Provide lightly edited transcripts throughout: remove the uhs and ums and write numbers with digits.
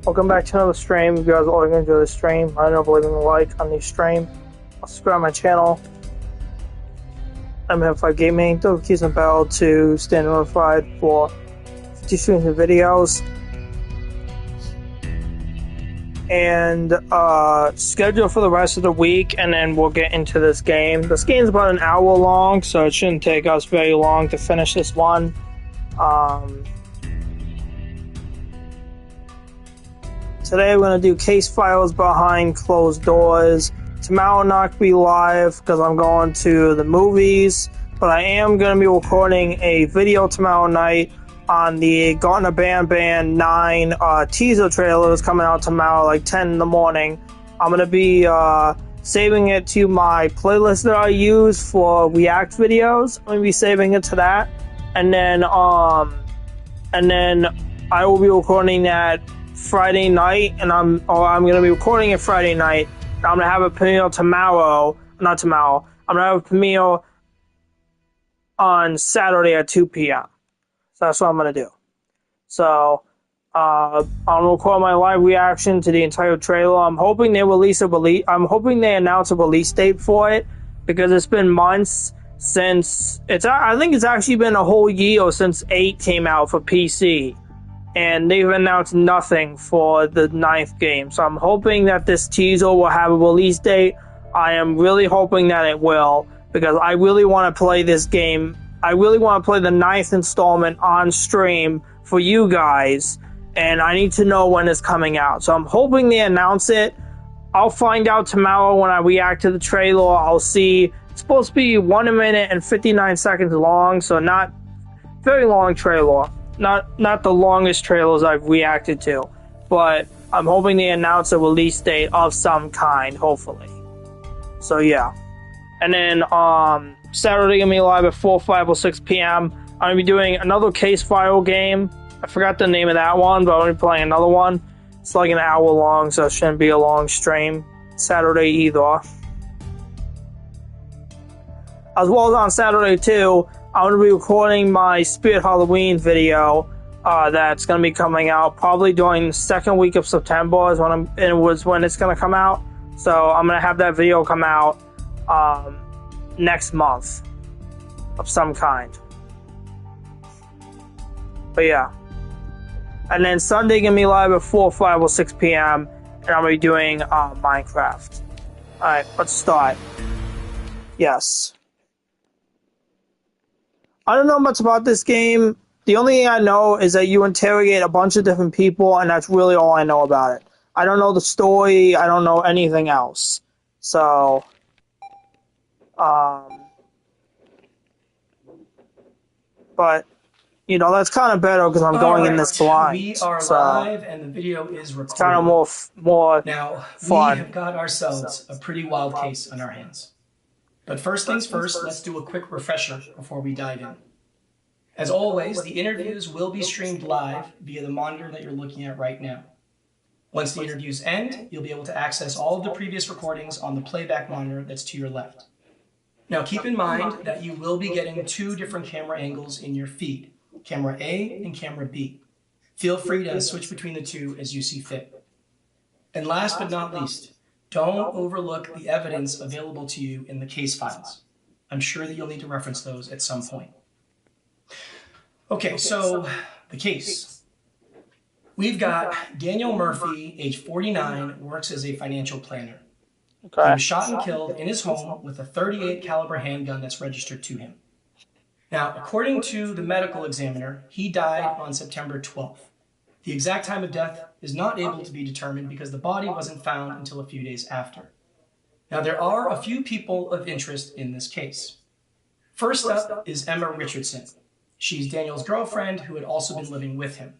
Welcome back to another stream. If you guys are all going to enjoy the stream, I don't know, leaving a like on the stream. Subscribe to my channel. I'm F5 Gaming. Don't forget the bell to stay notified for future streams and videos. And schedule for the rest of the week, and then we'll get into this game. This game's about an hour long, so it shouldn't take us very long to finish this one. Today we're going to do case files behind closed doors. Tomorrow not going to be live because I'm going to the movies, but I am going to be recording a video tomorrow night on the Gartner Band 9 teaser trailers coming out tomorrow, like 10 in the morning. I'm going to be saving it to my playlist that I use for React videos. I'm going to be saving it to that. And then I will be recording that Friday night, and I'm going to be recording it Friday night. I'm going to have a premiere tomorrow. Not tomorrow. I'm going to have a premiere on Saturday at 2 p.m. So that's what I'm going to do. So I'll record my live reaction to the entire trailer. I'm hoping they I'm hoping they announce a release date for it, because it's been months since I think it's actually been a whole year since 8 came out for PC. And they've announced nothing for the 9th game. So I'm hoping that this teaser will have a release date. I am really hoping that it will, because I really want to play this game. I really want to play the 9th installment on stream for you guys, and I need to know when it's coming out. So I'm hoping they announce it. I'll find out tomorrow when I react to the trailer. I'll see. It's supposed to be 1 minute and 59 seconds long, so not very long trailer. Not the longest trailers I've reacted to, but I'm hoping they announce a release date of some kind, hopefully. So yeah. And then Saturday gonna be live at 4, 5, or 6 p.m. I'm gonna be doing another case file game. I forgot the name of that one, but I'm gonna be playing another one. It's like an hour long, so it shouldn't be a long stream Saturday either. As well as on Saturday too, I'm going to be recording my Spirit Halloween video that's going to be coming out probably during the second week of September is when it's going to come out. So I'm going to have that video come out next month of some kind. But yeah. And then Sunday going to be live at 4, 5, or 6 p.m. and I'm going to be doing Minecraft. Alright, let's start. Yes. I don't know much about this game. The only thing I know is that you interrogate a bunch of different people, and that's really all I know about it. I don't know the story. I don't know anything else. So, but, you know, that's kind of better because I'm going in this blind. We are live, and the video is recorded. It's kind of more now, fun. We have got ourselves a pretty wild case on our hands. But first things first, let's do a quick refresher before we dive in. As always, the interviews will be streamed live via the monitor that you're looking at right now. Once the interviews end, you'll be able to access all of the previous recordings on the playback monitor that's to your left. Now keep in mind that you will be getting 2 different camera angles in your feed, camera A and camera B. Feel free to switch between the 2 as you see fit. And last but not least, don't overlook the evidence available to you in the case files. I'm sure that you'll need to reference those at some point. Okay, so the case. We've got Daniel Murphy, age 49, works as a financial planner. Okay. He was shot and killed in his home with a .38 caliber handgun that's registered to him. Now, according to the medical examiner, he died on September 12th. The exact time of death is not able to be determined because the body wasn't found until a few days after. Now, there are a few people of interest in this case. First up is Emma Richardson. She's Daniel's girlfriend who had also been living with him.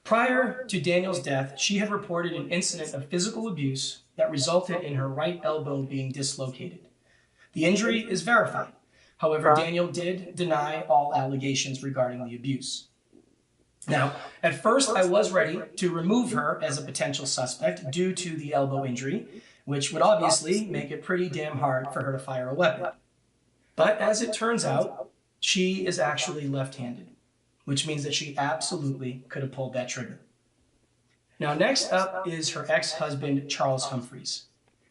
Prior to Daniel's death, she had reported an incident of physical abuse that resulted in her right elbow being dislocated. The injury is verified. However, Daniel did deny all allegations regarding the abuse. Now, at first I was ready to remove her as a potential suspect due to the elbow injury, which would obviously make it pretty damn hard for her to fire a weapon. But as it turns out, she is actually left-handed, which means that she absolutely could have pulled that trigger. Now, next up is her ex-husband, Charles Humphreys.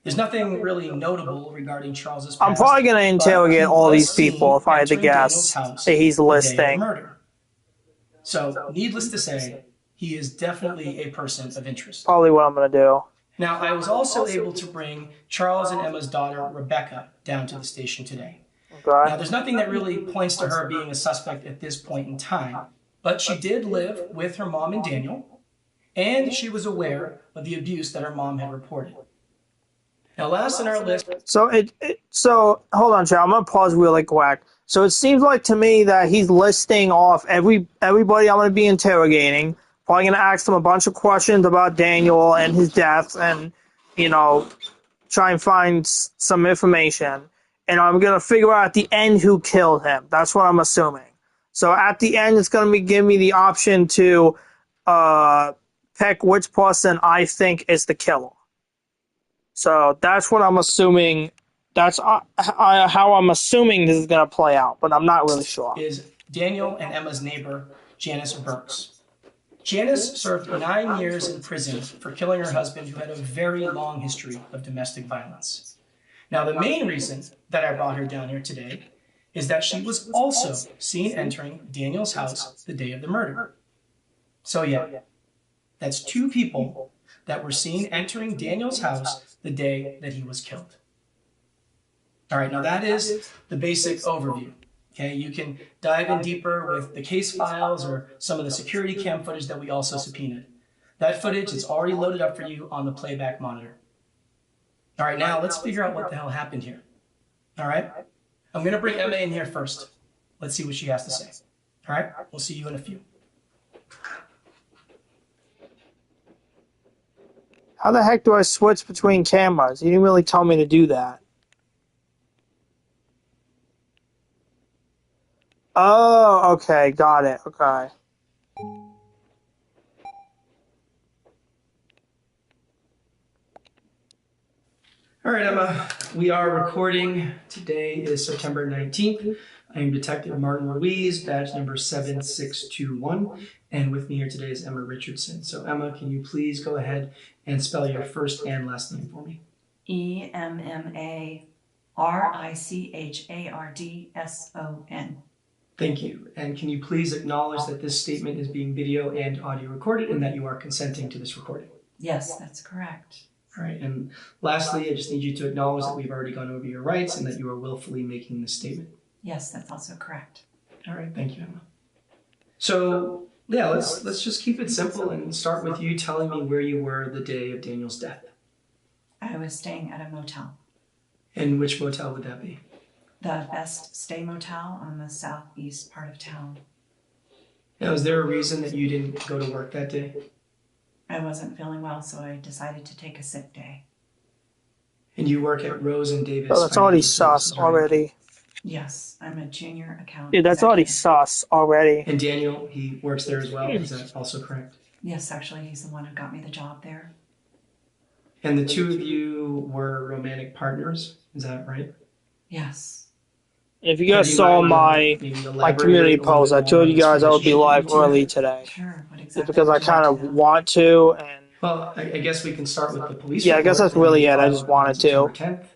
There's nothing really notable regarding Charles's past. I'm probably going to interrogate all these people if I had to Daniel's guess house that he's the day of the listing. murder. So, needless to say, he is definitely a person of interest. Probably what I'm going to do. Now, I was also able to bring Charles and Emma's daughter, Rebecca, down to the station today. Okay. Now, there's nothing that really points to her being a suspect at this point in time, but she did live with her mom and Daniel, and she was aware of the abuse that her mom had reported. Now, last on our list... So hold on, Chad. I'm going to pause really quick. So it seems like to me that he's listing off everybody I'm going to be interrogating. Probably going to ask them a bunch of questions about Daniel and his death and, try and find some information. And I'm going to figure out at the end who killed him. That's what I'm assuming. So at the end, it's going to give me the option to pick which person I think is the killer. So that's what I'm assuming. That's how I'm assuming this is going to play out, but I'm not really sure. Is Daniel and Emma's neighbor, Janice Burks. Janice served 9 years in prison for killing her husband, who had a very long history of domestic violence. Now, the main reason that I brought her down here today is that she was also seen entering Daniel's house the day of the murder. So yeah, that's 2 people that were seen entering Daniel's house the day that he was killed. All right, now that is the basic overview. Okay, you can dive in deeper with the case files or some of the security cam footage that we also subpoenaed. That footage is already loaded up for you on the playback monitor. All right, now let's figure out what the hell happened here. All right, I'm going to bring Emma in here first. Let's see what she has to say. All right, we'll see you in a few. How the heck do I switch between cameras? You didn't really tell me to do that. Oh, okay, got it. Okay. All right, Emma, we are recording. Today is September 19th. I am Detective Martin Ruiz, badge number 7621, and with me here today is Emma Richardson. So Emma, can you please go ahead and spell your first and last name for me? EMMARICHARDSON. Thank you. And can you please acknowledge that this statement is being video and audio recorded and that you are consenting to this recording? Yes, that's correct. All right. And lastly, I just need you to acknowledge that we've already gone over your rights and that you are willfully making this statement. Yes, that's also correct. All right. Thank you, Emma. So, yeah, let's just keep it simple and start with you telling me where you were the day of Daniel's death. I was staying at a motel. And which motel would that be? The Best Stay Motel on the southeast part of town. Now, is there a reason that you didn't go to work that day? I wasn't feeling well, so I decided to take a sick day. And you work at Rose and Davis. Oh, that's already sus already. Yes, I'm a junior accountant. Yeah, that's already sus already. And Daniel, he works there as well. Is that also correct? Yes, actually, he's the one who got me the job there. And the 2 of you were romantic partners. Is that right? Yes. If you guys saw my community post, I told you guys I would be live early today. Sure. What Just exactly? because I kind of want to, and Well, I guess we can start with the police yeah, I guess report that's really it. I just wanted to. September 10th.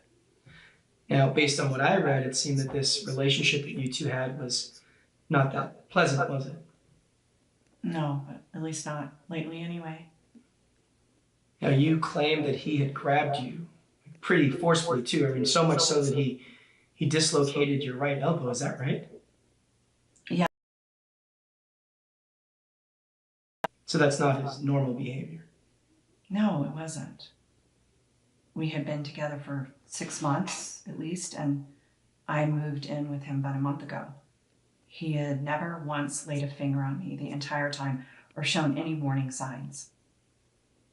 Now, based on what I read, it seemed that this relationship that you 2 had was not that pleasant, was it? No, but at least not lately anyway. Now, you claimed that he had grabbed you pretty forcefully, too. I mean, so much so that he dislocated your right elbow. Is that right? Yeah. So that's not his normal behavior. No, it wasn't. We had been together for 6 months at least, and I moved in with him about a month ago. He had never once laid a finger on me the entire time or shown any warning signs.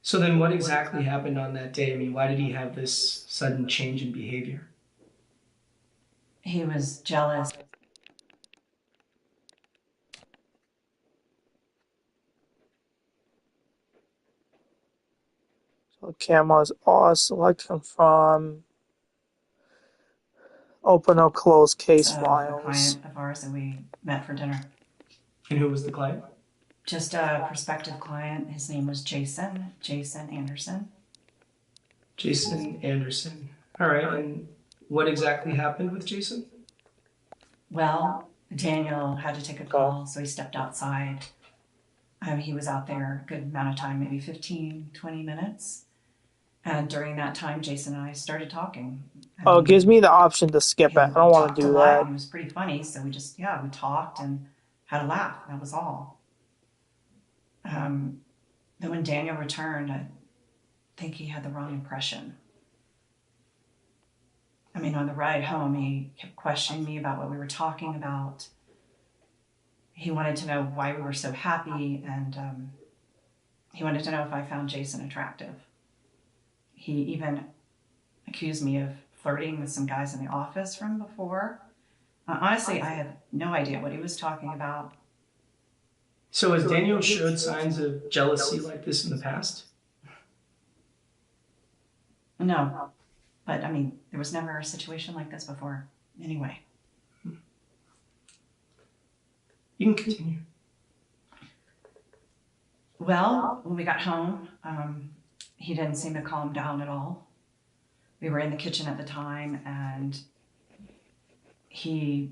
So then what exactly happened on that day? I mean, why did he have this sudden change in behavior? He was jealous. So cameras are selected from open or close case A files. client of ours, and we met for dinner. And who was the client? Just a prospective client. His name was Jason Anderson. Jason Anderson. All right, and what exactly happened with Jason? Well, Daniel had to take a call, so he stepped outside. He was out there a good amount of time, maybe 15, 20 minutes. And during that time, Jason and I started talking. Oh, it gives me the option to skip it. I don't want to do that. It was pretty funny, so we talked and had a laugh. That was all. Then when Daniel returned, I think he had the wrong impression. I mean, on the ride home, he kept questioning me about what we were talking about. He wanted to know why we were so happy, and he wanted to know if I found Jason attractive. He even accused me of flirting with some guys in the office from before. Honestly, I have no idea what he was talking about. So has Daniel showed signs of jealousy like this in the past? No, but I mean, there was never a situation like this before. Anyway. You can continue. Well, when we got home, he didn't seem to calm down at all. We were in the kitchen at the time, and he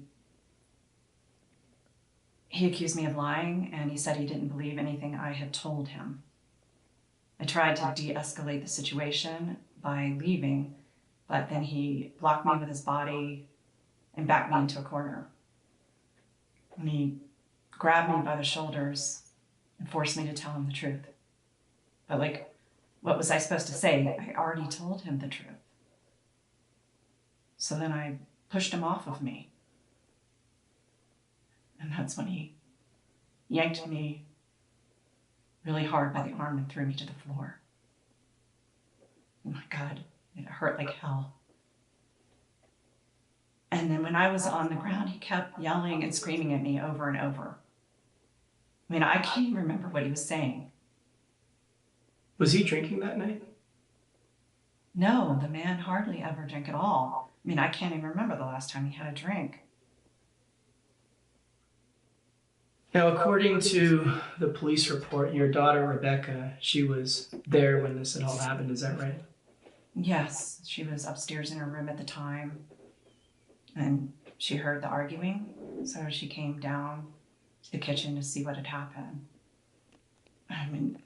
accused me of lying, and he said he didn't believe anything I had told him. I tried to de-escalate the situation by leaving, but then he blocked me with his body and backed me into a corner. And he grabbed me by the shoulders and forced me to tell him the truth. But what was I supposed to say? I already told him the truth. So then I pushed him off of me. And that's when he yanked me really hard by the arm and threw me to the floor. Oh my God, it hurt like hell. And then when I was on the ground, he kept yelling and screaming at me over and over. I mean, I can't even remember what he was saying. Was he drinking that night? No, the man hardly ever drank at all. I mean, I can't even remember the last time he had a drink. Now, according to the police report, your daughter, Rebecca, she was there when this had all happened. Is that right? Yes, she was upstairs in her room at the time, and she heard the arguing, so she came down to the kitchen to see what had happened. I mean,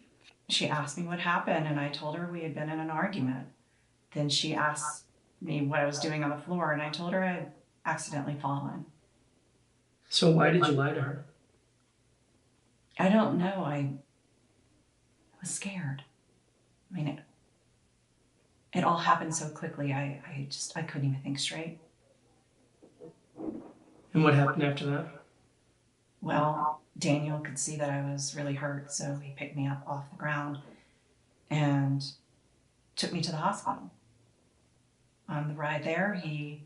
she asked me what happened, and I told her we had been in an argument. Then she asked me what I was doing on the floor, and I told her I had accidentally fallen. So why did you lie to her? I don't know. I was scared. I mean, it all happened so quickly. I couldn't even think straight. And what happened after that? Well, Daniel could see that I was really hurt, so he picked me up off the ground and took me to the hospital. On the ride there, he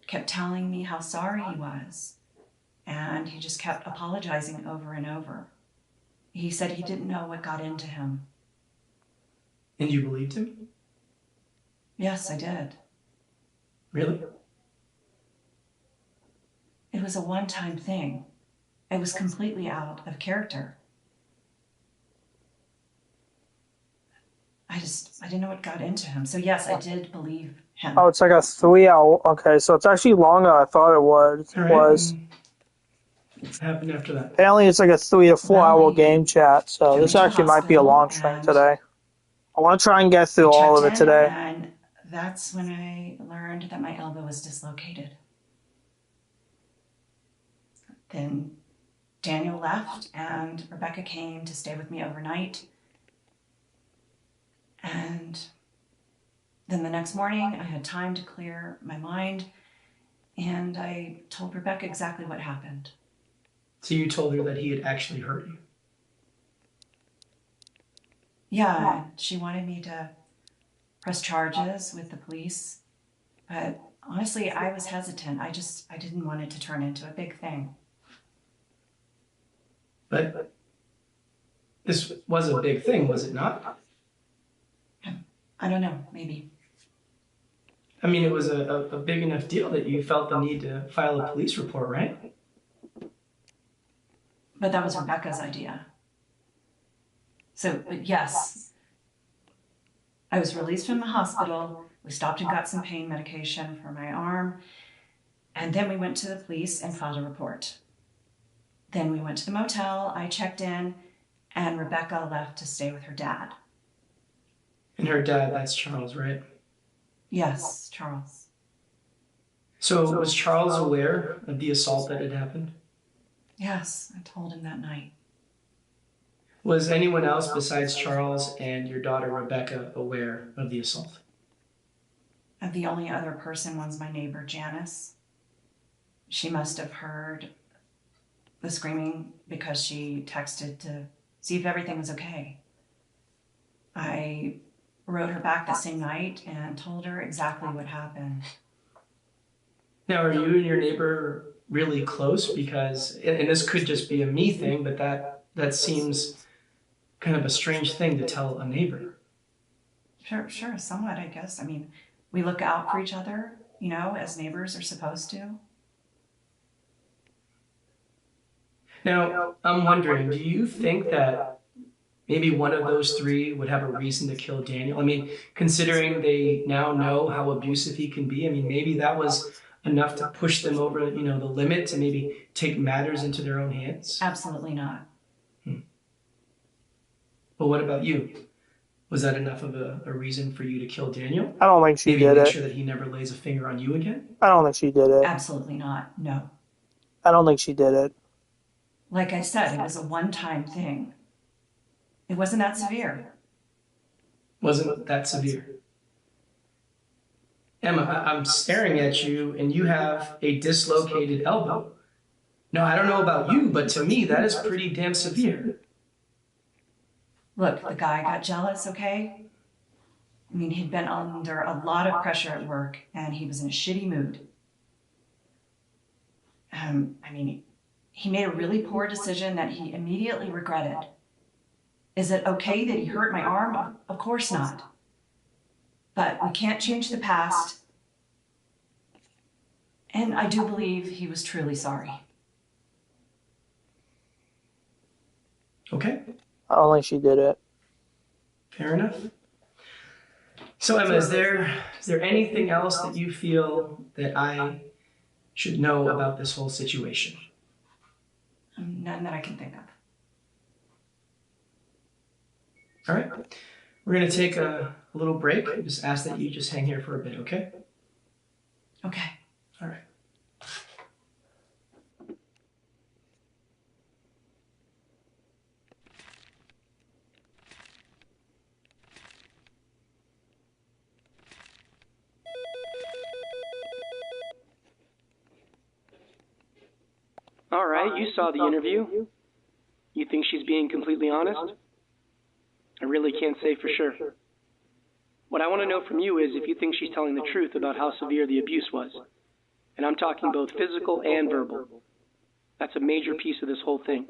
kept telling me how sorry he was, and he just kept apologizing over and over. He said he didn't know what got into him. And you believed him? Yes, I did. Really? It was a one-time thing. It was completely out of character. I didn't know what got into him. So yes, I did believe him. Oh, it's like a 3 hour. Okay, so it's actually longer than I thought it was. All right. What happened after that? Apparently, it's like a 3 to 4 hour game chat. So this actually might be a long stream today. I want to try and get through all of it today. And that's when I learned that my elbow was dislocated. Then Daniel left, and Rebecca came to stay with me overnight. And then the next morning, I had time to clear my mind, and I told Rebecca exactly what happened. So you told her that he had actually hurt you? Yeah, she wanted me to press charges with the police, but honestly, I was hesitant. I didn't want it to turn into a big thing. But this was a big thing, was it not? I don't know, maybe. I mean, it was a big enough deal that you felt the need to file a police report, right? But that was Rebecca's idea. So, but yes, I was released from the hospital. We stopped and got some pain medication for my arm. And then we went to the police and filed a report. Then we went to the motel. I checked in, and Rebecca left to stay with her dad. And her dad, that's Charles, right? Yes, Charles. So was Charles aware of the assault that had happened? Yes, I told him that night. Was anyone else besides Charles and your daughter Rebecca aware of the assault? The only other person was my neighbor, Janice. She must have heard the screaming because she texted to see if everything was okay. I wrote her back that same night and told her exactly what happened. Now, are you and your neighbor really close? Because, and this could just be a me thing, but that seems kind of a strange thing to tell a neighbor. Sure, somewhat, I guess. I mean, we look out for each other, you know, as neighbors are supposed to. Now, I'm wondering, do you think that maybe one of those three would have a reason to kill Daniel? I mean, considering they now know how abusive he can be, I mean, maybe that was enough to push them over, the limit to maybe take matters into their own hands? Absolutely not. But what about you? Was that enough of a reason for you to kill Daniel? I don't think she maybe did make it. sure that he never lays a finger on you again? I don't think she did it. Absolutely not. No. I don't think she did it. Like I said, it was a one-time thing. It wasn't that severe. Wasn't that severe? Emma, I'm staring at you and you have a dislocated elbow. Now, I don't know about you, but to me, that is pretty damn severe. Look, the guy got jealous, okay? I mean, he'd been under a lot of pressure at work and he was in a shitty mood. He made a really poor decision that he immediately regretted. Is it okay that he hurt my arm? Of course not. But we can't change the past. And I do believe he was truly sorry. Okay. I don't think she did it. Fair enough. So Emma, is there anything else that you feel that I should know about this whole situation? None that I can think of. All right. We're going to take a little break. I just ask that you just hang here for a bit, okay? Okay. All right. All right, you saw the interview. You think she's being completely honest? I really can't say for sure. What I want to know from you is if you think she's telling the truth about how severe the abuse was. And I'm talking both physical and verbal. That's a major piece of this whole thing.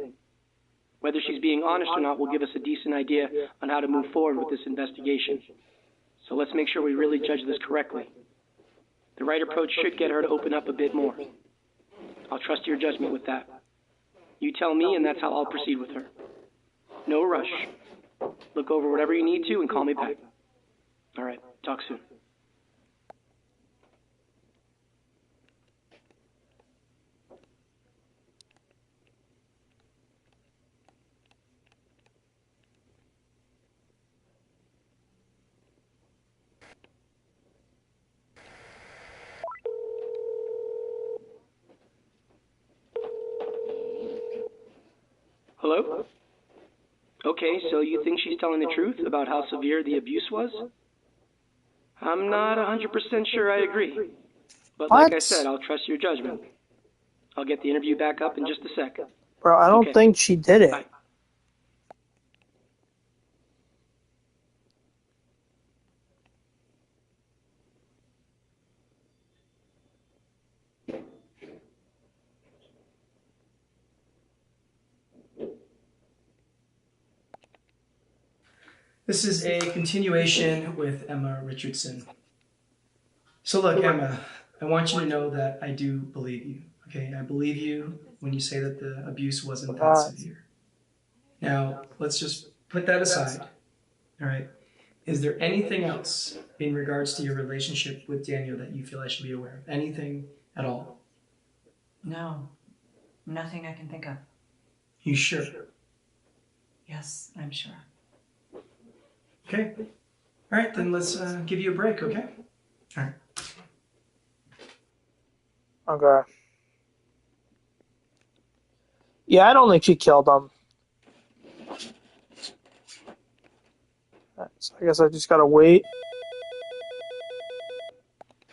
Whether she's being honest or not will give us a decent idea on how to move forward with this investigation. So let's make sure we really judge this correctly. The right approach should get her to open up a bit more. I'll trust your judgment with that. You tell me, and that's how I'll proceed with her. No rush. Look over whatever you need to and call me back. All right, talk soon. Hello? Okay, so you think she's telling the truth about how severe the abuse was? I'm not 100% sure I agree. But like I said, I'll trust your judgment. I'll get the interview back up in just a sec. Bro, I don't think she did it. Bye. This is a continuation with Emma Richardson. So look, Emma, I want you to know that I do believe you, okay? I believe you when you say that the abuse wasn't that severe. Now, let's just put that aside, all right, is there anything else in regards to your relationship with Daniel that you feel I should be aware of? Anything at all? No, nothing I can think of. You sure? Yes, I'm sure. Okay. All right, then let's give you a break, okay? All right. Okay. Yeah, I don't think she killed him. So I guess I just gotta wait.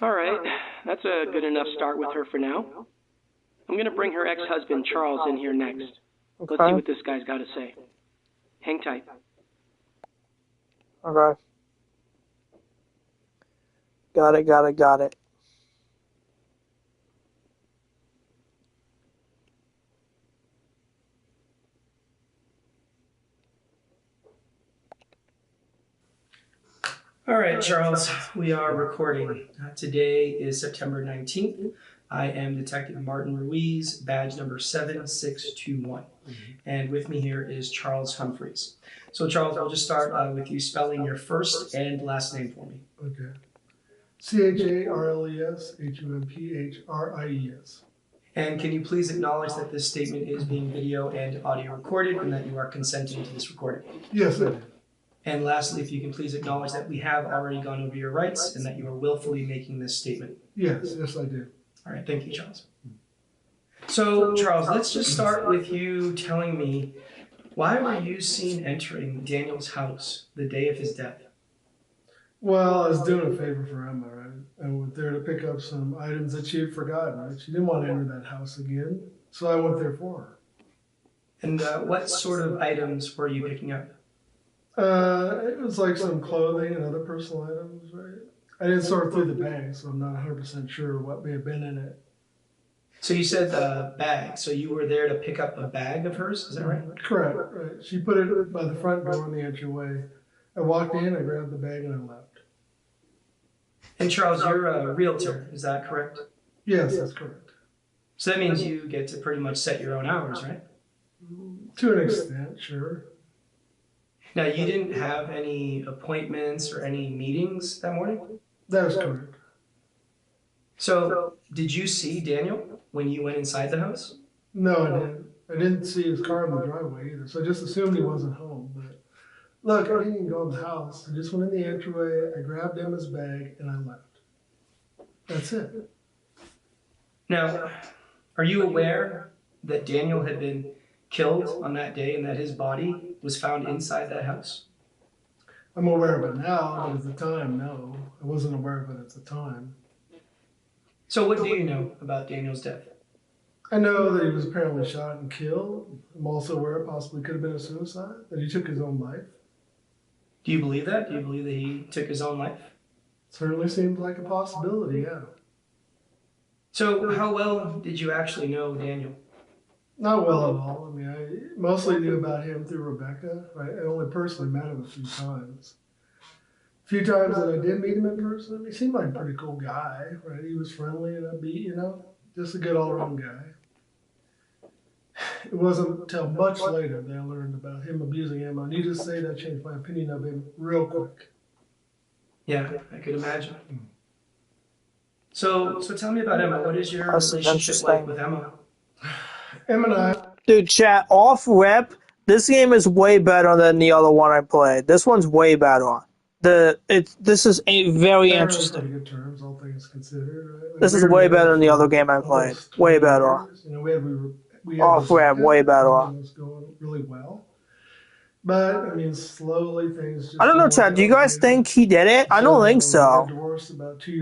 All right, that's a good enough start with her for now. I'm going to bring her ex-husband Charles in here next. Let's see what this guy's got to say. Hang tight. Okay. Got it. All right, Charles, we are recording. Today is September 19th. I am Detective Martin Ruiz, badge number 7621. And with me here is Charles Humphreys. So, Charles, I'll just start with you spelling your first and last name for me. Okay. CHARLES HUMPHRIES. And can you please acknowledge that this statement is being video and audio recorded and that you are consenting to this recording? Yes, I do. And lastly, if you can please acknowledge that we have already gone over your rights and that you are willfully making this statement. Yes, I do. All right, thank you, Charles. So, Charles, let's just start with you telling me, why were you seen entering Daniel's house the day of his death? Well, I was doing a favor for Emma, right? I went there to pick up some items that she had forgotten, right? She didn't want to enter that house again, so I went there for her. And what sort of items were you picking up? It was like some clothing and other personal items, right? I didn't sort through the bag, so I'm not 100% sure what may have been in it. So you said bag, so you were there to pick up a bag of hers, is that right? Correct, right. She put it by the front door in the entryway. I walked in, I grabbed the bag, and I left. And Charles, you're a realtor, is that correct? Yes, that's correct. So that means you get to pretty much set your own hours, right? To an extent, sure. Now, you didn't have any appointments or any meetings that morning? That is correct. So, did you see Daniel when you went inside the house? No, I didn't. I didn't see his car in the driveway either, so I just assumed he wasn't home. But look, I didn't even go in the house. I just went in the entryway, I grabbed Emma's bag, and I left. That's it. Now, are you aware that Daniel had been killed on that day and that his body was found inside that house? I'm aware of it now, but at the time, no. I wasn't aware of it at the time. So what do you know about Daniel's death? I know that he was apparently shot and killed. I'm also aware it possibly could have been a suicide, that he took his own life. Do you believe that? Do you believe that he took his own life? Certainly seems like a possibility, yeah. So how well did you actually know Daniel? Not well at all. I mean, I mostly knew about him through Rebecca. Right? I only personally met him a few times. A few times that I did meet him in person, he seemed like a pretty cool guy, right? He was friendly and upbeat, you know, just a good all-around guy. It wasn't until much later that I learned about him abusing Emma. Needless to say, that changed my opinion of him real quick. Yeah, I could imagine. So tell me about Emma. What is your relationship like with Emma? Emma and I... Dude, chat, off rep, this game is way better than the other one I played. This one's way better. This is very interesting. Pretty good terms, all things considered. Right? This is way better than the other game I played. Way better. You know, we had Off rep, way better. It was going really well. But, I mean, slowly things just... I don't know, Chad, do you guys think he did it? I don't think so.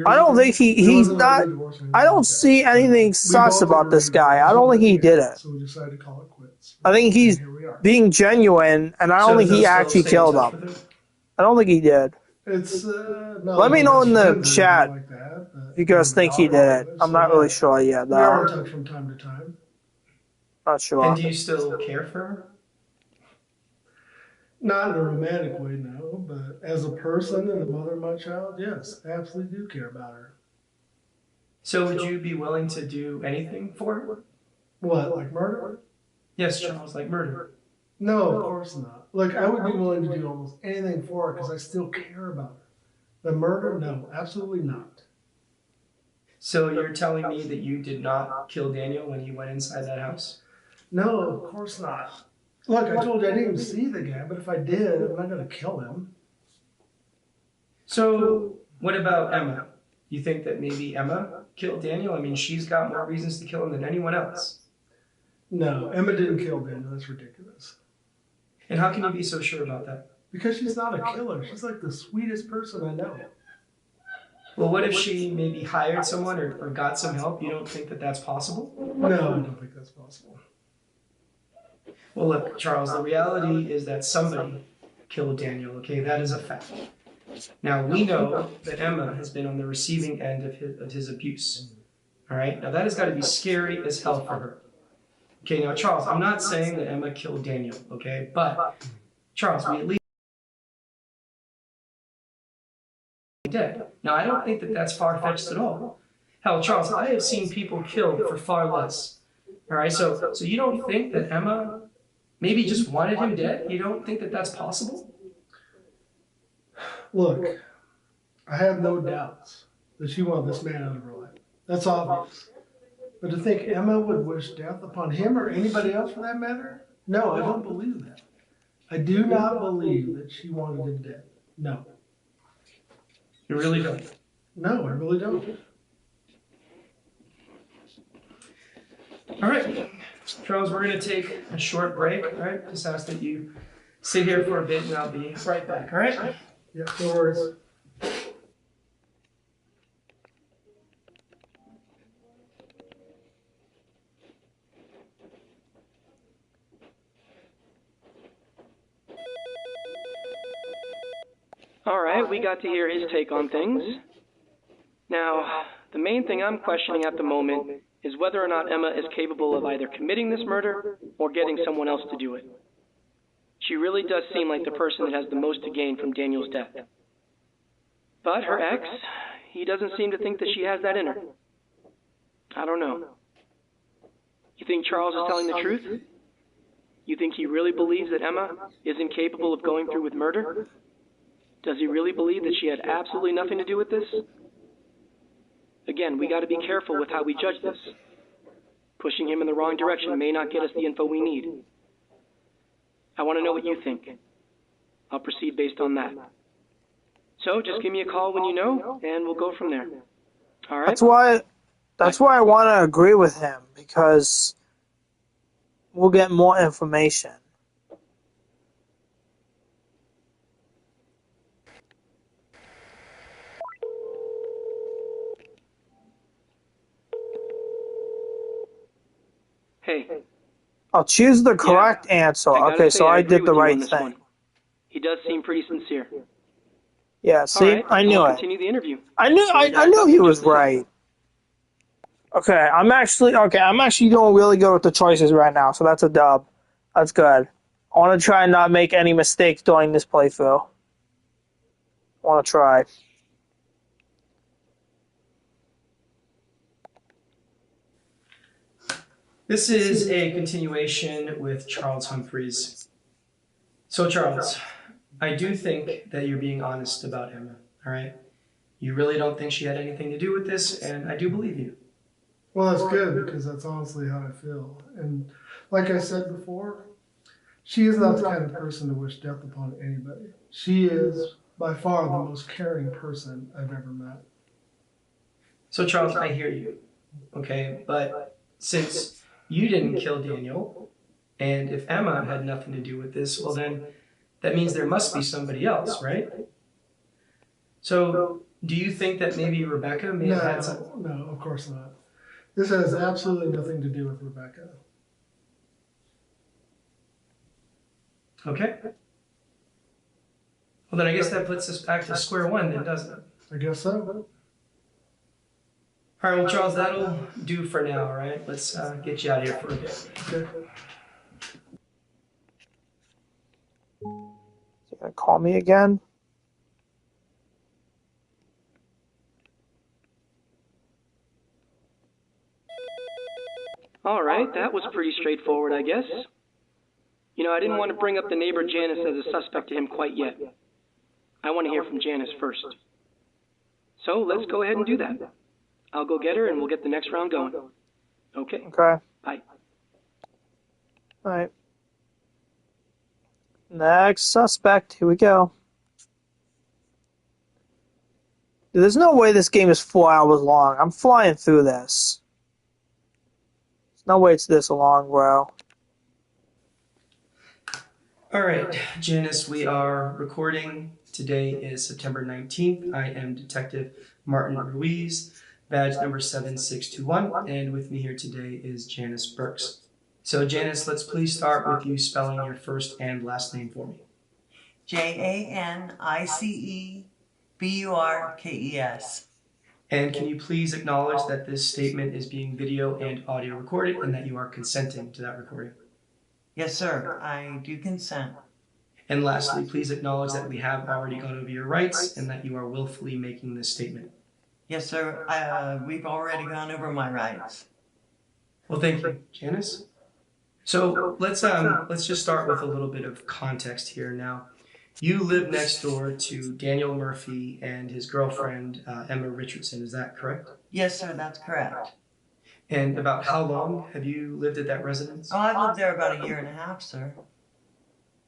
I don't think he's not... I don't see anything sus about this guy. I don't think he did it. So we decided to call it quits. I think he's being genuine, and I don't think he actually killed him. I don't think he did. It's Let me know in the chat if you guys think he did it. I'm not really sure yet, We are in though. touch from time to time. Not sure. And do you still care for her? Not in a romantic way, no, but as a person and the mother of my child, yes, I absolutely do care about her. So would you be willing to do anything for her? What, like murder? Yes, Charles, like murder. No, of course not. Look, I would be willing to do almost anything for her because I still care about her. The murder? No, absolutely not. So you're telling me that you did not kill Daniel when he went inside that house? No, of course not. Look, I told you I didn't even see the guy, but if I did, I'm not going to kill him. So what about Emma? You think that maybe Emma killed Daniel? I mean, she's got more reasons to kill him than anyone else. No, Emma didn't kill Daniel. That's ridiculous. And how can you be so sure about that? Because she's not a killer. She's like the sweetest person I know. Well, what if she maybe hired someone or got some help? You don't think that that's possible? No, I don't think that's possible. Well, look, Charles, the reality is that somebody killed Daniel, okay? That is a fact. Now, we know that Emma has been on the receiving end of his abuse, all right? Now, that has got to be scary as hell for her. Okay, now, Charles, I'm not saying that Emma killed Daniel, okay? But, Charles, we at least dead. Now, I don't think that that's far-fetched at all. Hell, Charles, I have seen people killed for far less, all right? So you don't think that Emma maybe just wanted him dead? You don't think that that's possible? Look, I have no doubts that she wanted this man out of her life. That's obvious. But to think Emma would wish death upon him or anybody else for that matter? No, I don't believe that. I do not believe that she wanted him dead. No. You really don't? No, I really don't. All right, Charles, we're going to take a short break, all right? Just ask that you sit here for a bit and I'll be right back, all right? Yeah, no worries. All right, we got to hear his take on things. Now, the main thing I'm questioning at the moment is whether or not Emma is capable of either committing this murder or getting someone else to do it. She really does seem like the person that has the most to gain from Daniel's death. But her ex, he doesn't seem to think that she has that in her. I don't know. You think Charles is telling the truth? You think he really believes that Emma is incapable of going through with murder? Does he really believe that she had absolutely nothing to do with this? Again, we got to be careful with how we judge this. Pushing him in the wrong direction may not get us the info we need. I want to know what you think. I'll proceed based on that. So just give me a call when you know, and we'll go from there. All right? That's why I want to agree with him, because we'll get more information. Hey. I'll choose the correct answer. Okay, so I did the right thing. One. He does seem pretty sincere. Yeah, see, right, I knew it. Continue the interview. I knew he was right. Okay, I'm actually doing really good with the choices right now, so that's a dub. That's good. I want to try and not make any mistakes during this playthrough. I want to try. This is a continuation with Charles Humphreys. So, Charles, I do think that you're being honest about Emma, all right? You really don't think she had anything to do with this, and I do believe you. Well, that's good, because that's honestly how I feel. And like I said before, she is not the kind of person to wish death upon anybody. She is by far the most caring person I've ever met. So, Charles, I hear you, okay? But since you didn't kill Daniel, and if Emma had nothing to do with this, well then, that means there must be somebody else, right? So, do you think that maybe Rebecca may have had some... No, of course not. This has absolutely nothing to do with Rebecca. Okay. Well, then I guess that puts us back to square one then, doesn't it? I guess so. All right, well, Charles, that'll do for now, all right? Let's get you out of here for a bit. Okay. You gonna call me again? All right, that was pretty straightforward, I guess. You know, I didn't want to bring up the neighbor Janice as a suspect to him quite yet. I want to hear from Janice first. So let's go ahead and do that. I'll go get her and we'll get the next round going. Okay? Okay. Bye. All right. Next suspect. Here we go. Dude, there's no way this game is 4 hours long. I'm flying through this. There's no way it's this long, bro. All right, Janice, we are recording. Today is September 19th. I am Detective Martin Ruiz, badge number 7621, and with me here today is Janice Burks. So, Janice, let's please start with you spelling your first and last name for me. JANICEBURKES. And can you please acknowledge that this statement is being video and audio recorded and that you are consenting to that recording? Yes, sir, I do consent. And lastly, please acknowledge that we have already gone over your rights and that you are willfully making this statement. Yes, sir, we've already gone over my rights. Well, thank you, Janice. So let's just start with a little bit of context here now. You live next door to Daniel Murphy and his girlfriend, Emma Richardson, is that correct? Yes, sir, that's correct. And about how long have you lived at that residence? Oh, I've lived there about 1.5 years, sir.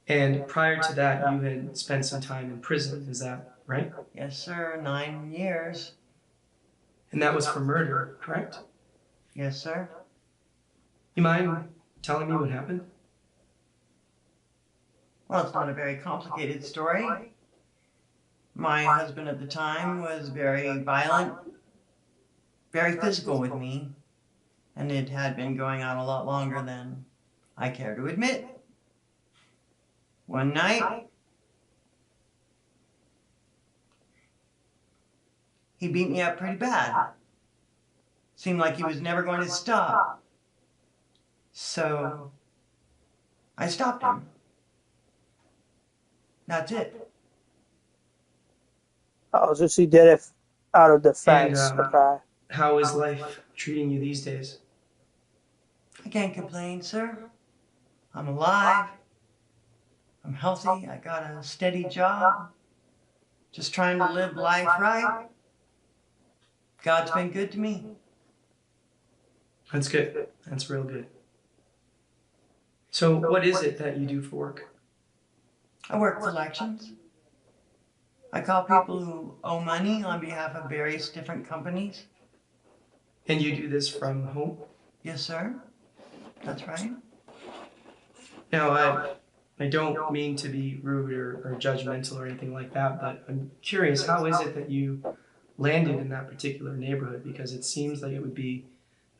And prior to that, you had spent some time in prison, is that right? Yes, sir, 9 years. And that was for murder, correct? Yes, sir. You mind telling me what happened? Well, it's not a very complicated story. My husband at the time was very violent, very physical with me, and it had been going on a lot longer than I care to admit. One night, he beat me up pretty bad. Seemed like he was never going to stop. So, I stopped him. That's it. Oh, so she did it out of defense. And, Okay. How is life treating you these days? I can't complain, sir. I'm alive. I'm healthy. I got a steady job. Just trying to live life right. God's been good to me. That's good. That's real good. So what is it that you do for work? I work collections. I call people who owe money on behalf of various different companies. And you do this from home? Yes, sir. That's right. Now, I don't mean to be rude or judgmental or anything like that, but I'm curious, how is it that you landed in that particular neighborhood? Because it seems like it would be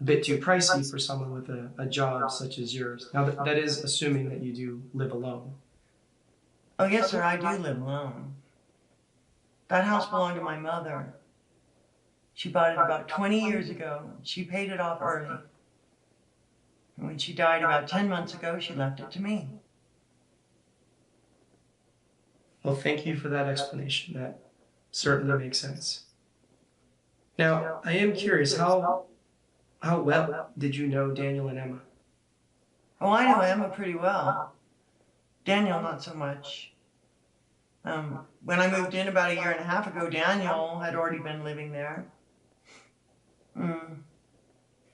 a bit too pricey for someone with a job such as yours. Now, that is assuming that you do live alone. Oh, yes, sir, I do live alone. That house belonged to my mother. She bought it about 20 years ago. She paid it off early. And when she died about 10 months ago, she left it to me. Well, thank you for that explanation. That certainly makes sense. Now, I am curious, how well did you know Daniel and Emma? Oh, I know Emma pretty well. Daniel, not so much. When I moved in about 1.5 years ago, Daniel had already been living there.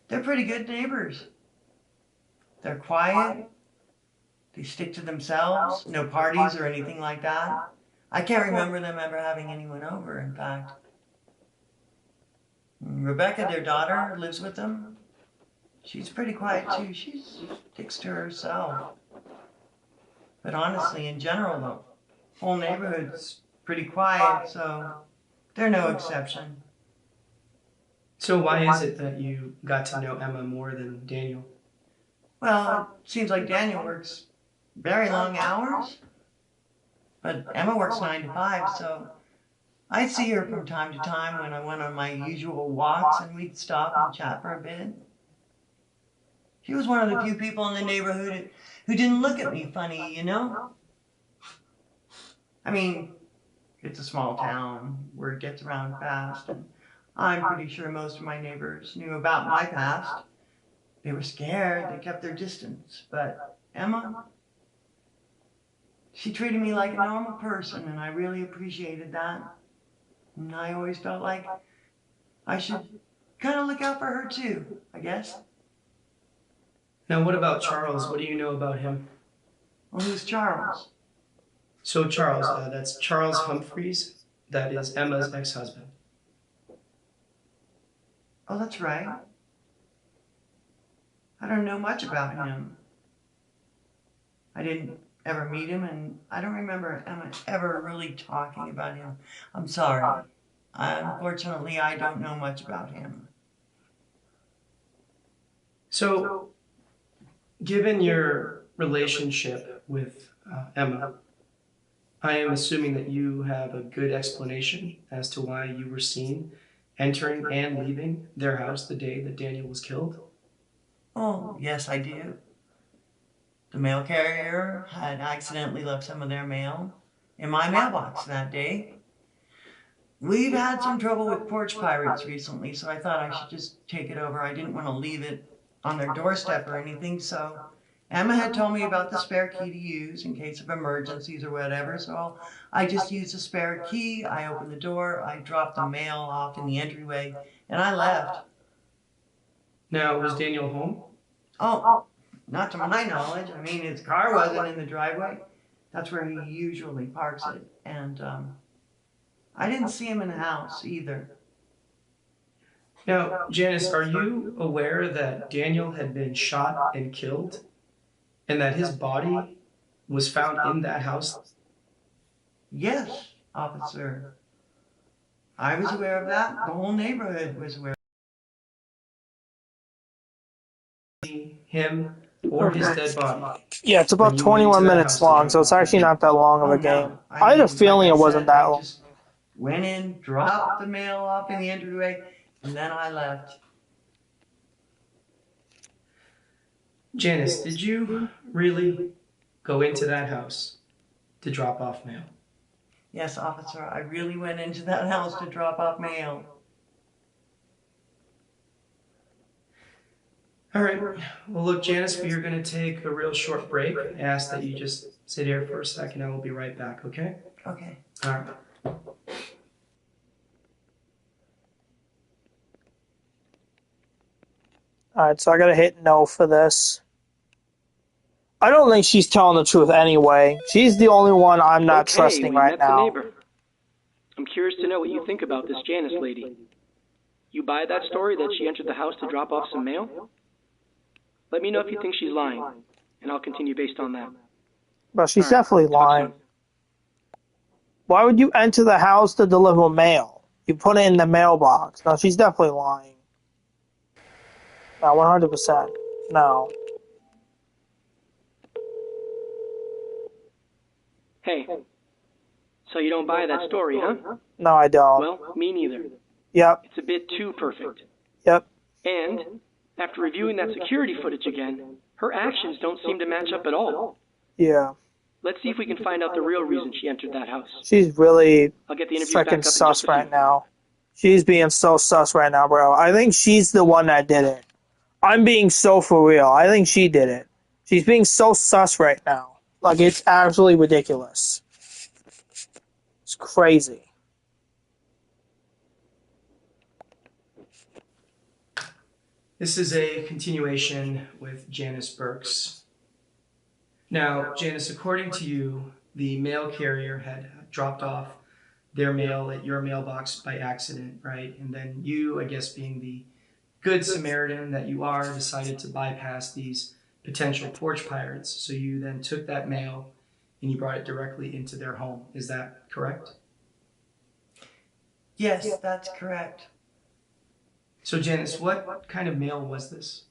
They're pretty good neighbors. They're quiet. They stick to themselves. No parties or anything like that. I can't remember them ever having anyone over, in fact. Rebecca, their daughter, lives with them. She's pretty quiet, too. She sticks to herself. But honestly, in general, the whole neighborhood's pretty quiet, so they're no exception. So why is it that you got to know Emma more than Daniel? Well, it seems like Daniel works very long hours, but Emma works 9 to 5, so I'd see her from time to time when I went on my usual walks, and we'd stop and chat for a bit. She was one of the few people in the neighborhood who didn't look at me funny, you know? I mean, it's a small town, word gets around fast, and I'm pretty sure most of my neighbors knew about my past. They were scared, they kept their distance, but Emma, she treated me like a normal person, and I really appreciated that. And I always felt like I should kind of look out for her too, I guess. Now, what about Charles? What do you know about him? Well, who's Charles? So Charles, that's Charles Humphreys. That is Emma's ex-husband. Oh, that's right. I don't know much about him. I didn't ever meet him, and I don't remember Emma ever really talking about him. I'm sorry. Unfortunately, I don't know much about him. So, given your relationship with Emma, I am assuming that you have a good explanation as to why you were seen entering and leaving their house the day that Daniel was killed. Oh, yes, I do. The mail carrier had accidentally left some of their mail in my mailbox that day. We've had some trouble with porch pirates recently, so I thought I should just take it over. I didn't want to leave it on their doorstep or anything, so Emma had told me about the spare key to use in case of emergencies or whatever, so I just used the spare key. I opened the door, I dropped the mail off in the entryway, and I left. Now, was Daniel home? Oh, not to my knowledge. I mean, his car wasn't in the driveway. That's where he usually parks it. And I didn't see him in the house either. Now, Janice, are you aware that Daniel had been shot and killed and that his body was found in that house? Yes, officer. I was aware of that. The whole neighborhood was aware. Him or his dead body? Yeah, it's When about you went 21 into that minutes house to long, drop so it's off actually the not that long of a Oh, game. no. I had a mean, feeling like it I wasn't said, that I long. just went in, dropped the mail off in the entryway, and then I left. Janice, did you really go into that house to drop off mail? Yes, officer, I really went into that house to drop off mail. All right. Well, look, Janice, we are going to take a real short break. I ask that you just sit here for a second. I will be right back, okay? Okay. All right. Alright, so I gotta hit no for this. I don't think she's telling the truth anyway. She's the only one I'm not Okay, trusting we right met the now. neighbor. I'm curious to know what you think about this Janice lady. You buy that story that she entered the house to drop off some mail? Let me know if you think she's lying, and I'll continue based on that. But she's All right, definitely talk lying. soon. Why would you enter the house to deliver mail? You put it in the mailbox. No, she's definitely lying. No, 100%. No. Hey, so you don't buy that story, huh? No, I don't. Well, me neither. Yep. It's a bit too perfect. Yep. And, after reviewing that security footage again, her actions don't seem to match up at all. Yeah. Let's see if we can find out the real reason she entered that house. She's really I'll get the interview back up freaking in just sus a few. right now. She's being so sus right now, bro. I think she's the one that did it. I'm being so for real. I think she did it. She's being so sus right now. Like, it's absolutely ridiculous. It's crazy. This is a continuation with Janice Burks. Now, Janice, according to you, the mail carrier had dropped off their mail at your mailbox by accident, right? And then you, I guess being the good Samaritan that you are, decided to bypass these potential porch pirates. So you then took that mail and you brought it directly into their home. Is that correct? Yes, that's correct. So Janice, what kind of mail was this?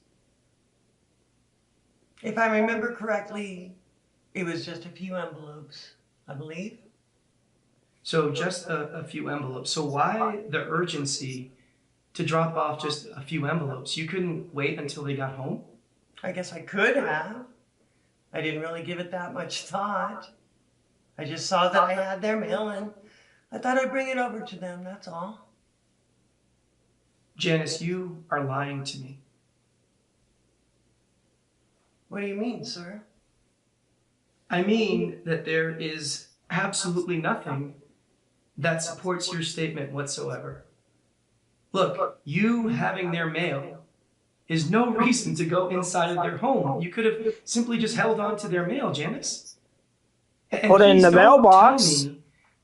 If I remember correctly, it was just a few envelopes, I believe. So just a few envelopes. So why the urgency to drop off just a few envelopes? You couldn't wait until they got home? I guess I could have. I didn't really give it that much thought. I just saw that I had their mail and I thought I'd bring it over to them, that's all. Janice, you are lying to me. What do you mean, sir? I mean that there is absolutely nothing that supports your statement whatsoever. Look, you having their mail is no reason to go inside of their home. You could have simply just held on to their mail, Janice. And Put it in please the don't mailbox. tell me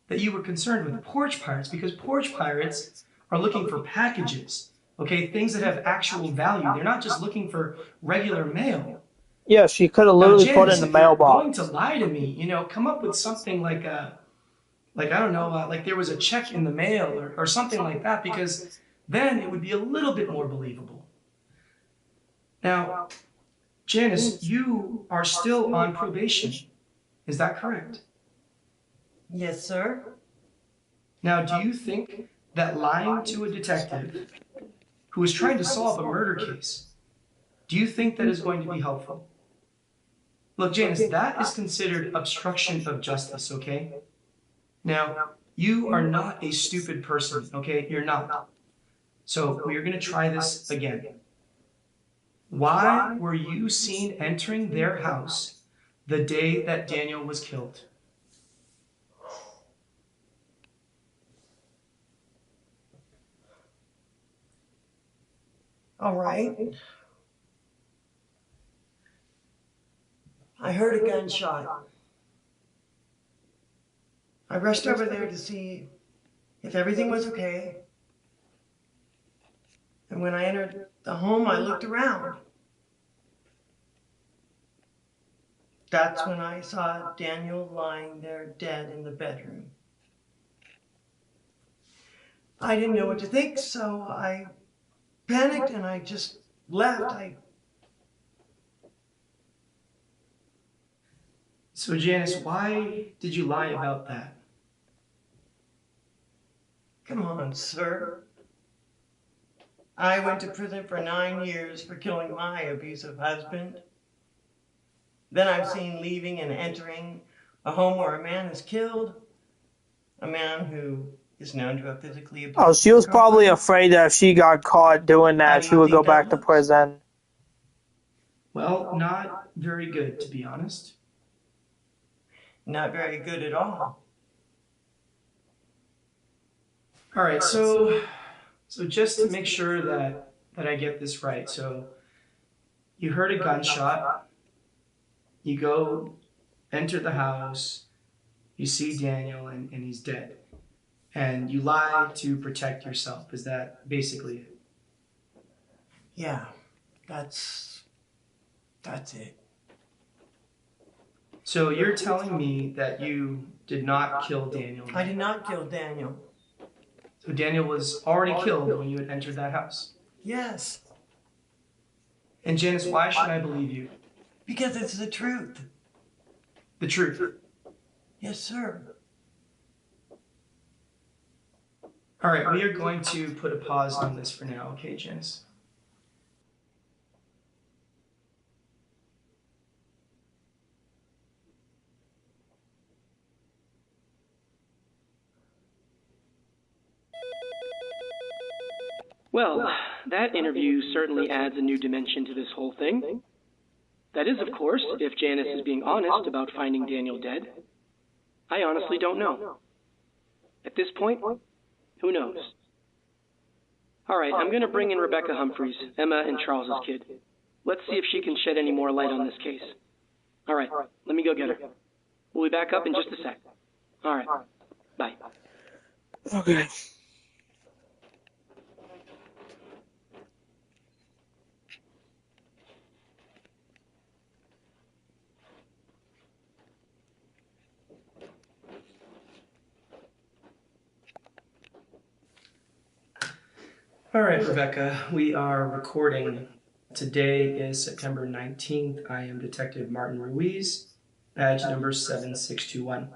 that you were concerned with porch pirates, because porch pirates are looking for packages, okay? Things that have actual value. They're not just looking for regular mail. Yeah, she could have Now, literally put it Janice, in the if you're going mailbox. to lie to me, come up with something like I don't know, like there was a check in the mail or something like that, because then it would be a little bit more believable. Now, Janice, you are still on probation. Is that correct? Yes, sir. Now, do you think that lying to a detective who is trying to solve a murder case, do you think that is going to be helpful? Look, Janice, that is considered obstruction of justice, okay? Now, you are not a stupid person, okay? You're not. So we are going to try this again. Why were you seen entering their house the day that Daniel was killed? All right. I heard a gunshot. I rushed over there to see if everything was okay. And when I entered the home, I looked around. That's when I saw Daniel lying there dead in the bedroom. I didn't know what to think, so I panicked and I just left. So, Janice, why did you lie about that? Come on, sir. I went to prison for 9 years for killing my abusive husband. Then I'm seen leaving and entering a home where a man is killed. A man who is known to have physically abused. Oh, she was probably afraid that if she got caught doing How that, do she you would go think that back to looks? prison. Well, not very good, to be honest. Not very good at all. All right, so just to make sure that I get this right, so you heard a gunshot, you go enter the house, you see Daniel and he's dead, and you lie to protect yourself. Is that basically it? Yeah, that's it. So you're telling me that you did not kill Daniel? I did not kill Daniel. So Daniel was already killed when you had entered that house? Yes, And Janice, why should I believe you? because it's the truth. The truth. Yes, sir. All right, we are going to put a pause on this for now, okay, Janice? Well, that interview certainly adds a new dimension to this whole thing. That is, of course, if Janice is being honest about finding Daniel dead. I honestly don't know. At this point, who knows? All right, I'm going to bring in Rebecca Humphreys, Emma and Charles's kid. Let's see if she can shed any more light on this case. All right, let me go get her. We'll be back up in just a sec. All right, bye. Okay. All right, Rebecca, we are recording. Today is September 19th. I am Detective Martin Ruiz, badge number 7621.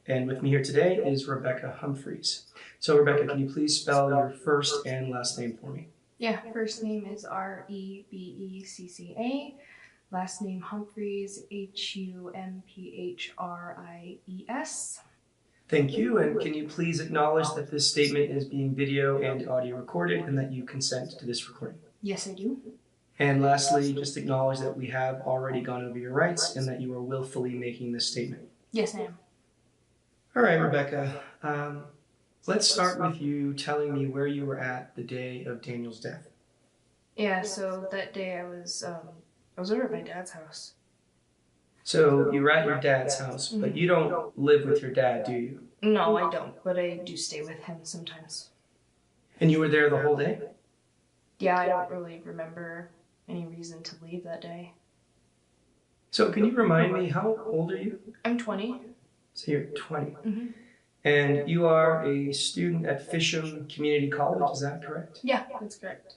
And with me here today is Rebecca Humphreys. So, Rebecca, can you please spell your first and last name for me? Yeah, first name is Rebecca. Last name Humphreys, Humphreyes. Thank you, and can you please acknowledge that this statement is being video and audio recorded and that you consent to this recording? Yes, I do. And lastly, just acknowledge that we have already gone over your rights and that you are willfully making this statement. Yes, I am. All right, Rebecca. Let's start with you telling me where you were at the day of Daniel's death. Yeah, so that day I was over at my dad's house. So you were at your dad's house, but you don't live with your dad, do you? No, I don't, but I do stay with him sometimes. And you were there the whole day? Yeah, I don't really remember any reason to leave that day. So can you remind me, how old are you? I'm 20. So you're 20. Mm-hmm. And you are a student at Fisham Community College, is that correct? Yeah, that's correct.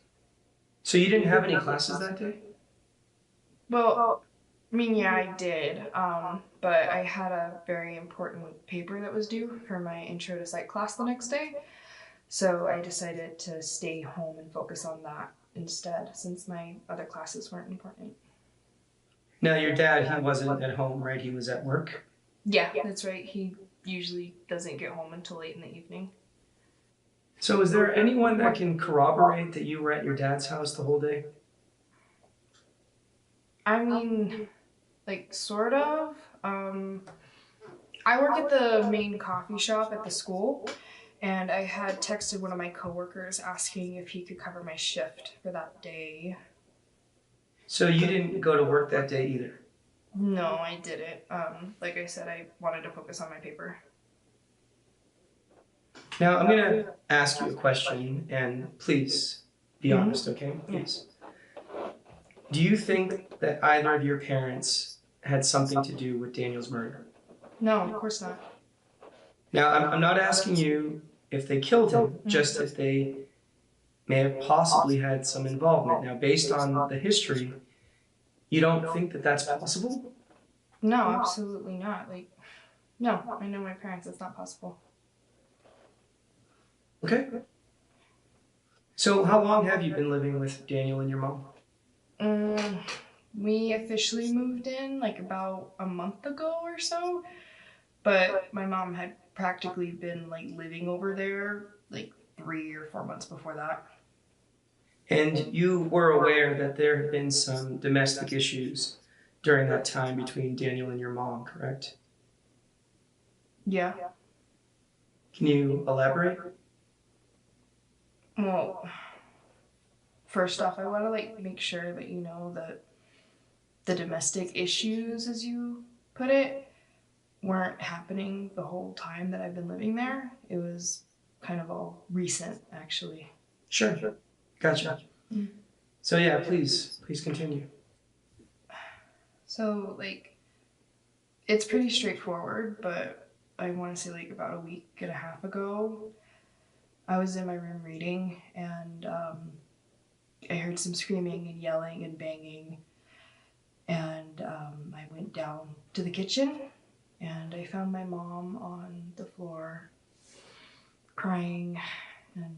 So you didn't have any classes that day? Well, I mean, yeah, I did, but I had a very important paper that was due for my intro to psych class the next day, so I decided to stay home and focus on that instead, since my other classes weren't important. Now, your dad, he wasn't at home, right? He was at work? Yeah, that's right. He usually doesn't get home until late in the evening. So is there anyone that can corroborate that you were at your dad's house the whole day? I mean, like, sort of. I work at the main coffee shop at the school, and I had texted one of my coworkers asking if he could cover my shift for that day. So you didn't go to work that day either? No, I didn't. Like I said, I wanted to focus on my paper. Now, I'm going to ask you a question, and please be honest, okay? Please. Do you think that either of your parents had something to do with Daniel's murder? No, of course not. Now, I'm not asking you if they killed him, just if they may have possibly had some involvement. Now, based on the history, you don't think that that's possible? No, absolutely not. Like, no, I know my parents. It's not possible. Okay. So how long have you been living with Daniel and your mom? We officially moved in like about a month ago or so, but my mom had practically been like living over there like 3 or 4 months before that. And you were aware that there had been some domestic issues during that time between Daniel and your mom, correct? Yeah. Can you elaborate? Well, first off, I want to like make sure that you know that the domestic issues, as you put it, weren't happening the whole time that I've been living there. It was kind of all recent, actually. Sure. Gotcha. So yeah, please continue. So, like, it's pretty straightforward, but I want to say like about a week and a half ago, I was in my room reading, and I heard some screaming and yelling and banging, and I went down to the kitchen, and I found my mom on the floor crying, and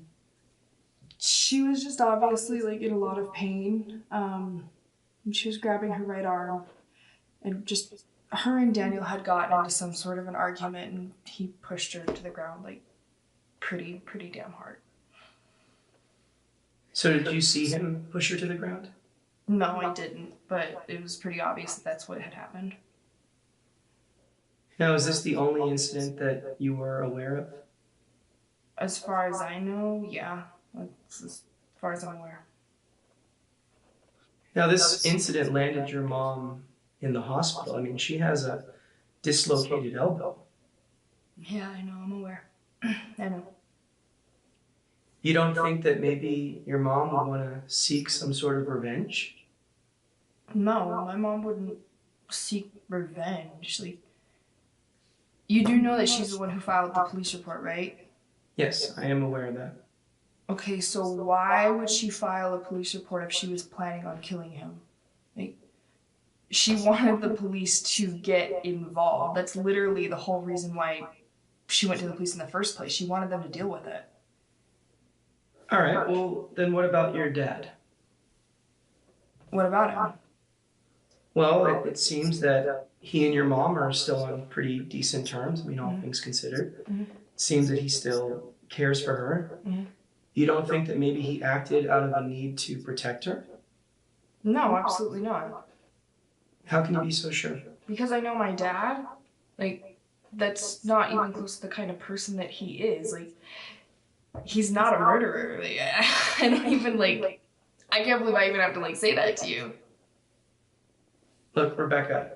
she was just obviously like in a lot of pain. And she was grabbing her right arm, and just her and Daniel had gotten into some sort of an argument, and he pushed her to the ground like pretty damn hard. So did you see him push her to the ground? No, I didn't, but it was pretty obvious that that's what had happened. Now, is this the only incident that you were aware of? As far as I know, yeah. That's as far as I'm aware. Now, this incident landed your mom in the hospital. I mean, she has a dislocated elbow. Yeah, I know, I'm aware. I know. You don't think that maybe your mom would want to seek some sort of revenge? No, my mom wouldn't seek revenge. Like, you do know that she's the one who filed the police report, right? Yes, I am aware of that. Okay, so why would she file a police report if she was planning on killing him? Like, she wanted the police to get involved. That's literally the whole reason why she went to the police in the first place. She wanted them to deal with it. All right, well, then what about your dad? What about him? Well, it seems that he and your mom are still on pretty decent terms. I mean, all things considered. It seems that he still cares for her. You don't think that maybe he acted out of a need to protect her? No, absolutely not. How can you be so sure? Because I know my dad, like, that's not even close to the kind of person that he is. Like, he's not a murderer. Like, I don't even, like, I can't believe I even have to, like, say that to you. Look, Rebecca,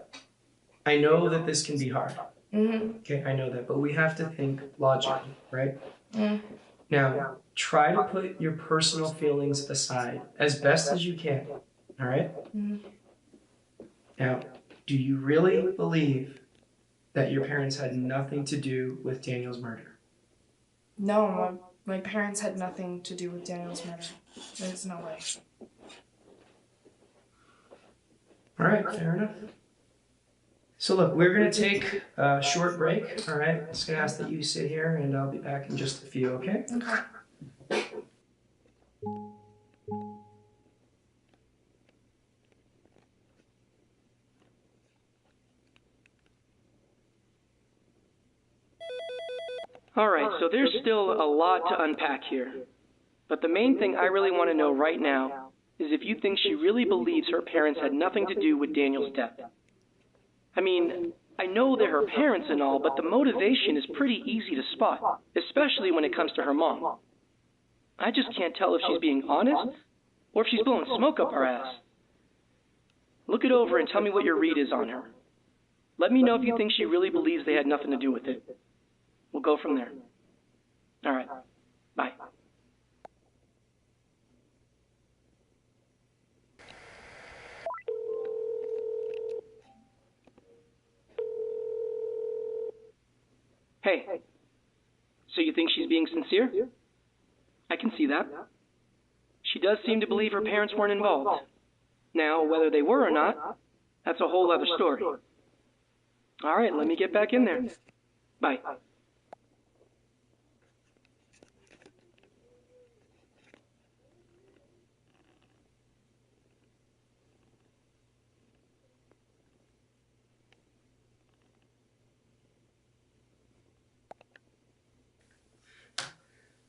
I know that this can be hard. Mm-hmm. Okay, I know that, but we have to think logically, right? Mm. Now, try to put your personal feelings aside as best as you can, all right? Mm-hmm. Now, do you really believe that your parents had nothing to do with Daniel's murder? No, my parents had nothing to do with Daniel's murder. There's no way. All right, fair enough. So look, we're going to take a short break, all right? I'm just going to ask that you sit here, and I'll be back in just a few, okay? Okay. Alright, so there's still a lot to unpack here. But the main thing I really want to know right now is if you think she really believes her parents had nothing to do with Daniel's death. I mean, I know they're her parents and all, but the motivation is pretty easy to spot, especially when it comes to her mom. I just can't tell if she's being honest or if she's blowing smoke up her ass. Look it over and tell me what your read is on her. Let me know if you think she really believes they had nothing to do with it. We'll go from there. All right. Bye. Hey. So you think she's being sincere? I can see that. She does seem to believe her parents weren't involved. Now, whether they were or not, that's a whole other story. All right, let me get back in there. Bye.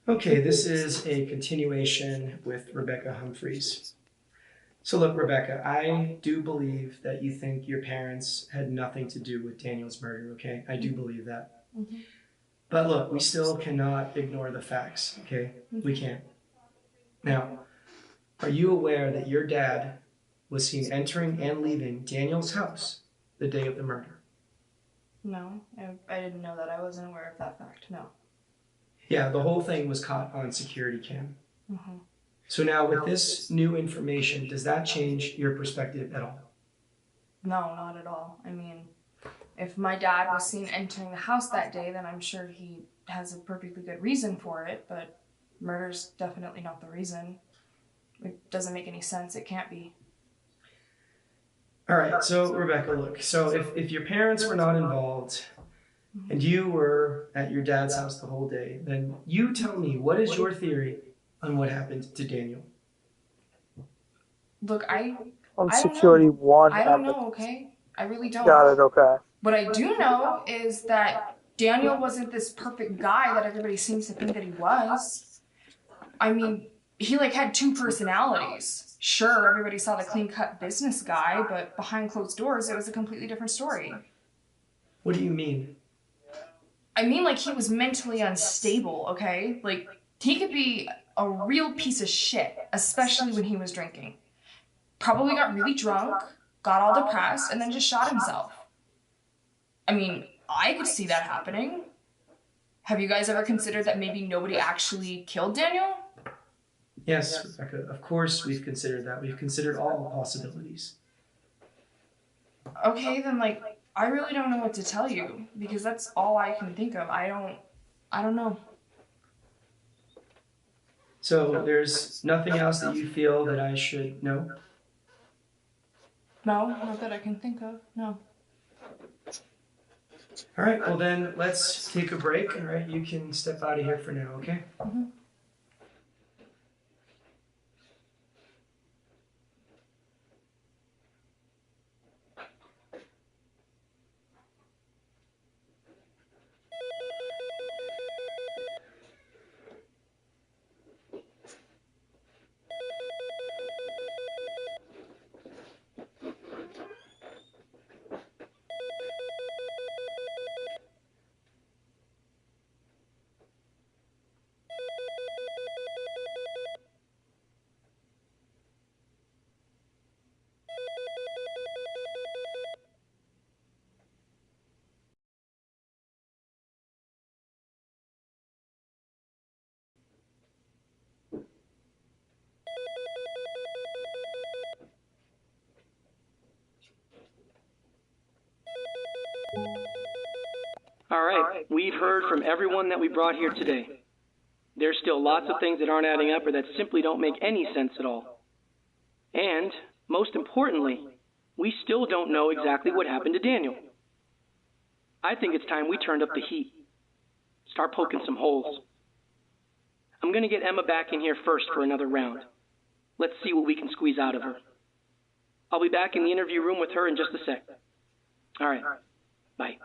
Okay, this is a continuation with Rebecca Humphreys. So look, Rebecca, I do believe that you think your parents had nothing to do with Daniel's murder, okay? I do believe that. Mm-hmm. But look, we still cannot ignore the facts, okay? We can't. Now, are you aware that your dad was seen entering and leaving Daniel's house the day of the murder? No, I didn't know that. I wasn't aware of that fact. No. Yeah, the whole thing was caught on security cam. Mm-hmm. So now with this new information, does that change your perspective at all? No, not at all. I mean, if my dad was seen entering the house that day, then I'm sure he has a perfectly good reason for it, but murder's definitely not the reason. It doesn't make any sense. It can't be. All right, so Rebecca, look, so if your parents were not involved and you were at your dad's house the whole day, then you tell me, what is your theory on what happened to Daniel? Look, I Security don't know. one. I don't know, okay? I really don't. Got it. Okay. What I do know is that Daniel wasn't this perfect guy that everybody seems to think that he was. I mean, he had two personalities. Sure, everybody saw the clean-cut business guy, but behind closed doors, it was a completely different story. What do you mean? I mean, he was mentally unstable, okay? He could be a real piece of shit, especially when he was drinking. Probably got really drunk, got all depressed, and then just shot himself. I mean, I could see that happening. Have you guys ever considered that maybe nobody actually killed Daniel? Yes, Rebecca, of course we've considered that. We've considered all possibilities. Okay, then I really don't know what to tell you, because that's all I can think of. I don't know. So there's nothing else that you feel that I should know? No, not that I can think of, no. All right, well then let's take a break, all right? You can step out of here for now, okay? Mm-hmm. All right, we've heard from everyone that we brought here today. There's still lots of things that aren't adding up or that simply don't make any sense at all. And, most importantly, we still don't know exactly what happened to Daniel. I think it's time we turned up the heat. Start poking some holes. I'm going to get Emma back in here first for another round. Let's see what we can squeeze out of her. I'll be back in the interview room with her in just a sec. All right. Bye.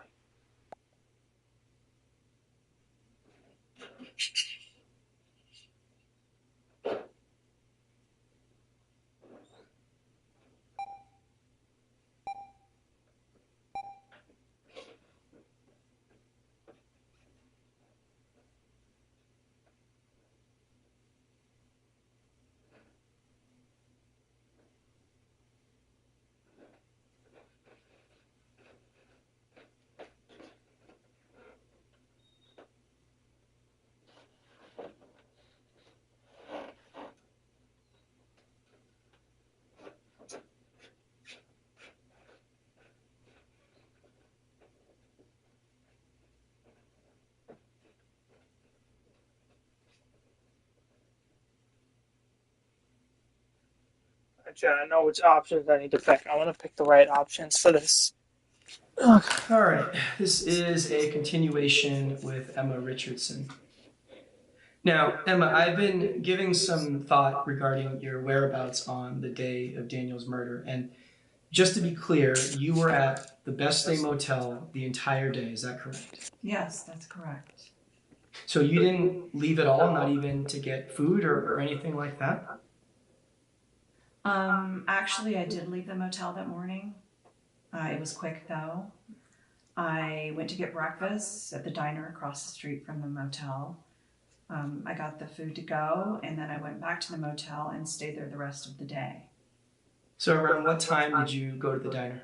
I know which options I need to pick. I want to pick the right options for this. Okay. All right, this is a continuation with Emma Richardson. Now, Emma, I've been giving some thought regarding your whereabouts on the day of Daniel's murder, and just to be clear, you were at the Best Day Motel the entire day, is that correct? Yes, that's correct. So you didn't leave at all, not even to get food or anything like that? Actually, I did leave the motel that morning. It was quick though. I went to get breakfast at the diner across the street from the motel. I got the food to go, and then I went back to the motel and stayed there the rest of the day. So around what time did you go to the diner?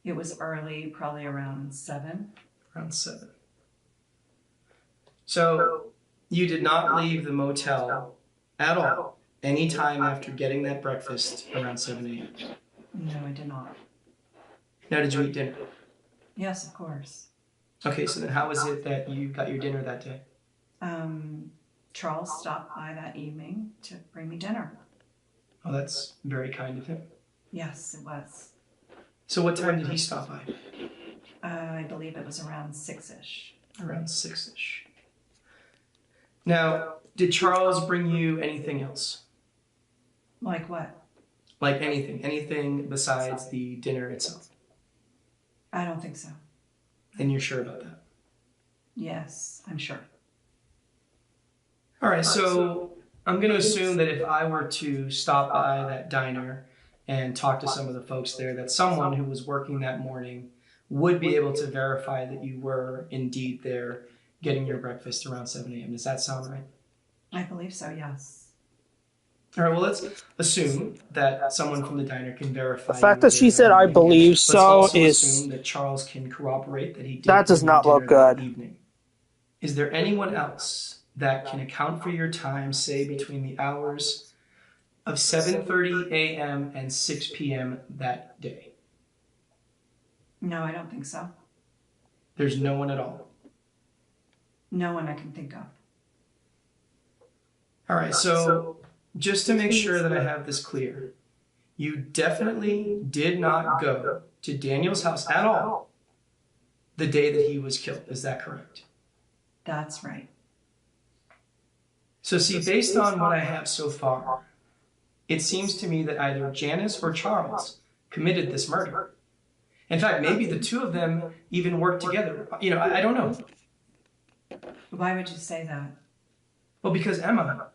It was early, probably around 7. Around 7. So you did not leave the motel at all, any time after getting that breakfast around 7 a.m.? No, I did not. Now, did you eat dinner? Yes, of course. Okay, so then how was it that you got your dinner that day? Charles stopped by that evening to bring me dinner. Oh, that's very kind of him. Yes, it was. So what time did he stop by? I believe it was around 6-ish. Around 6-ish. Now, did Charles bring you anything else? Like what? Like anything besides the dinner itself? I don't think so. And you're sure about that? Yes, I'm sure. All right, so I'm going to assume that if I were to stop by that diner and talk to some of the folks there, that someone who was working that morning would be able to verify that you were indeed there getting your breakfast around 7 a.m. Does that sound right? I believe so, yes. All right, well, let's assume that someone from the diner can verify. The fact that she said "I believe so" is assume that Charles can corroborate that he did. That does not look good. Evening. Is there anyone else that can account for your time, say between the hours of 7:30 a.m. and 6 p.m. that day? No, I don't think so. There's no one at all. No one I can think of. All right, so just to make sure that I have this clear, you definitely did not go to Daniel's house at all the day that he was killed. Is that correct? That's right. So see, based on what I have so far, it seems to me that either Janice or Charles committed this murder. In fact, maybe the two of them even worked together. You know, I don't know. Why would you say that? Well, because Emma,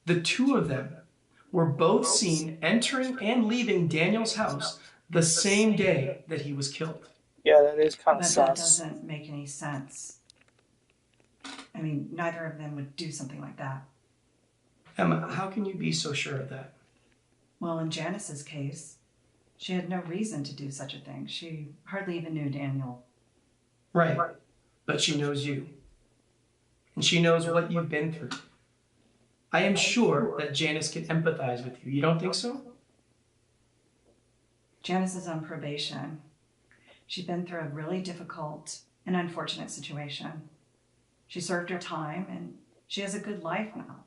the two of them were both seen entering and leaving Daniel's house the same day that he was killed. Yeah, that is kind of But sus. that doesn't make any sense. I mean, neither of them would do something like that. Emma, how can you be so sure of that? Well, in Janice's case, she had no reason to do such a thing. She hardly even knew Daniel. Right, but she knows you. And she knows what you've been through. I am sure that Janice can empathize with you. You don't think so? Janice is on probation. She's been through a really difficult an unfortunate situation. She served her time and she has a good life now.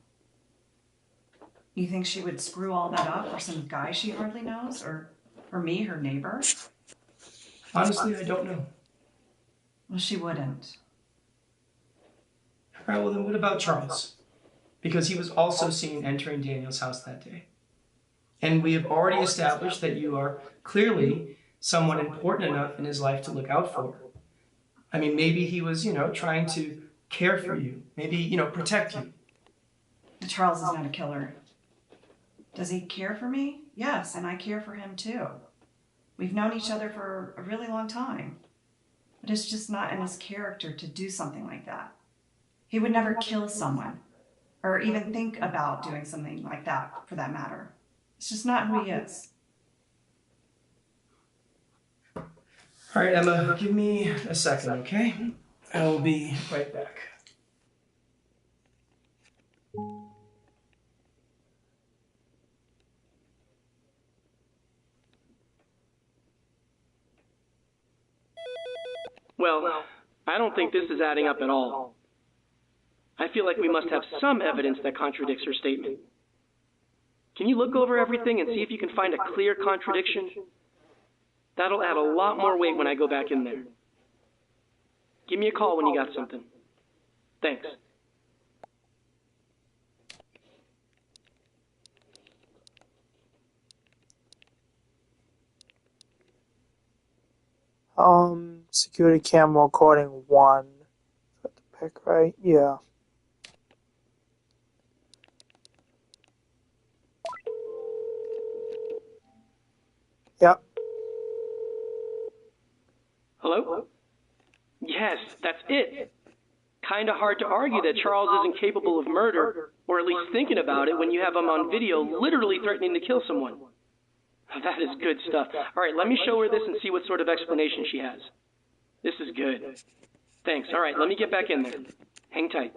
You think she would screw all that up for some guy she hardly knows? Or for me, her neighbor? Honestly, I don't know. Well, she wouldn't. All right, well then what about Charles? Because he was also seen entering Daniel's house that day. And we have already established that you are clearly someone important enough in his life to look out for. I mean, maybe he was, trying to care for you. Maybe, protect you. Charles is not a killer. Does he care for me? Yes, and I care for him too. We've known each other for a really long time. But it's just not in his character to do something like that. He would never kill someone, or even think about doing something like that, for that matter. It's just not who he is. All right, Emma, give me a second, okay? I'll be right back. Well, I don't think this is adding up at all. I feel like we must have some evidence that contradicts her statement. Can you look over everything and see if you can find a clear contradiction? That'll add a lot more weight when I go back in there. Give me a call when you got something. Thanks. Security camera recording 1. Is that the pick, right? Yeah. Yep. Hello? Yes, that's it. Kinda hard to argue that Charles isn't capable of murder, or at least thinking about it when you have him on video literally threatening to kill someone. That is good stuff. All right, let me show her this and see what sort of explanation she has. This is good. Thanks. All right, let me get back in there. Hang tight.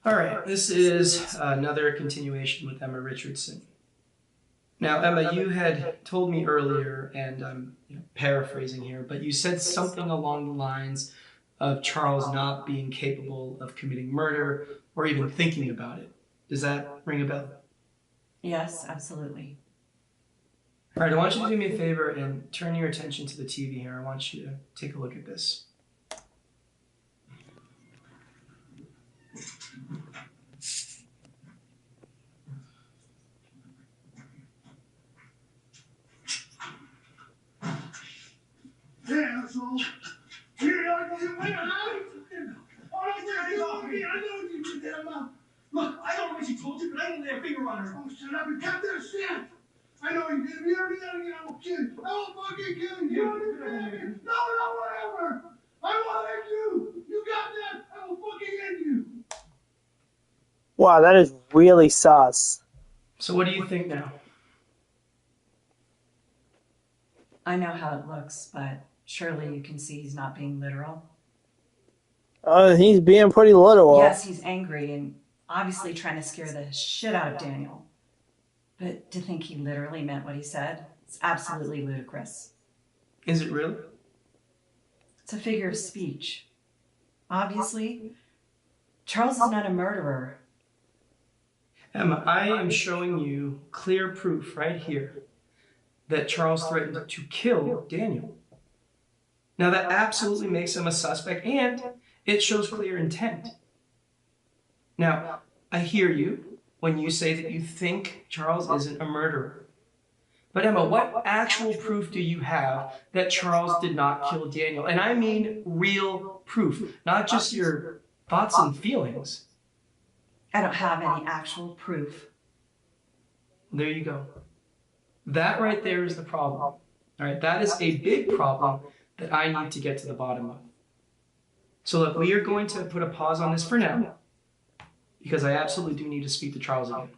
All right, this is another continuation with Emma Richardson. Now, Emma, you had told me earlier, and I'm paraphrasing here, but you said something along the lines of Charles not being capable of committing murder or even thinking about it. Does that ring a bell? Yes, absolutely. All right, I want you to do me a favor and turn your attention to the TV here. I want you to take a look at this. Yeah, asshole. Here, I know you went out. I know you did that, Mom. Look, I don't know what she told you, but I didn't lay a finger on her. Oh, shut up and cut that shit. I know you did. If you ever do that again, I will kill you. I will fucking kill you. You understand me? No, whatever. I will end you. You got that? I will fucking end you. Wow, that is really sus. So what do you think now? I know how it looks, but surely you can see he's not being literal. He's being pretty literal. Yes, he's angry and obviously trying to scare the shit out of Daniel. But to think he literally meant what he said, it's absolutely ludicrous. Is it really? It's a figure of speech. Obviously, Charles is not a murderer. Emma, I am showing you clear proof right here that Charles threatened to kill Daniel. Now that absolutely makes him a suspect, and it shows clear intent. Now, I hear you when you say that you think Charles isn't a murderer. But Emma, what actual proof do you have that Charles did not kill Daniel? And I mean real proof, not just your thoughts and feelings. I don't have any actual proof. There you go. That right there is the problem. All right, that is a big problem that I need to get to the bottom of. So look, we are going to put a pause on this for now, because I absolutely do need to speak to Charles again.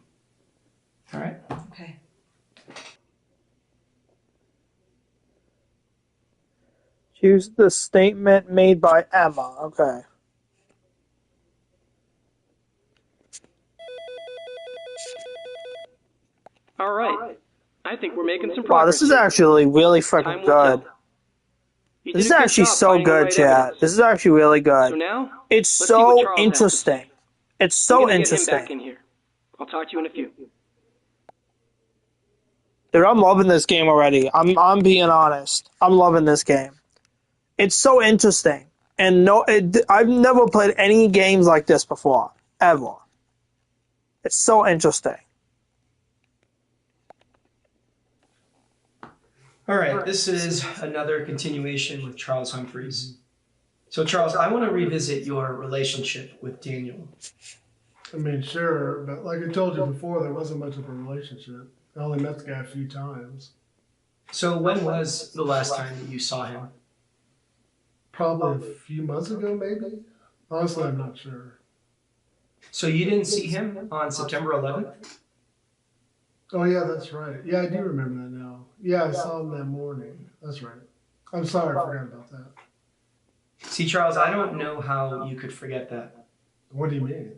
All right? Okay. Choose the statement made by Emma. Okay. All right. I think we're making some Wow, progress. this is here. actually really Time freaking will good. tell. You This did is a good actually job so finding the good, right chat. evidence. This is actually really good. So now, It's let's see what so Charles has to say. interesting. It's I'm so gonna get him back interesting. in here. I'll talk to you in a few. Dude, I'm loving this game already. I'm being honest. I'm loving this game. It's so interesting. And I've never played any games like this before. Ever. It's so interesting. All right, this is another continuation with Charles Humphreys. So, Charles, I want to revisit your relationship with Daniel. I mean, sure, but like I told you before, there wasn't much of a relationship. I only met the guy a few times. So, when was the last time that you saw him? Probably a few months ago, maybe. Honestly, I'm not sure. So, you didn't see him on September 11th? Oh, yeah, that's right. Yeah, I do remember that now. Yeah, I saw him that morning. That's right. I'm sorry, I forgot about that. See, Charles, I don't know how you could forget that. What do you mean?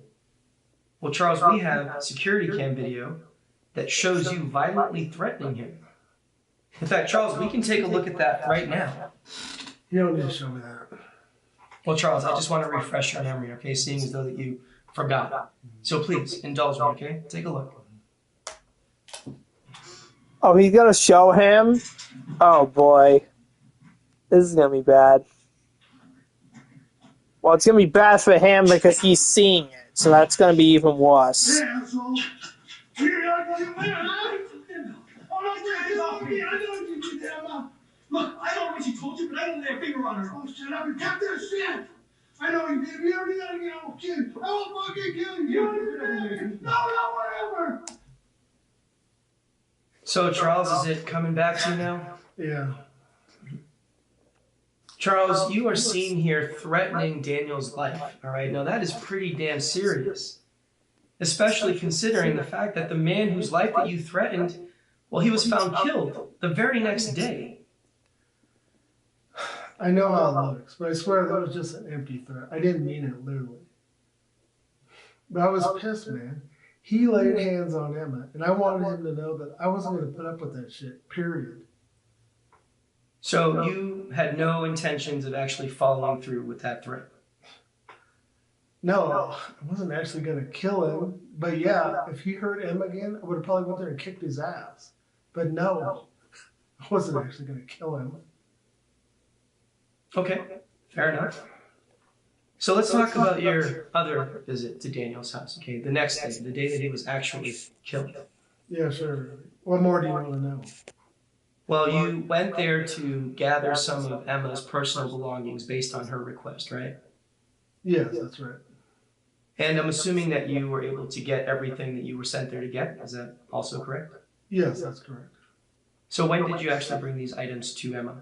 Well, Charles, we have security cam video that shows you violently threatening him. In fact, Charles, we can take a look at that right now. You don't need to show me that. Well, Charles, I just want to refresh your memory, okay? Seeing as though that you forgot. So please, indulge me, okay? Take a look. Oh, he's gonna show him? Oh boy. This is gonna be bad. Well, it's gonna be bad for him because he's seeing it, so that's gonna be even worse. Look, I don't know what she told you, but I don't lay a finger on her. Oh, shut up and cut this shit! I know you did. We already got to get out, kid. I will fucking kill you. No, whatever. So, Charles, is it coming back to you now? Yeah. Charles, you are seen here threatening Daniel's life, all right? Now, that is pretty damn serious, especially considering the fact that the man whose life that you threatened, well, he was found killed the very next day. I know how it looks, but I swear that was just an empty threat. I didn't mean it literally. But I was pissed, man. He laid hands on Emma, and I wanted him to know that I wasn't going to put up with that shit, period. So you had no intentions of actually following through with that threat? No, I wasn't actually going to kill him. But yeah, if he hurt Emma again, I would have probably went there and kicked his ass. But no, I wasn't actually going to kill him. Okay, fair enough. So let's talk about your other visit to Daniel's house, okay? The next day, the day that he was actually killed. Yeah, sure. What more do you want to know? Well, you went there to gather some of Emma's personal belongings based on her request, right? Yes, that's right. And I'm assuming that you were able to get everything that you were sent there to get. Is that also correct? Yes, that's correct. So when did you actually bring these items to Emma?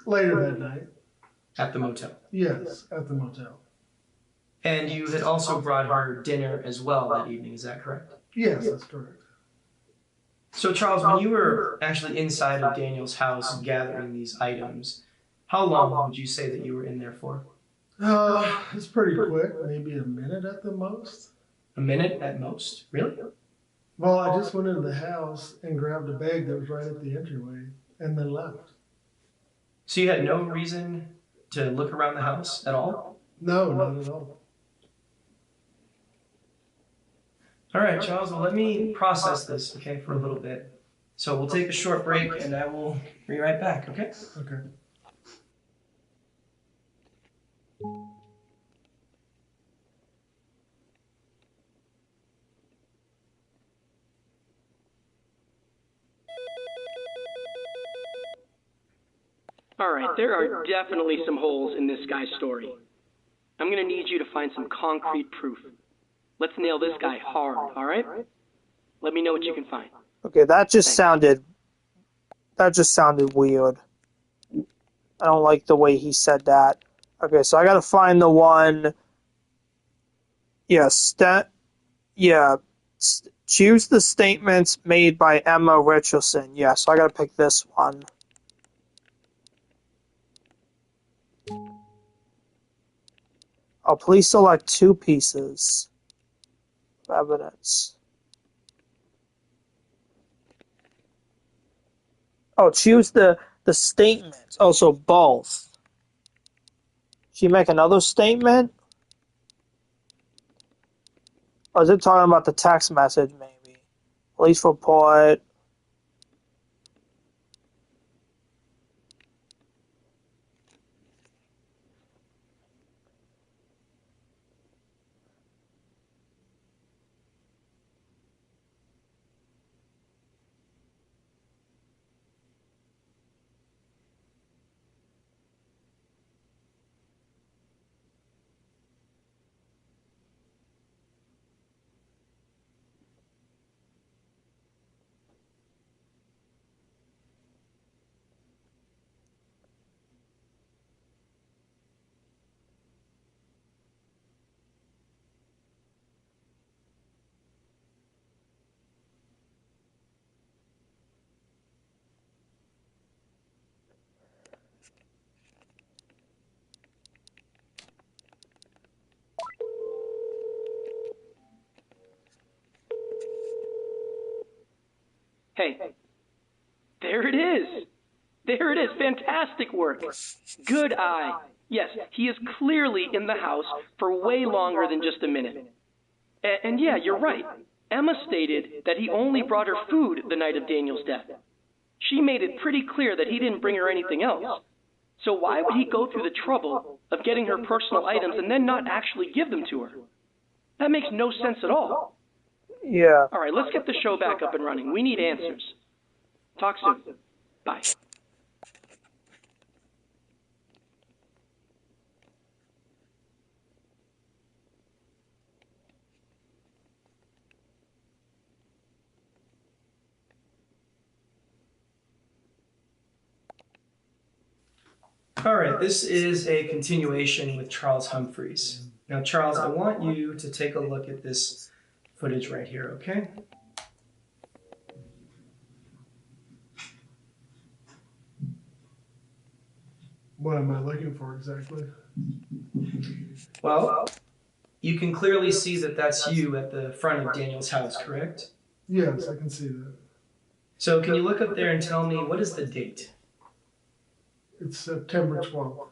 Later that night. At the motel? Yes, at the motel. And you had also brought her dinner as well that evening, is that correct? Yes, that's correct. So Charles, when you were actually inside of Daniel's house gathering these items, how long would you say that you were in there for? It's pretty quick, maybe a minute at the most. A minute at most? Really? Well, I just went into the house and grabbed a bag that was right at the entryway and then left. So you had no reason to look around the house at all? No, not at all. All right, Charles, well, let me process this, okay, for a little bit. So we'll take a short break and I will be right back, okay? Okay. All right, there are definitely some holes in this guy's story. I'm going to need you to find some concrete proof. Let's nail this guy hard, all right? Let me know what you can find. Okay, that just sounded weird. I don't like the way he said that. Okay, so I gotta find the one. Choose the statements made by Emma Richardson. Yeah, so I gotta pick this one. Oh, please select 2 pieces of evidence. Oh, choose the statements. Oh, so both. Should you make another statement? Or is it talking about the text message, maybe? Police report. Hey, there it is. There it is. Fantastic work. Good eye. Yes, he is clearly in the house for way longer than just a minute. And yeah, you're right. Emma stated that he only brought her food the night of Daniel's death. She made it pretty clear that he didn't bring her anything else. So why would he go through the trouble of getting her personal items and then not actually give them to her? That makes no sense at all. Yeah. All right, let's get the show back up and running. We need answers. Talk soon. Bye. All right, this is a continuation with Charles Humphreys. Now, Charles, I want you to take a look at this footage right here, okay? What am I looking for exactly? Well, you can clearly see that that's you at the front of Daniel's house, correct? Yes, I can see that. So can you look up there and tell me what is the date? It's September 12th,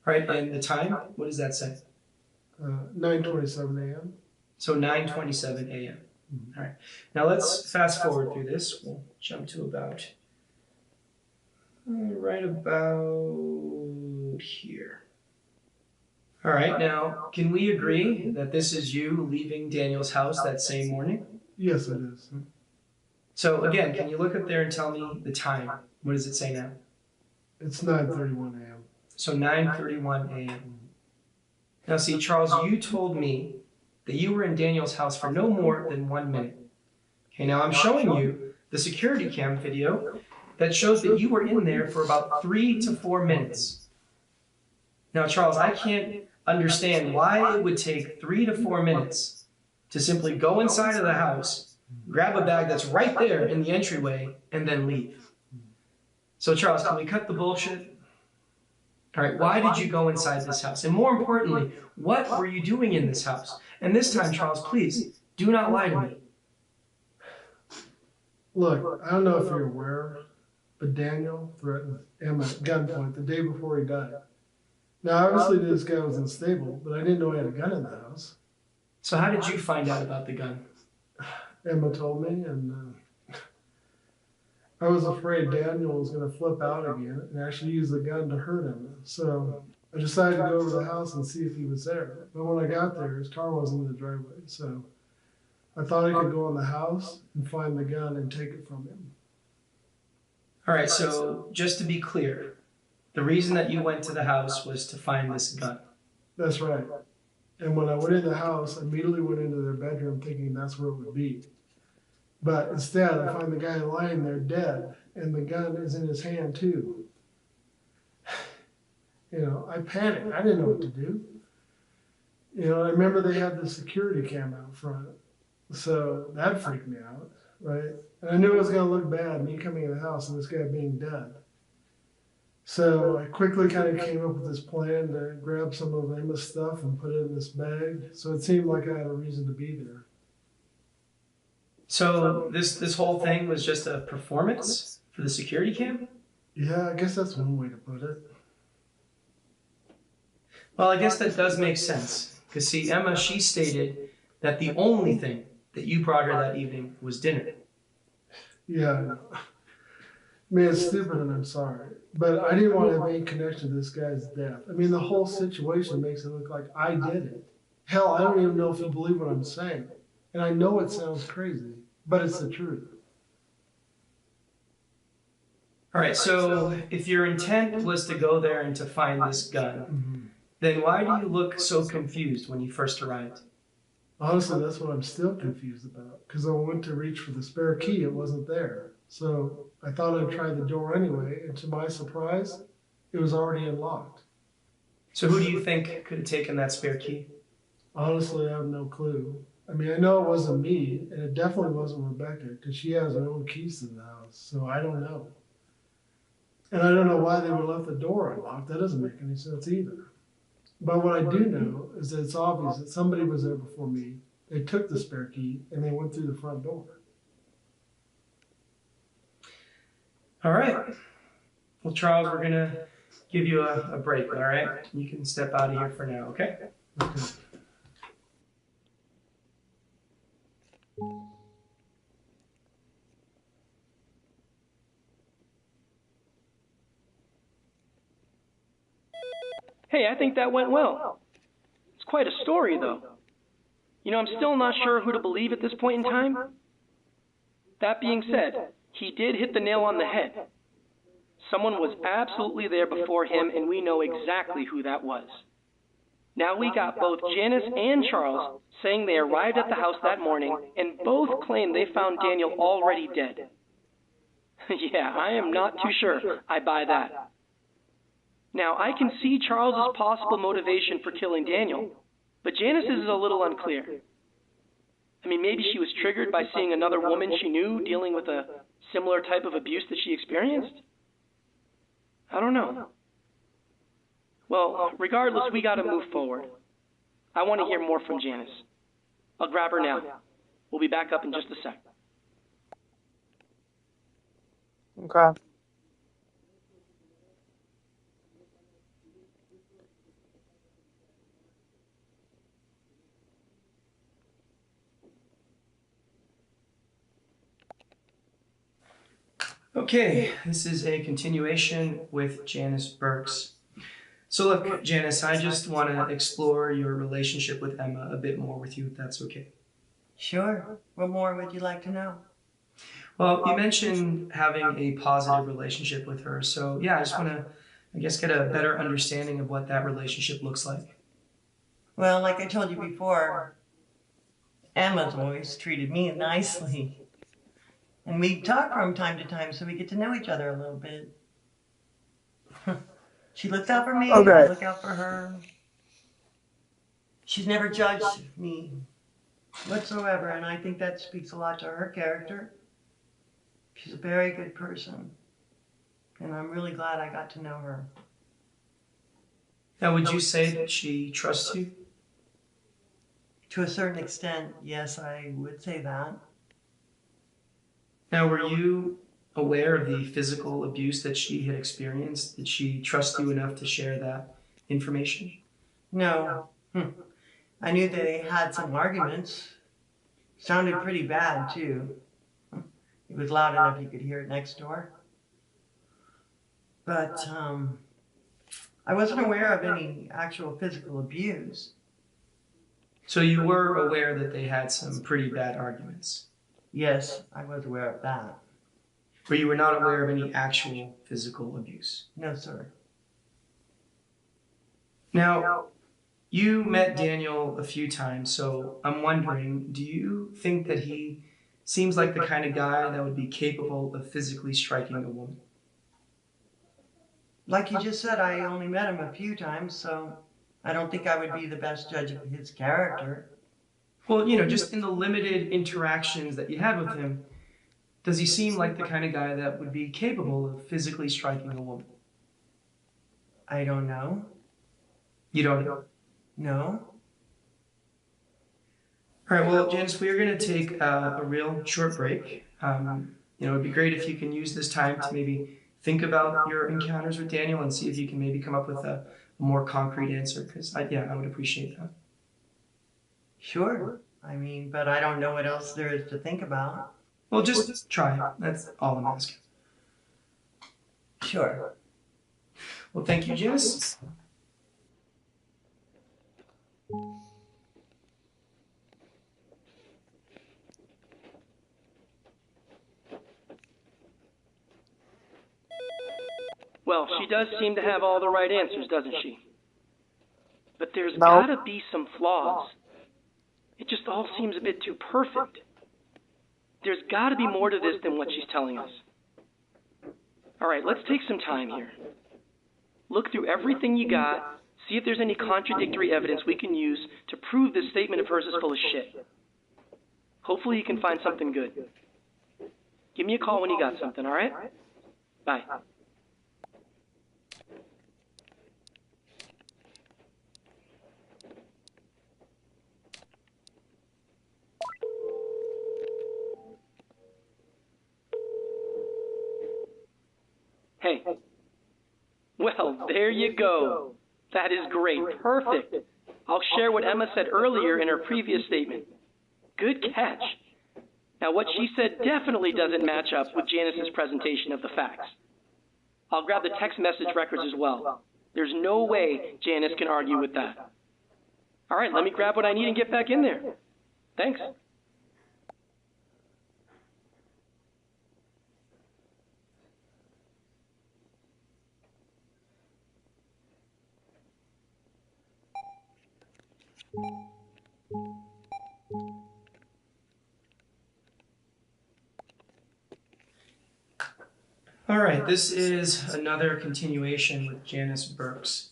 Right, and the time? What does that say? 9:27 a.m. So 9:27 a.m. All right. Now let's fast forward through this. We'll jump to about right about here. All right. Now, can we agree that this is you leaving Daniel's house that same morning? Yes, it is. So again, can you look up there and tell me the time? What does it say now? It's 9:31 a.m. So 9:31 a.m. Now see, Charles, you told me that you were in Daniel's house for no more than 1 minute. Okay, now I'm showing you the security cam video that shows that you were in there for about 3 to 4 minutes. Now, Charles, I can't understand why it would take 3 to 4 minutes to simply go inside of the house, grab a bag that's right there in the entryway, and then leave. So, Charles, can we cut the bullshit? All right, why did you go inside this house? And more importantly, what were you doing in this house? And this time, Charles, please, do not lie to me. Look, I don't know if you're aware, but Daniel threatened Emma at gunpoint the day before he died. Now, obviously, this guy was unstable, but I didn't know he had a gun in the house. So how did you find out about the gun? Emma told me, and I was afraid Daniel was going to flip out again and actually use the gun to hurt him. So I decided to go over to the house and see if he was there. But when I got there, his car wasn't in the driveway. So I thought I could go in the house and find the gun and take it from him. All right, so just to be clear, the reason that you went to the house was to find this gun. That's right. And when I went in the house, I immediately went into their bedroom thinking that's where it would be. But instead, I find the guy lying there dead, and the gun is in his hand too. You know, I panicked. I didn't know what to do. You know, I remember they had the security cam out front, so that freaked me out, right? And I knew it was going to look bad, me coming in the house and this guy being dead. So I quickly kind of came up with this plan to grab some of Emma's stuff and put it in this bag. So it seemed like I had a reason to be there. So this whole thing was just a performance for the security cam? Yeah, I guess that's one way to put it. Well, I guess that does make sense. Because see, Emma, she stated that the only thing that you brought her that evening was dinner. Yeah, I know. I mean, it's stupid and I'm sorry. But I didn't want to have any connection to this guy's death. I mean, the whole situation makes it look like I did it. Hell, I don't even know if you believe what I'm saying. And I know it sounds crazy, but it's the truth. All right, so if your intent was to go there and to find this gun, then why do you look so confused when you first arrived? Honestly, that's what I'm still confused about. Because I went to reach for the spare key, it wasn't there. So I thought I'd try the door anyway, and to my surprise, it was already unlocked. So who do you think could have taken that spare key? Honestly, I have no clue. I mean, I know it wasn't me, and it definitely wasn't Rebecca, because she has her own keys to the house, so I don't know. And I don't know why they would left the door unlocked. That doesn't make any sense either. But what I do know is that it's obvious that somebody was there before me. They took the spare key, and they went through the front door. All right. Well, Charles, we're going to give you a break, all right? You can step out of here for now, okay? Okay. Hey, I think that went well. It's quite a story, though. You know, I'm still not sure who to believe at this point in time. That being said, he did hit the nail on the head. Someone was absolutely there before him, and we know exactly who that was. Now we got both Janice and Charles saying they arrived at the house that morning, and both claim they found Daniel already dead. Yeah, I am not too sure I buy that. Now, I can see Charles's possible motivation for killing Daniel, but Janice's is a little unclear. I mean, maybe she was triggered by seeing another woman she knew dealing with a similar type of abuse that she experienced? I don't know. Well, regardless, we gotta move forward. I want to hear more from Janice. I'll grab her now. We'll be back up in just a sec. Okay. Okay, this is a continuation with Janice Burks. So look, Janice, I just want to explore your relationship with Emma a bit more with you, if that's okay. Sure. What more would you like to know? Well, you mentioned having a positive relationship with her, so yeah, I just want to, I guess, get a better understanding of what that relationship looks like. Well, like I told you before, Emma's always treated me nicely. And we talk from time to time, so we get to know each other a little bit. She looks out for me, Okay. I look out for her. She's never judged me whatsoever, and I think that speaks a lot to her character. She's a very good person, and I'm really glad I got to know her. Now, would you say that she trusts you? To a certain extent, yes, I would say that. Now, were you aware of the physical abuse that she had experienced? Did she trust you enough to share that information? No. I knew they had some arguments. Sounded pretty bad, too. It was loud enough you could hear it next door. But I wasn't aware of any actual physical abuse. So you were aware that they had some pretty bad arguments? Yes, I was aware of that. But you were not aware of any actual physical abuse? No, sir. Now, you met Daniel a few times, so I'm wondering, do you think that he seems like the kind of guy that would be capable of physically striking a woman? Like you just said, I only met him a few times, so I don't think I would be the best judge of his character. Well, you know, just in the limited interactions that you had with him, does he seem like the kind of guy that would be capable of physically striking a woman? I don't know. You don't know? No. All right, well, Janice, we are going to take a real short break. It'd be great if you can use this time to maybe think about your encounters with Daniel and see if you can maybe come up with a more concrete answer, because I would appreciate that. Sure. But I don't know what else there is to think about. Well, just try it. That's all I'm asking. Sure. Well, thank you, Janice. Well, she does seem to have all the right answers, doesn't she? But there's gotta be some flaws. It just all seems a bit too perfect. There's gotta be more to this than what she's telling us. All right, let's take some time here. Look through everything you got, see if there's any contradictory evidence we can use to prove this statement of hers is full of shit. Hopefully you can find something good. Give me a call when you got something, all right? Bye. Hey. Well, there you go. That is great. Perfect. I'll share what Emma said earlier in her previous statement. Good catch. Now, what she said definitely doesn't match up with Janice's presentation of the facts. I'll grab the text message records as well. There's no way Janice can argue with that. All right, let me grab what I need and get back in there. Thanks. All right, this is another continuation with Janice Burks.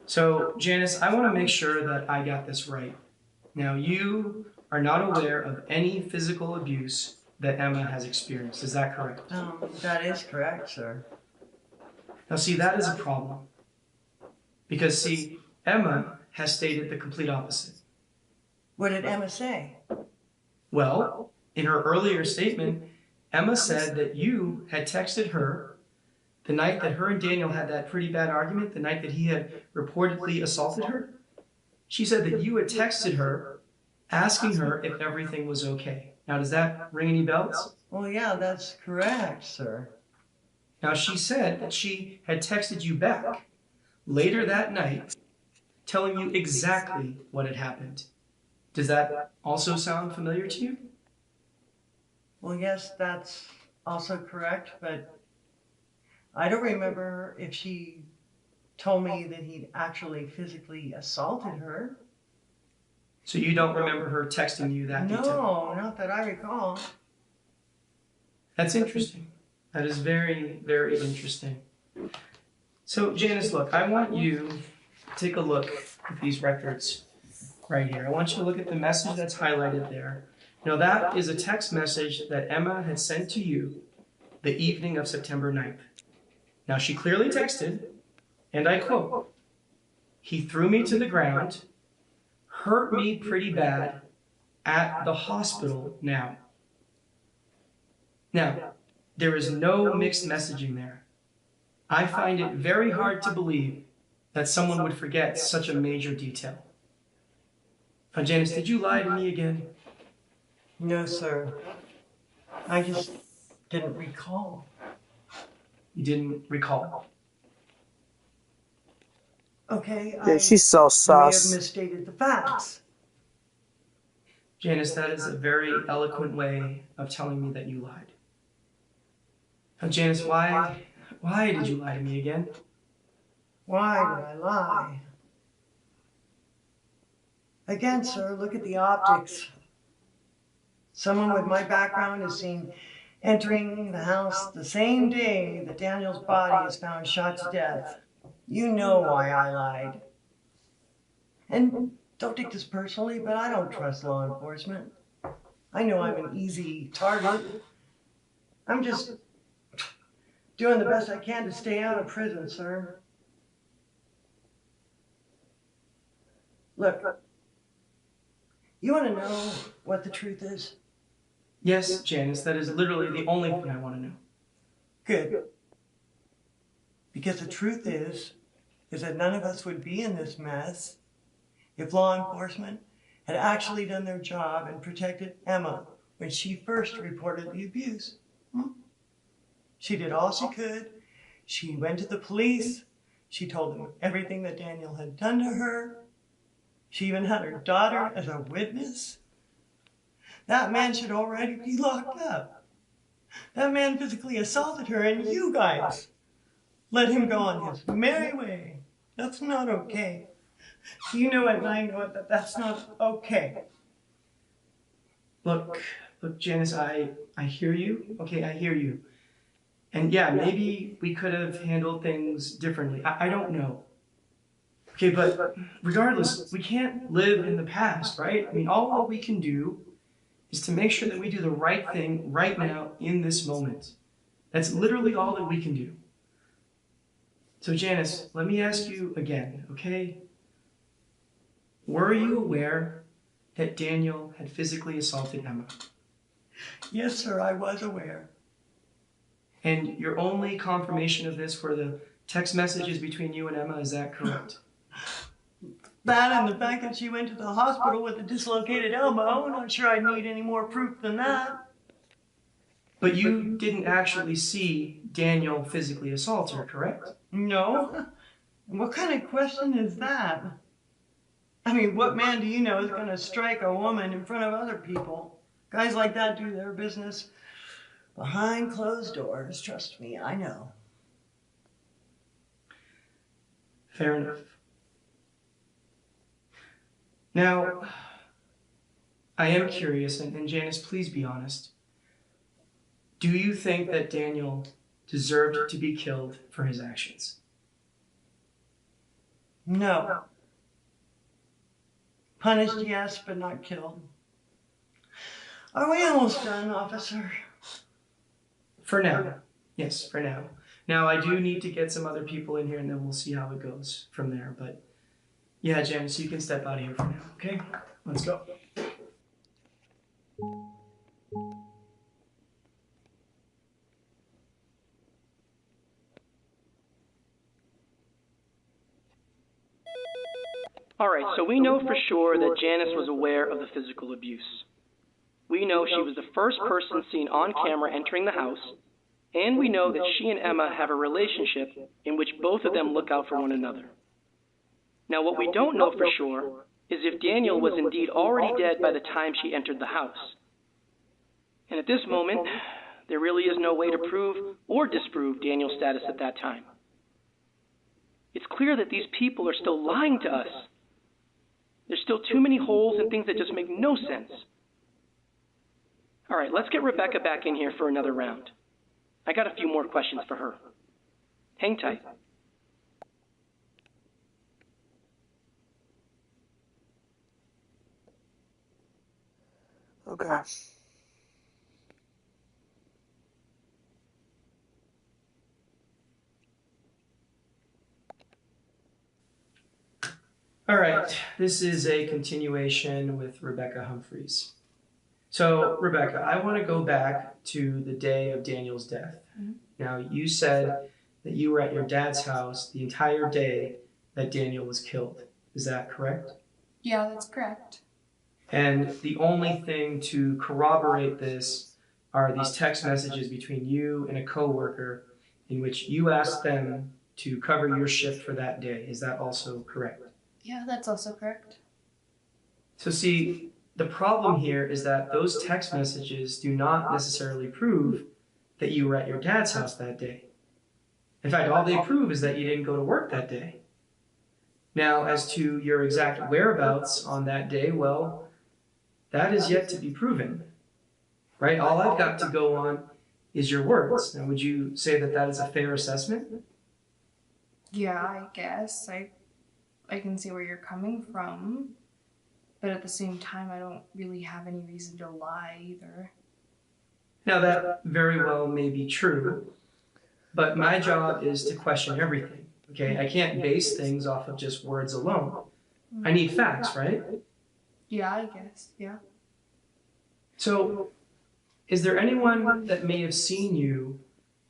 So, Janice, I want to make sure that I got this right. Now, you are not aware of any physical abuse that Emma has experienced. Is that correct? That is correct, sir. Now, see, that is a problem. Because, see, Emma has stated the complete opposite. What did Emma say? Well, in her earlier statement, Emma said that you had texted her the night that her and Daniel had that pretty bad argument, the night that he had reportedly assaulted her. She said that you had texted her asking her if everything was okay. Now, does that ring any bells? Well, yeah, that's correct, sir. Now, she said that she had texted you back later that night telling you exactly what had happened. Does that also sound familiar to you? Well, yes, that's also correct, but I don't remember if she told me that he'd actually physically assaulted her. So you don't remember her texting you that detail? No, not that I recall. That's interesting. That is very, very interesting. So, Janice, look, I want you to take a look at these records right here. I want you to look at the message that's highlighted there. Now, that is a text message that Emma had sent to you the evening of September 9th. Now, she clearly texted, and I quote, "He threw me to the ground, hurt me pretty bad, at the hospital now." Now, there is no mixed messaging there. I find it very hard to believe that someone would forget such a major detail. Now, Janice, did you lie to me again? No, sir. I just didn't recall. You didn't recall? Okay, Yeah, she's so may have sus. misstated the facts. Janice, that is a very eloquent way of telling me that you lied. Now, Janice, why did you lie to me again? Why did I lie? Again, sir, look at the optics. Someone with my background is seen entering the house the same day that Daniel's body is found shot to death. You know why I lied. And don't take this personally, but I don't trust law enforcement. I know I'm an easy target. I'm just doing the best I can to stay out of prison, sir. Look, you want to know what the truth is? Yes, Janice, that is literally the only thing I want to know. Good. Because the truth is that none of us would be in this mess if law enforcement had actually done their job and protected Emma when she first reported the abuse. She did all she could. She went to the police. She told them everything that Daniel had done to her. She even had her daughter as a witness. That man should already be locked up. That man physically assaulted her, and you guys let him go on his merry way. That's not okay. You know it, and I know it, that that's not okay. Look, Janice, I hear you. Okay, I hear you. And yeah, maybe we could have handled things differently. I don't know. Okay, but regardless, we can't live in the past, right? I mean, all we can do is to make sure that we do the right thing right now in this moment. That's literally all that we can do. So Janice, let me ask you again, okay? Were you aware that Daniel had physically assaulted Emma? Yes, sir, I was aware. And your only confirmation of this were the text messages between you and Emma, is that correct? That and the fact that she went to the hospital with a dislocated elbow. I'm not sure I need any more proof than that. But you didn't actually see Daniel physically assault her, correct? No. What kind of question is that? I mean, what man do you know is going to strike a woman in front of other people? Guys like that do their business behind closed doors. Trust me, I know. Fair enough. Now, I am curious, and Janice, please be honest. Do you think that Daniel deserved to be killed for his actions? No. Punished, yes, but not killed. Are we almost done, officer? For now. Yes, for now. Now, I do need to get some other people in here, and then we'll see how it goes from there. But yeah, Janice, you can step out of here for now, okay? Let's go. All right, so we know for sure that Janice was aware of the physical abuse. We know she was the first person seen on camera entering the house, and we know that she and Emma have a relationship in which both of them look out for one another. Now, what we don't know for sure is if Daniel was indeed already dead by the time she entered the house. And at this moment, there really is no way to prove or disprove Daniel's status at that time. It's clear that these people are still lying to us. There's still too many holes and things that just make no sense. All right, let's get Rebecca back in here for another round. I got a few more questions for her. Hang tight. Okay. All right, this is a continuation with Rebecca Humphreys. So, Rebecca, I want to go back to the day of Daniel's death. Mm-hmm. Now, you said that you were at your dad's house the entire day that Daniel was killed. Is that correct? Yeah, that's correct. And the only thing to corroborate this are these text messages between you and a coworker in which you asked them to cover your shift for that day. Is that also correct? Yeah, that's also correct. So see, the problem here is that those text messages do not necessarily prove that you were at your dad's house that day. In fact, all they prove is that you didn't go to work that day. Now, as to your exact whereabouts on that day, well, that is yet to be proven, right? All I've got to go on is your words. Now, would you say that that is a fair assessment? Yeah, I guess. I can see where you're coming from, but at the same time, I don't really have any reason to lie either. Now, that very well may be true, but my job is to question everything, okay? I can't base things off of just words alone. I need facts, right? Yeah, I guess. Yeah. So, is there anyone that may have seen you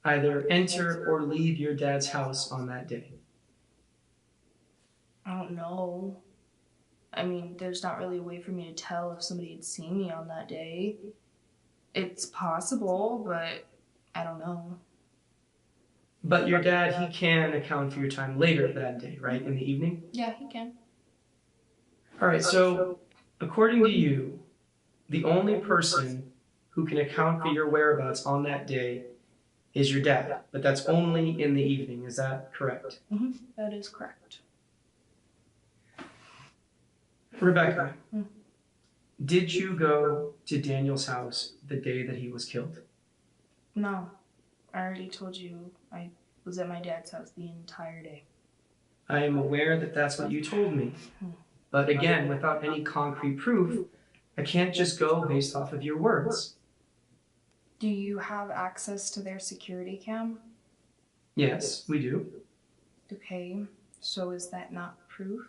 either enter or leave your dad's house on that day? I don't know. I mean, there's not really a way for me to tell if somebody had seen me on that day. It's possible, but I don't know. But your dad, he can account for your time later that day, right? In the evening? Yeah, he can. All right, so according to you, the only person who can account for your whereabouts on that day is your dad, but that's only in the evening. Is that correct? Mm-hmm. That is correct. Rebecca, did you go to Daniel's house the day that he was killed? No. I already told you I was at my dad's house the entire day. I am aware that that's what you told me. But again, without any concrete proof, I can't just go based off of your words. Do you have access to their security cam? Yes, we do. Okay, so is that not proof?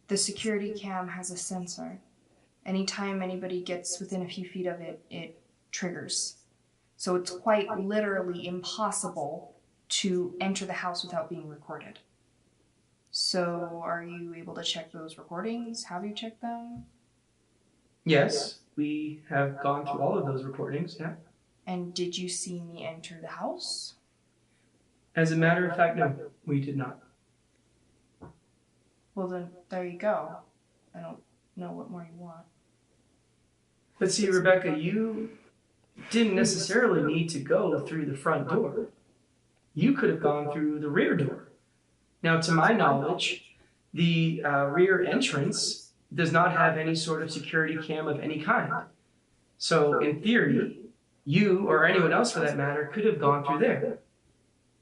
The security cam has a sensor. Anytime anybody gets within a few feet of it, it triggers. So it's quite literally impossible to enter the house without being recorded. So are you able to check those recordings? Have you checked them? Yes, we have gone through all of those recordings, yeah. And did you see me enter the house? As a matter of fact, no, we did not. Well then, there you go. I don't know what more you want. But see, Rebecca, you didn't necessarily need to go through the front door. You could have gone through the rear door. Now, to my knowledge, the rear entrance does not have any sort of security cam of any kind. So, in theory, you, or anyone else for that matter, could have gone through there.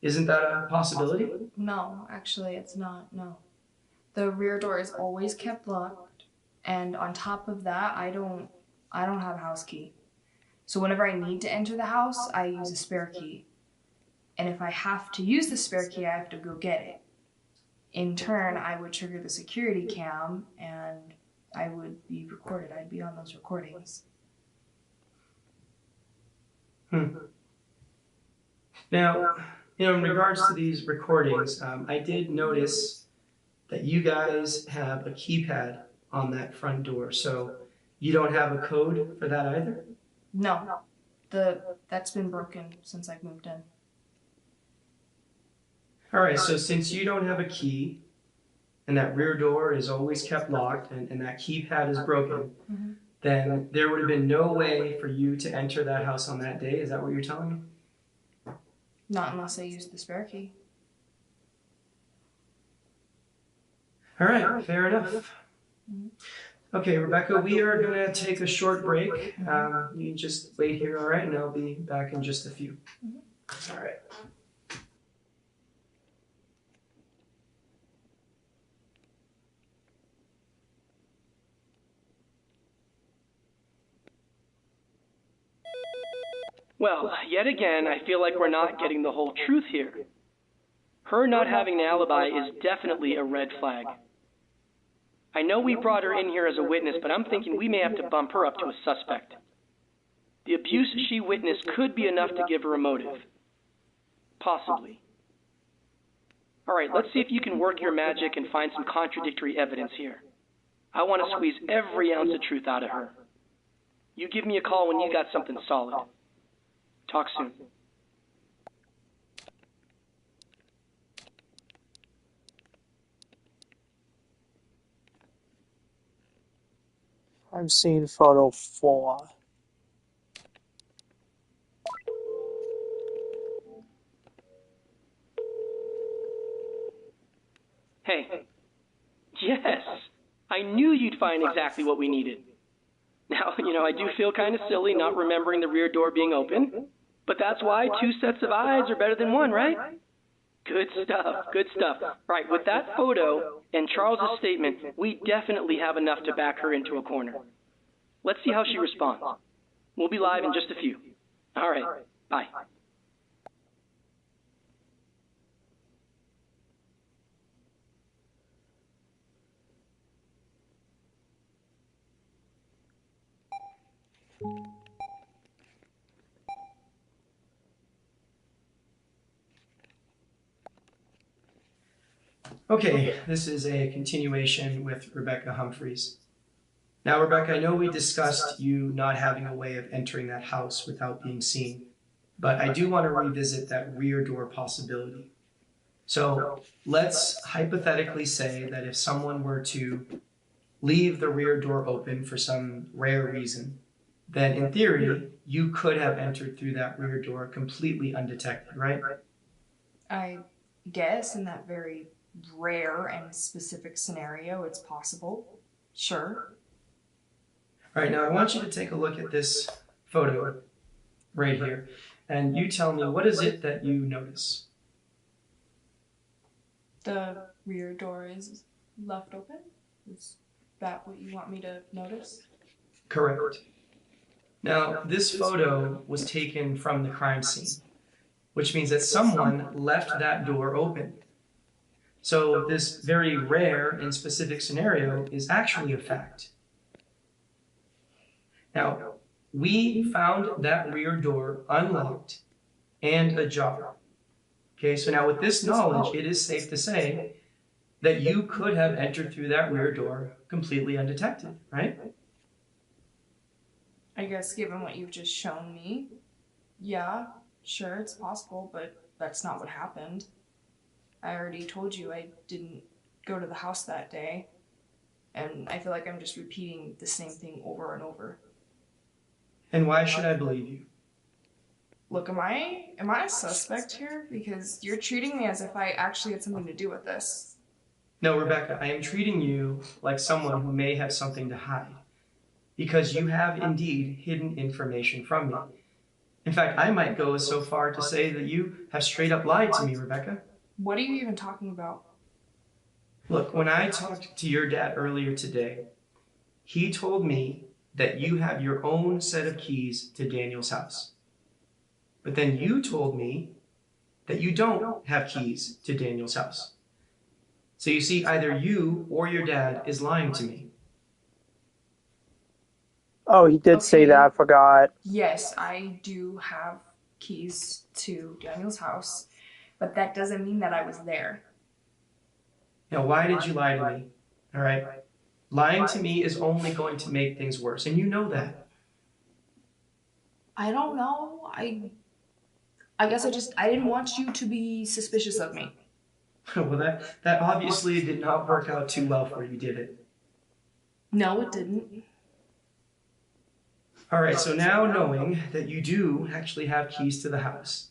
Isn't that a possibility? No, actually it's not, no. The rear door is always kept locked, and on top of that, I don't have a house key. So whenever I need to enter the house, I use a spare key. And if I have to use the spare key, I have to go get it. In turn, I would trigger the security cam, and I would be recorded. I'd be on those recordings. Now, in regards to these recordings, I did notice that you guys have a keypad on that front door. So you don't have a code for that either? No, that's been broken since I've moved in. All right, so since you don't have a key, and that rear door is always kept locked, and that keypad is broken, then there would have been no way for you to enter that house on that day. Is that what you're telling me? Not unless I use the spare key. All right, fair enough. Okay, Rebecca, we are going to take a short break. You can just wait here, all right? And I'll be back in just a few. All right. Well, yet again, I feel like we're not getting the whole truth here. Her not having an alibi is definitely a red flag. I know we brought her in here as a witness, but I'm thinking we may have to bump her up to a suspect. The abuse she witnessed could be enough to give her a motive. Possibly. All right, let's see if you can work your magic and find some contradictory evidence here. I want to squeeze every ounce of truth out of her. You give me a call when you got something solid. Talk soon. I've seen photo 4. Hey. Yes. I knew you'd find exactly what we needed. Now, I do feel kind of silly not remembering the rear door being open, but that's why 2 sets of eyes are better than 1, right? Good stuff, good stuff. Right, with that photo and Charles's statement, we definitely have enough to back her into a corner. Let's see how she responds. We'll be live in just a few. All right, bye. Okay, this is a continuation with Rebecca Humphreys. Now, Rebecca, I know we discussed you not having a way of entering that house without being seen, but I do want to revisit that rear door possibility. So let's hypothetically say that if someone were to leave the rear door open for some rare reason, then in theory, you could have entered through that rear door completely undetected, right? I guess in that very rare and specific scenario, it's possible. Sure. All right, now I want you to take a look at this photo right here, and you tell me, what is it that you notice? The rear door is left open? Is that what you want me to notice? Correct. Now, this photo was taken from the crime scene, which means that someone left that door open. So this very rare and specific scenario is actually a fact. Now, we found that rear door unlocked and ajar. Okay, so now with this knowledge, it is safe to say that you could have entered through that rear door completely undetected, right? I guess given what you've just shown me, yeah, sure, it's possible, but that's not what happened. I already told you I didn't go to the house that day, and I feel like I'm just repeating the same thing over and over. And why should I believe you? Look, am I a suspect here? Because you're treating me as if I actually had something to do with this. No, Rebecca, I am treating you like someone who may have something to hide, because you have indeed hidden information from me. In fact, I might go so far to say that you have straight up lied to me, Rebecca. What are you even talking about? Look, when I talked to your dad earlier today, he told me that you have your own set of keys to Daniel's house. But then you told me that you don't have keys to Daniel's house. So you see, either you or your dad is lying to me. Oh, he did say that. I forgot. Yes, I do have keys to Daniel's house, but that doesn't mean that I was there. Now, why did you lie to me? All right? Lying to me is only going to make things worse, and you know that. I don't know. I guess I didn't want you to be suspicious of me. Well, that obviously did not work out too well for you, did it? No, it didn't. All right, so now knowing that you do actually have keys to the house,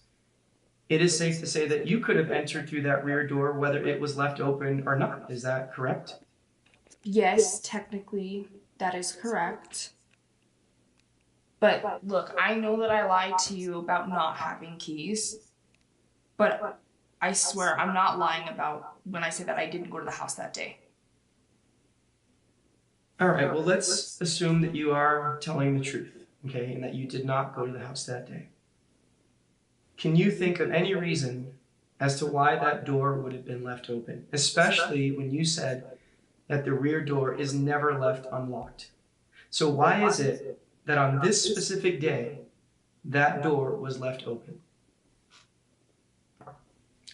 it is safe to say that you could have entered through that rear door whether it was left open or not. Is that correct? Yes, technically, that is correct. But look, I know that I lied to you about not having keys, but I swear I'm not lying about when I say that I didn't go to the house that day. All right, well, let's assume that you are telling the truth, okay, and that you did not go to the house that day. Can you think of any reason as to why that door would have been left open, especially when you said that the rear door is never left unlocked? So why is it that on this specific day, that door was left open?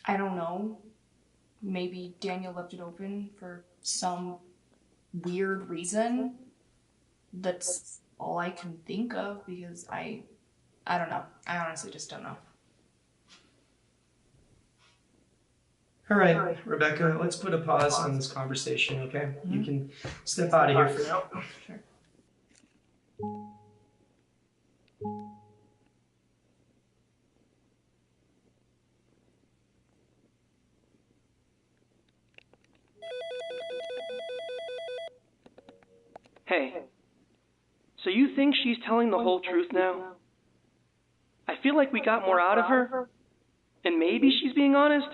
I don't know. Maybe Daniel left it open for some weird reason. That's all I can think of because I don't know. I honestly just don't know. All right, Rebecca, let's put a pause on this conversation, okay? You can step out of here for now. Sure. Hey, so you think she's telling the whole truth now? I feel like we got more out of her, and maybe she's being honest,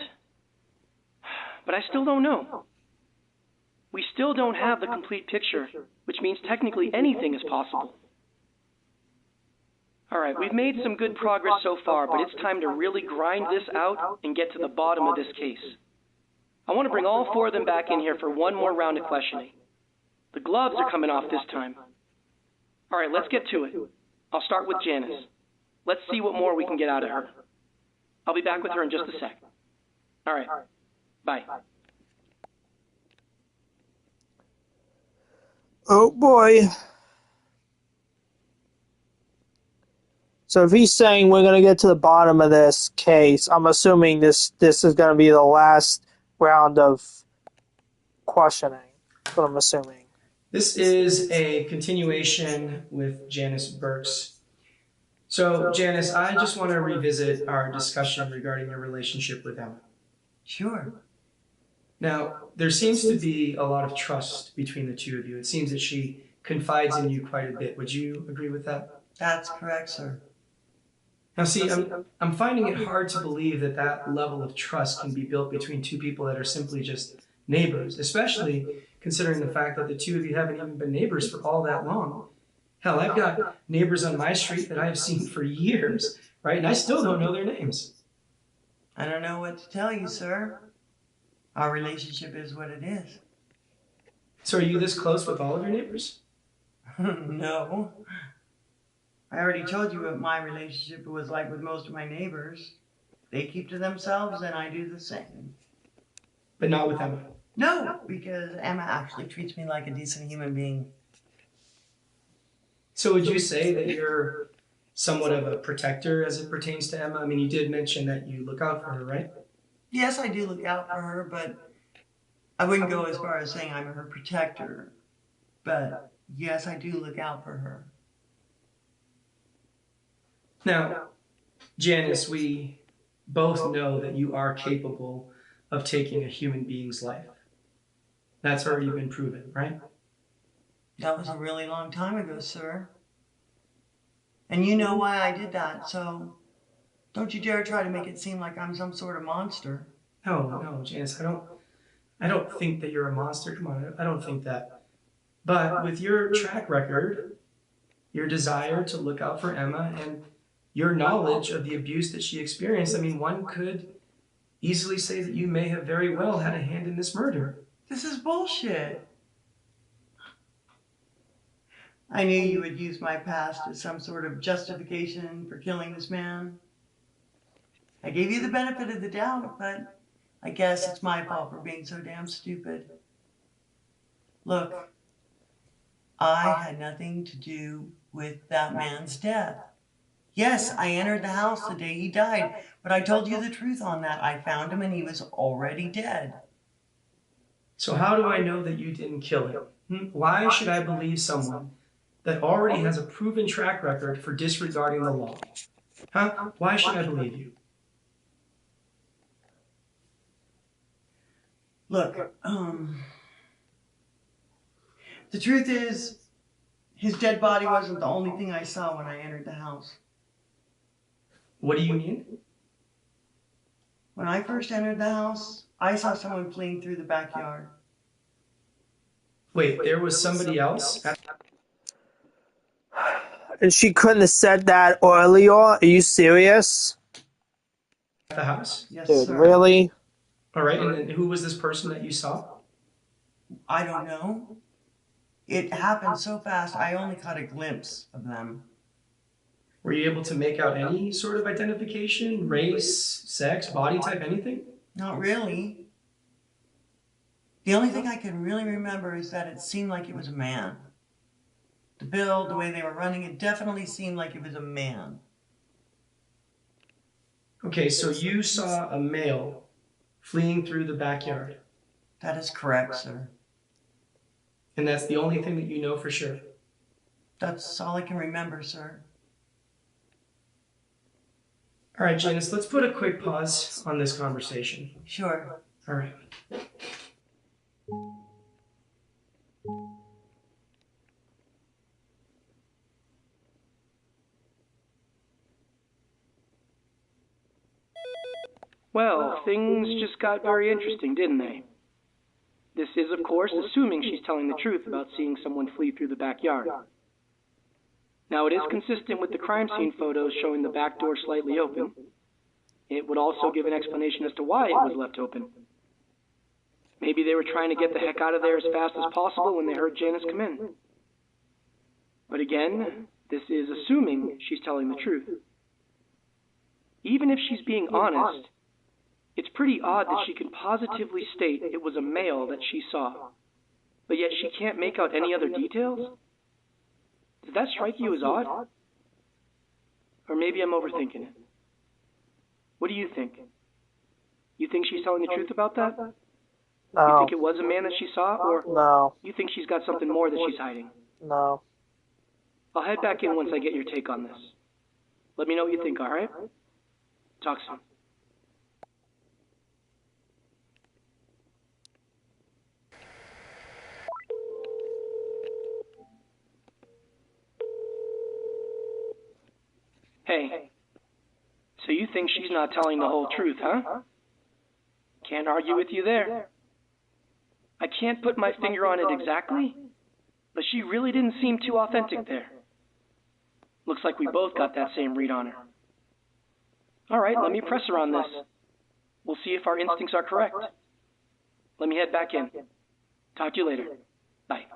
but I still don't know. We still don't have the complete picture, which means technically anything is possible. Alright, we've made some good progress so far, but it's time to really grind this out and get to the bottom of this case. I want to bring all four of them back in here for one more round of questioning. The gloves are coming off this time. Alright, let's get to it. I'll start with Janice. Let's see what more we can get out of her. I'll be back with her in just a sec. All right. Bye. Oh boy. So if he's saying we're going to get to the bottom of this case, I'm assuming this is going to be the last round of questioning. That's what I'm assuming. This is a continuation with Janice Burks. So, Janice, I just want to revisit our discussion regarding your relationship with Emma. Sure. Now, there seems to be a lot of trust between the two of you. It seems that she confides in you quite a bit. Would you agree with that? That's correct, sir. Now, see, I'm finding it hard to believe that that level of trust can be built between two people that are simply just neighbors, especially considering the fact that the two of you haven't even been neighbors for all that long. Hell, I've got neighbors on my street that I've seen for years, right? And I still don't know their names. I don't know what to tell you, sir. Our relationship is what it is. So are you this close with all of your neighbors? No. I already told you what my relationship was like with most of my neighbors. They keep to themselves and I do the same. But not with Emma? No, because Emma actually treats me like a decent human being. So would you say that you're somewhat of a protector as it pertains to Emma? I mean, you did mention that you look out for her, right? Yes, I do look out for her, but I wouldn't go as far as saying I'm her protector. But yes, I do look out for her. Now, Janice, we both know that you are capable of taking a human being's life. That's already been proven, right? That was a really long time ago, sir. And you know why I did that, so don't you dare try to make it seem like I'm some sort of monster. No, Janice, I don't think that you're a monster. Come on, I don't think that. But with your track record, your desire to look out for Emma, and your knowledge of the abuse that she experienced, I mean, one could easily say that you may have very well had a hand in this murder. This is bullshit. I knew you would use my past as some sort of justification for killing this man. I gave you the benefit of the doubt, but I guess it's my fault for being so damn stupid. Look, I had nothing to do with that man's death. Yes, I entered the house the day he died, but I told you the truth on that. I found him and he was already dead. So how do I know that you didn't kill him? Why should I believe someone that already has a proven track record for disregarding the law? Huh? Why should I believe you? Look, the truth is, his dead body wasn't the only thing I saw when I entered the house. What do you mean? When I first entered the house, I saw someone fleeing through the backyard. Wait, there was somebody else? And she couldn't have said that earlier? Are you serious? At the house? Yes, Dude, sir. really? All right, and then who was this person that you saw? I don't know. It happened so fast, I only caught a glimpse of them. Were you able to make out any sort of identification? Race, sex, body type, anything? Not really. The only thing I can really remember is that it seemed like it was a man. The build, the way they were running, it definitely seemed like it was a man. Okay, so you saw a male fleeing through the backyard. That is correct, sir. And that's the only thing that you know for sure? That's all I can remember, sir. All right, Janice, let's put a quick pause on this conversation. Sure. All right. Well, things just got very interesting, didn't they? This is, of course, assuming she's telling the truth about seeing someone flee through the backyard. Now, it is consistent with the crime scene photos showing the back door slightly open. It would also give an explanation as to why it was left open. Maybe they were trying to get the heck out of there as fast as possible when they heard Janice come in. But again, This is assuming she's telling the truth. Even if she's being honest, it's pretty odd that she can positively state it was a male that she saw, but yet she can't make out any other details? Does that strike you as odd? Or maybe I'm overthinking it. What do you think? You think she's telling the truth about that? No. You think it was a man that she saw, or No. you think she's got something more that she's hiding? No. I'll head back in once I get your take on this. Let me know what you think, all right? Talk soon. Hey, so you think she's not telling the whole truth, huh? Can't argue with you there. I can't put my finger on it exactly, but she really didn't seem too authentic there. Looks like we both got that same read on her. All right, let me press her on this. We'll see if our instincts are correct. Let me head back in. Talk to you later. Bye.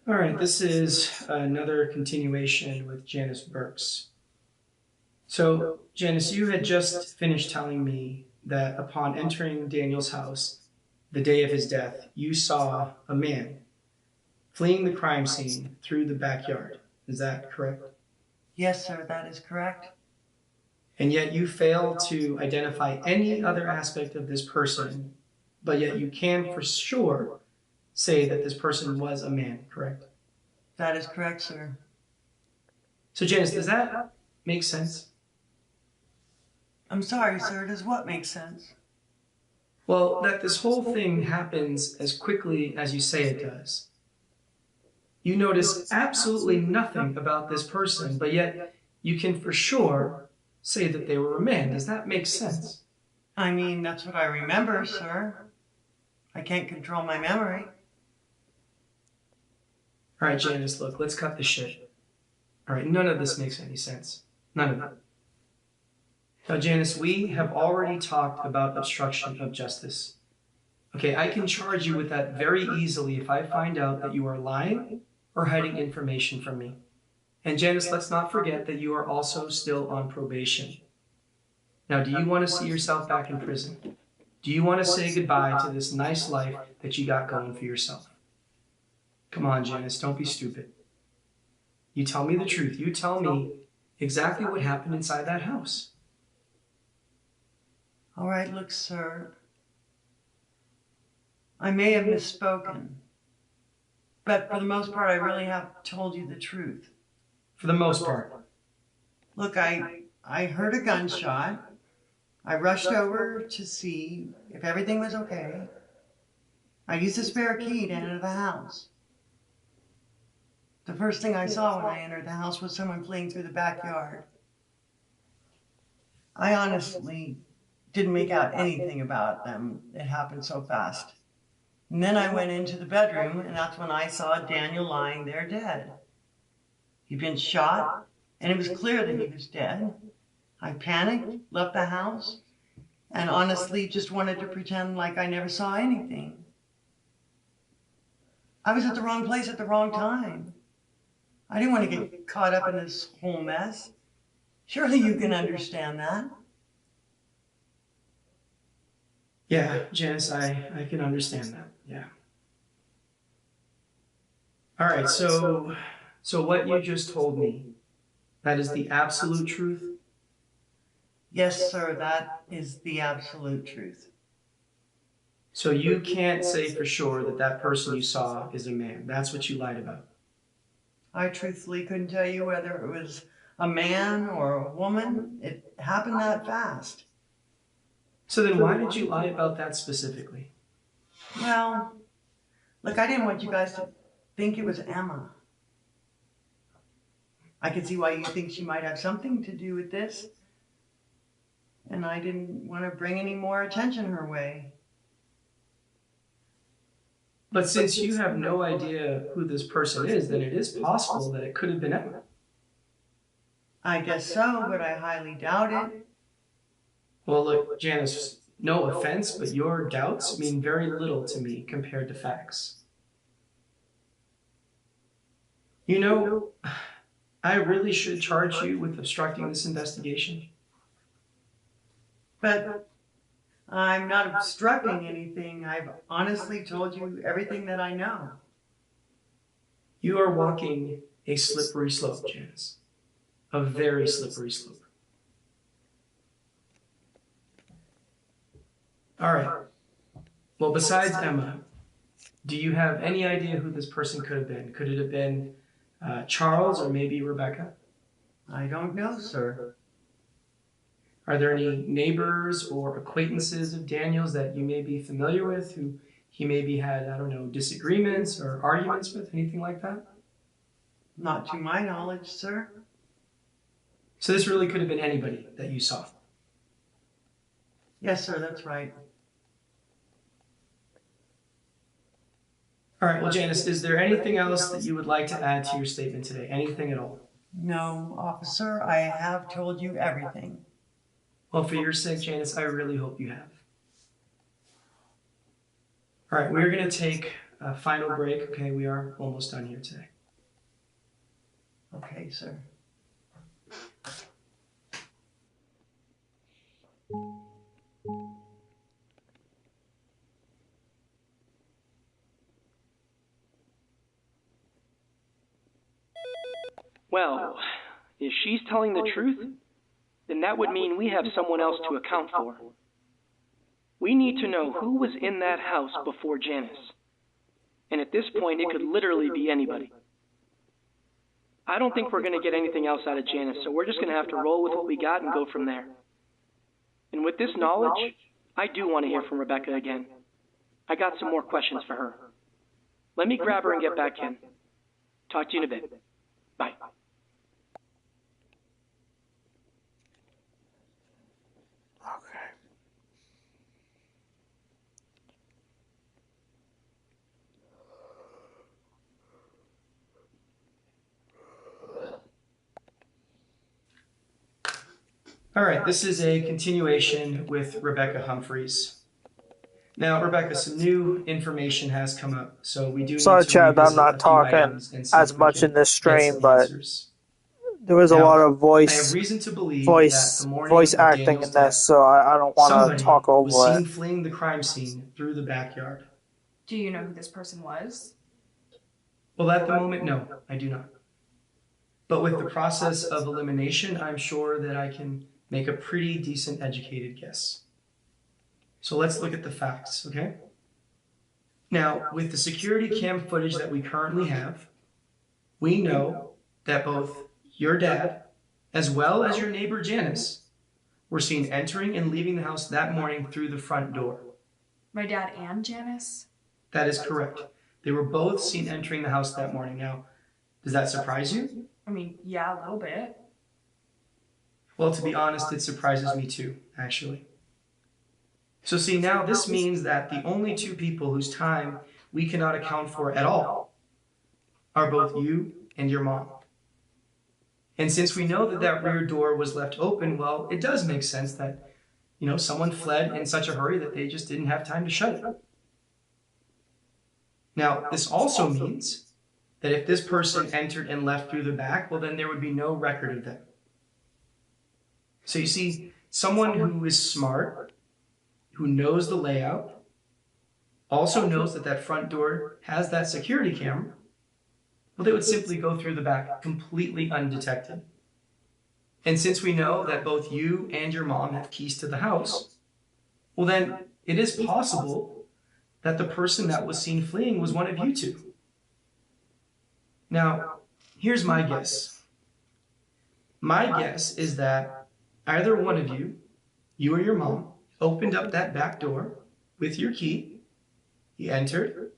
All right, this is another continuation with Janice Burks. So, Janice, you had just finished telling me that upon entering Daniel's house, the day of his death, you saw a man fleeing the crime scene through the backyard. Is that correct? Yes, sir, that is correct. And yet you failed to identify any other aspect of this person, but yet you can for sure say that this person was a man, correct? That is correct, sir. So, Janice, does that make sense? I'm sorry, sir, does what make sense? Well, that this whole thing happens as quickly as you say it does. You notice absolutely nothing about this person, but yet you can for sure say that they were a man. Does that make sense? I mean, that's what I remember, sir. I can't control my memory. All right, Janice, look, let's cut the shit. All right, none of this makes any sense. None of it. Now, Janice, we have already talked about obstruction of justice. Okay, I can charge you with that very easily if I find out that you are lying or hiding information from me. And Janice, let's not forget that you are also still on probation. Now, do you want to see yourself back in prison? Do you want to say goodbye to this nice life that you got going for yourself? Come on, Janice, don't be stupid. You tell me the truth. You tell me exactly what happened inside that house. All right, look, sir. I may have misspoken, but for the most part, I really have told you the truth. For the most part. Look, I heard a gunshot. I rushed over to see if everything was okay. I used a spare key to enter the house. The first thing I saw when I entered the house was someone fleeing through the backyard. I honestly didn't make out anything about them. It happened so fast. And then I went into the bedroom, and that's when I saw Daniel lying there dead. He'd been shot, and it was clear that he was dead. I panicked, left the house, and honestly just wanted to pretend like I never saw anything. I was at the wrong place at the wrong time. I didn't want to get caught up in this whole mess. Surely you can understand that. Yeah, Janice, I can understand that. Yeah. All right, so what you just told me, that is the absolute truth? Yes, sir, that is the absolute truth. So you can't say for sure that that person you saw is a man. That's what you lied about. I truthfully couldn't tell you whether it was a man or a woman. It happened that fast. So then why did you lie about that specifically? Well, look, I didn't want you guys to think it was Emma. I could see why you think she might have something to do with this. And I didn't want to bring any more attention her way. But since you have no idea who this person is, then it is possible that it could have been Emma. I guess so, but I highly doubt it. Well, look, Janice, no offense, but your doubts mean very little to me compared to facts. You know, I really should charge you with obstructing this investigation. But I'm not obstructing anything. I've honestly told you everything that I know. You are walking a slippery slope, Janice. A very slippery slope. All right. Well, besides Emma, do you have any idea who this person could have been? Could it have been Charles or maybe Rebecca? I don't know, sir. Are there any neighbors or acquaintances of Daniel's that you may be familiar with who he maybe had, I don't know, disagreements or arguments with, anything like that? Not to my knowledge, sir. So this really could have been anybody that you saw. Yes, sir, that's right. All right, well, Janice, is there anything else that you would like to add to your statement today? Anything at all? No, officer, I have told you everything. Well, for your sake, Janice, I really hope you have. All right, we're going to take a final break. Okay, we are almost done here today. Okay, sir. Well, if she's telling the truth, then that would mean we have someone else to account for. We need to know who was in that house before Janice. And at this point, it could literally be anybody. I don't think we're going to get anything else out of Janice, so we're just going to have to roll with what we got and go from there. And with this knowledge, I do want to hear from Rebecca again. I got some more questions for her. Let me grab her and get back in. Talk to you in a bit. Bye. Okay. All right, this is a continuation with Rebecca Humphreys. Now, Rebecca, some new information has come up, so we do need Sorry, to Chad, I'm revisit a not few talking items and see as if we much can in this get stream, some but answers. there was a Now, lot of I have voice reason to believe that the morning voice of acting Daniel's in death, this, so I don't want somebody to talk was over seen it. fleeing the crime scene through the backyard. Do you know who this person was? Well, at the moment, no, I do not. But with the process of elimination, I'm sure that I can make a pretty decent educated guess. So let's look at the facts, okay? Now, with the security cam footage that we currently have, we know that both your dad, as well as your neighbor Janice, were seen entering and leaving the house that morning through the front door. My dad and Janice? That is correct. They were both seen entering the house that morning. Now, does that surprise you? I mean, yeah, a little bit. Well, to be honest, it surprises me too, actually. So see, now this means that the only two people whose time we cannot account for at all are both you and your mom. And since we know that that rear door was left open, well, it does make sense that, someone fled in such a hurry that they just didn't have time to shut it. Now, this also means that if this person entered and left through the back, well, then there would be no record of them. So you see, someone who is smart, who knows the layout, also knows that that front door has that security camera, well, they would simply go through the back completely undetected. And since we know that both you and your mom have keys to the house, well, then it is possible that the person that was seen fleeing was one of you two. Now, here's my guess. My guess is that either one of you, you or your mom, opened up that back door with your key, you entered,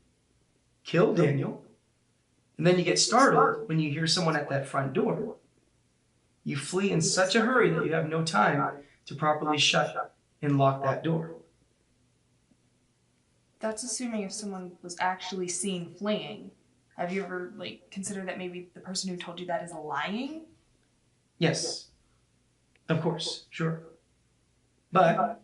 killed Daniel, and then you get startled when you hear someone at that front door. You flee in such a hurry that you have no time to properly shut and lock that door. that's assuming if someone was actually seen fleeing. Have you ever, considered that maybe the person who told you that is lying? Yes, of course, sure. But,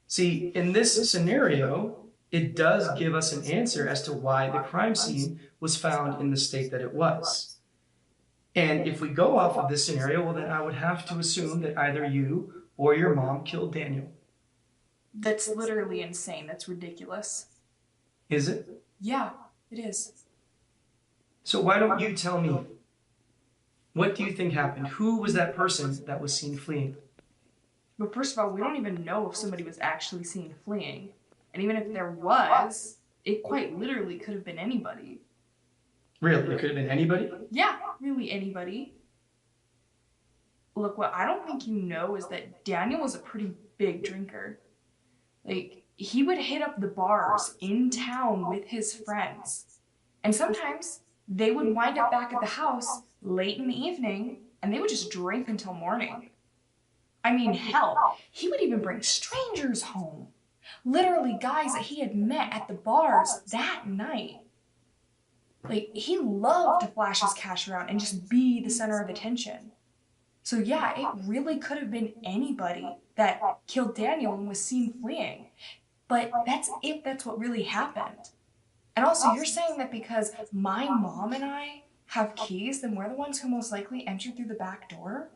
see, in this scenario, it does give us an answer as to why the crime scene was found in the state that it was. And if we go off of this scenario, well, then I would have to assume that either you or your mom killed Daniel. That's literally insane. That's ridiculous. Is it? Yeah, it is. So why don't you tell me, what do you think happened? Who was that person that was seen fleeing? But first of all, we don't even know if somebody was actually seen fleeing. And even if there was, it quite literally could have been anybody. Really? It could have been anybody? Yeah, really anybody. Look, what I don't think you know is that Daniel was a pretty big drinker. He would hit up the bars in town with his friends. And sometimes they would wind up back at the house late in the evening, and they would just drink until morning. I mean, hell, he would even bring strangers home. Literally guys that he had met at the bars that night. He loved to flash his cash around and just be the center of attention. So yeah, it really could have been anybody that killed Daniel and was seen fleeing. But that's if that's what really happened. And also, you're saying that because my mom and I have keys, then we're the ones who most likely entered through the back door?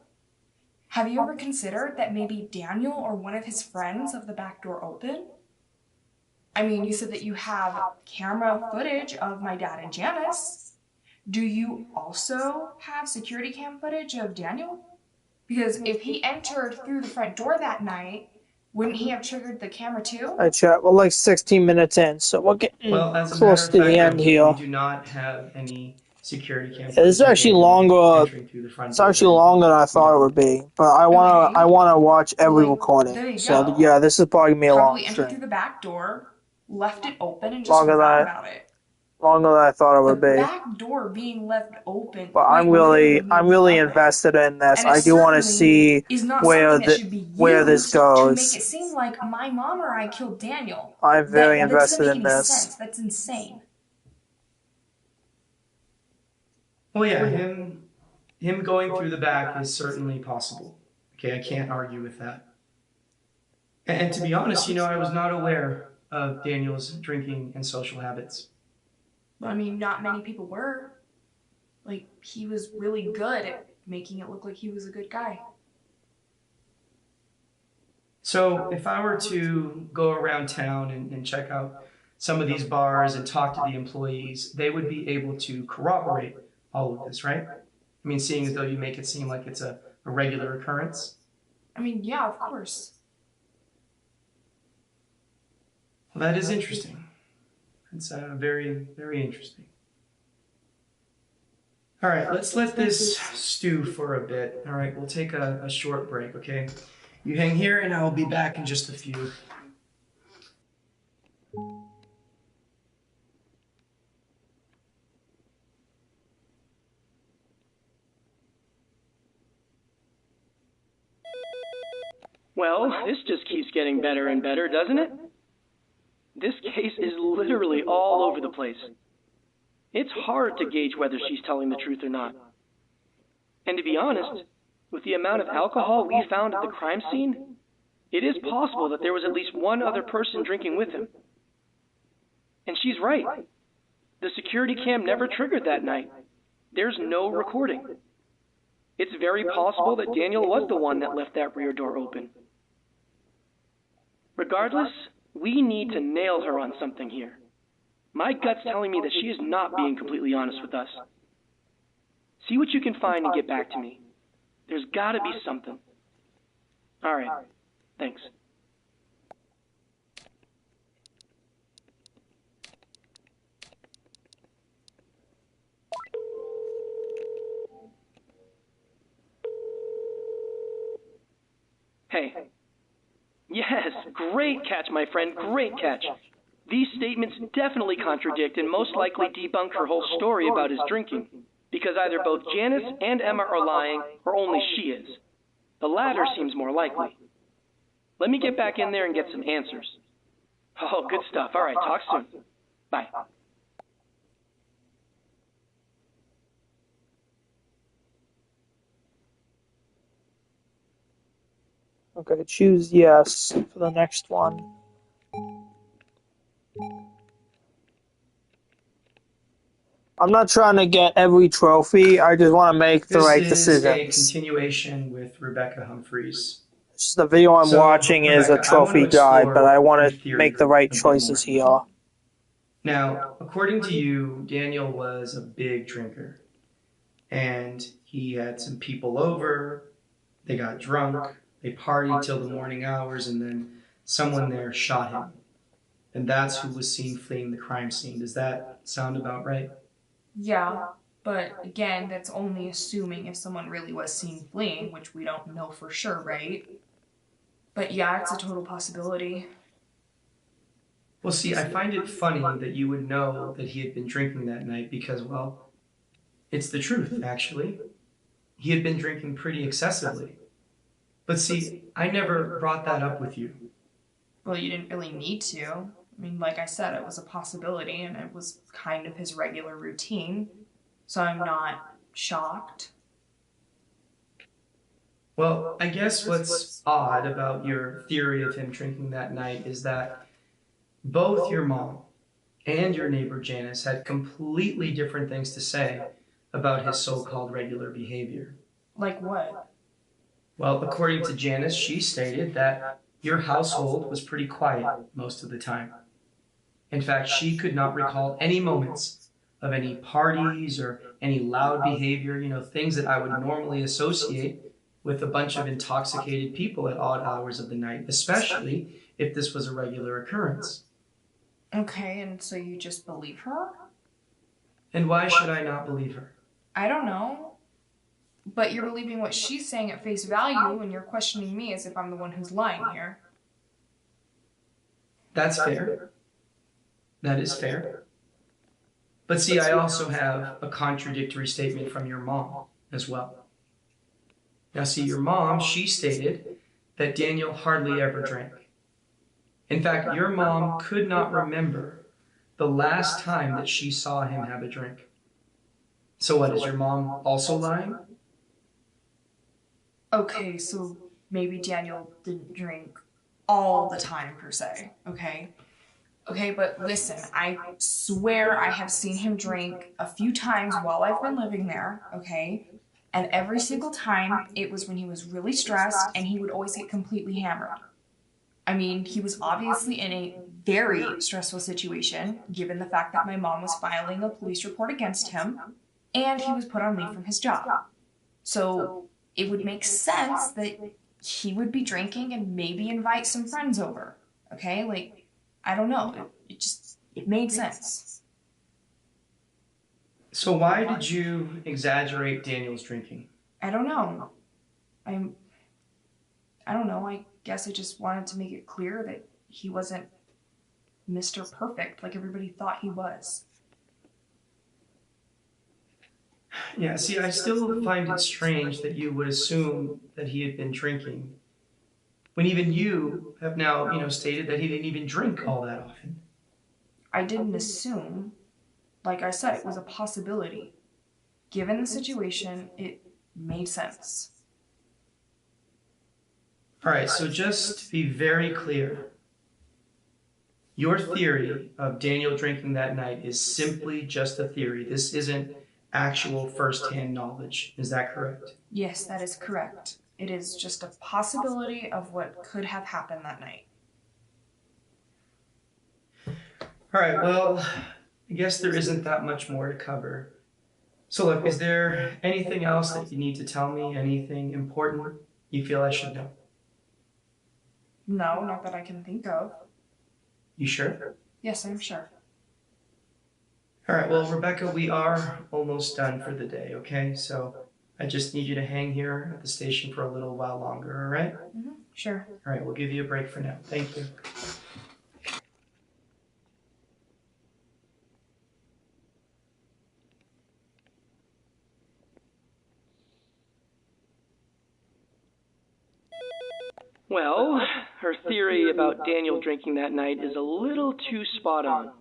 Have you ever considered that maybe Daniel or one of his friends left the back door open? I mean, you said that you have camera footage of my dad and Janice. Do you also have security cam footage of Daniel? Because if he entered through the front door that night, wouldn't he have triggered the camera too? I chat. We're 16 minutes in, so we're getting close to the end here. We do not have any security cameras. This is actually longer. It's actually longer than I thought it would be, but I wanna watch every recording. So yeah, this is probably me a long Probably entered stream. through the back door, left it open, and just Longer forgot than about it. Longer than I thought it would The be. back door being left open. But I'm really invested in this. And it I do want to certainly see is not where something that should be where this used goes. to make it seem like my mom or I killed Daniel. I'm very that doesn't invested make in any this. sense. That's insane. Well, yeah, him going through the back is certainly possible. Okay, I can't argue with that. And to be honest, I was not aware of Daniel's drinking and social habits. But I mean, not many people were. He was really good at making it look like he was a good guy. So if I were to go around town and check out some of these bars and talk to the employees, they would be able to corroborate all of this, right? I mean, seeing as though you make it seem like it's a regular occurrence. I mean, yeah, of course. Well, that is interesting. It's very, very interesting. All right, let's let this stew for a bit. All right, we'll take a short break, okay? You hang here and I'll be back in just a few. Well, this just keeps getting better and better, doesn't it? This case is literally all over the place. It's hard to gauge whether she's telling the truth or not. And to be honest, with the amount of alcohol we found at the crime scene, it is possible that there was at least one other person drinking with him. And she's right. The security cam never triggered that night. There's no recording. It's very possible that Daniel was the one that left that rear door open. Regardless, we need to nail her on something here. My gut's telling me that she is not being completely honest with us. See what you can find and get back to me. There's gotta be something. All right. Thanks. Hey. Yes, great catch, my friend, great catch. These statements definitely contradict and most likely debunk her whole story about his drinking, because either both Janice and Emma are lying, or only she is. The latter seems more likely. Let me get back in there and get some answers. Oh, good stuff. All right, talk soon. Bye. Okay, choose yes for the next one. I'm not trying to get every trophy. I just want to make the This right is a decisions. continuation with Rebecca Humphreys. Just the video I'm So, watching is a Rebecca, I want to trophy guide, but I explore want your to theory make the right a bit choices more. here. Now, according to you, Daniel was a big drinker. And he had some people over, they got drunk, they partied till the morning hours, and then someone there shot him. And that's who was seen fleeing the crime scene. Does that sound about right? Yeah, but again, that's only assuming if someone really was seen fleeing, which we don't know for sure, right? But yeah, it's a total possibility. Well, see, I find it funny that you would know that he had been drinking that night because, well, it's the truth, actually. He had been drinking pretty excessively. But see, I never brought that up with you. Well, you didn't really need to. I mean, like I said, it was a possibility and it was kind of his regular routine. So I'm not shocked. Well, I guess what's odd about your theory of him drinking that night is that both your mom and your neighbor Janice had completely different things to say about his so-called regular behavior. Like what? Well, according to Janice, she stated that your household was pretty quiet most of the time. In fact, she could not recall any moments of any parties or any loud behavior, things that I would normally associate with a bunch of intoxicated people at odd hours of the night, especially if this was a regular occurrence. Okay, and so you just believe her? And why should I not believe her? I don't know. But you're believing what she's saying at face value, and you're questioning me as if I'm the one who's lying here. That's fair. That is fair. But see, I also have a contradictory statement from your mom as well. Now see, your mom, she stated that Daniel hardly ever drank. In fact, your mom could not remember the last time that she saw him have a drink. So what, is your mom also lying? Okay, so maybe Daniel didn't drink all the time, per se, okay? Okay, but listen, I swear I have seen him drink a few times while I've been living there, okay? And every single time, it was when he was really stressed, and he would always get completely hammered. I mean, he was obviously in a very stressful situation, given the fact that my mom was filing a police report against him, and he was put on leave from his job. So it would make sense that he would be drinking and maybe invite some friends over, okay? Like, I don't know. It made sense. So why did you exaggerate Daniel's drinking? I don't know. I don't know. I guess I just wanted to make it clear that he wasn't Mr. Perfect like everybody thought he was. Yeah, see, I still find it strange that you would assume that he had been drinking, when even you have now, stated that he didn't even drink all that often. I didn't assume. Like I said, it was a possibility. Given the situation, it made sense. All right, so just to be very clear, your theory of Daniel drinking that night is simply just a theory. This isn't actual first-hand knowledge. Is that correct? Yes, that is correct. It is just a possibility of what could have happened that night. All right, well, I guess there isn't that much more to cover. So look, is there anything else that you need to tell me? Anything important you feel I should know? No, not that I can think of. You sure? Yes, I'm sure. All right, well, Rebecca, we are almost done for the day, okay? So I just need you to hang here at the station for a little while longer, all right? Mm-hmm. Sure. All right, we'll give you a break for now. Thank you. Well, her theory about Daniel drinking that night is a little too spot on.